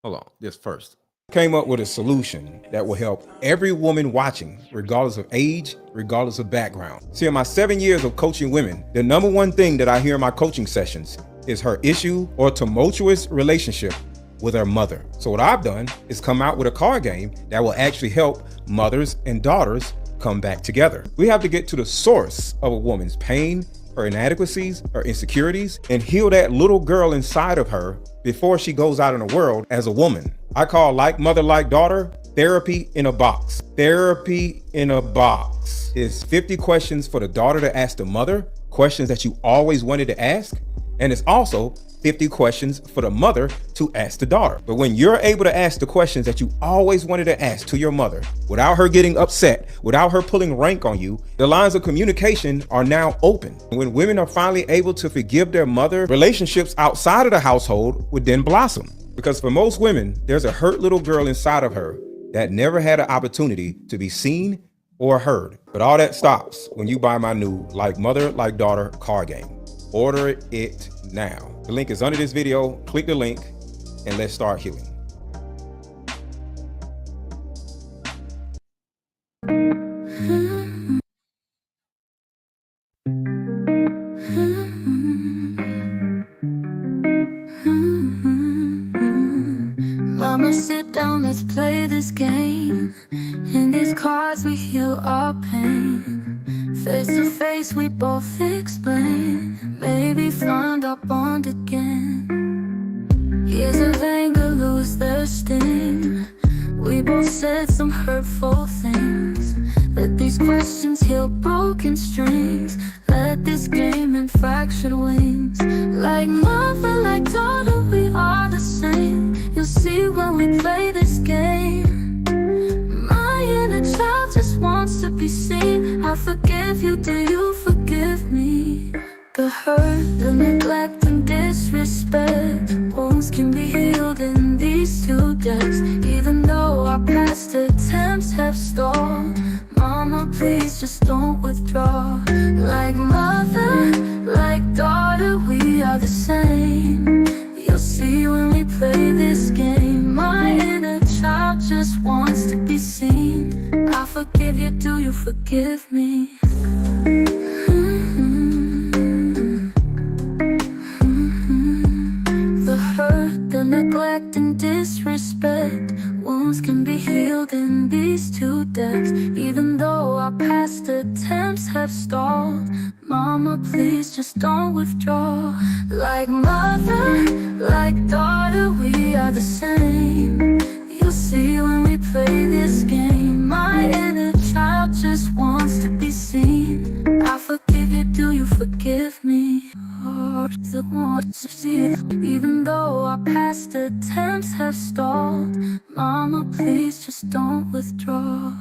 Speaker 2: Hold on, this first. Came up with a solution that will help every woman watching, regardless of age, regardless of background. See, in my 7 years of coaching women, the number one thing that I hear in my coaching sessions is her issue or tumultuous relationship with her mother. So what I've done is come out with a card game that will actually help mothers and daughters come back together. We have to get to the source of a woman's pain, her inadequacies, her insecurities, and heal that little girl inside of her before she goes out in the world as a woman. I call Like Mother, Like Daughter therapy in a box. Therapy in a box is 50 questions for the daughter to ask the mother, questions that you always wanted to ask. And it's also 50 questions for the mother to ask the daughter. But when you're able to ask the questions that you always wanted to ask to your mother without her getting upset, without her pulling rank on you, the lines of communication are now open. When women are finally able to forgive their mother, relationships outside of the household would then blossom. Because for most women, there's a hurt little girl inside of her that never had an opportunity to be seen, or heard. But all that stops when you buy my new Like Mother, Like Daughter card game. Order it now. The link is under this video. Click the link and let's start healing.
Speaker 13: Mama, sit down, let's play this game. In these cards we heal our pain. Face to face we both explain. Maybe find our bond again. Years of anger lose their sting. We both said some hurtful things. Let these questions heal broken strings. Let this game and fractured wings. Like mother, like daughter, we are the same. You'll see when we play this game. My inner child just wants to be seen. I forgive you, do you forgive me? The hurt, the neglect and disrespect, wounds can be healed in these two decks. Even though our past attempts have stalled, Mama, please just don't withdraw. Like mother, like daughter, we are the same. You'll see when we play this game. My inner child just wants to be seen. I forgive you, do you forgive me? The hurt, the neglect and disrespect, wounds can be healed in these two decks. Even though our past attempts have stalled, Mama, please just don't withdraw. Like mother, like daughter, we are the same. You'll see when we play this game. My inner child just wants to be seen. I forgive you, do you forgive me? The wants to see it. Even though our past attempts have stalled, Mama, please just don't withdraw.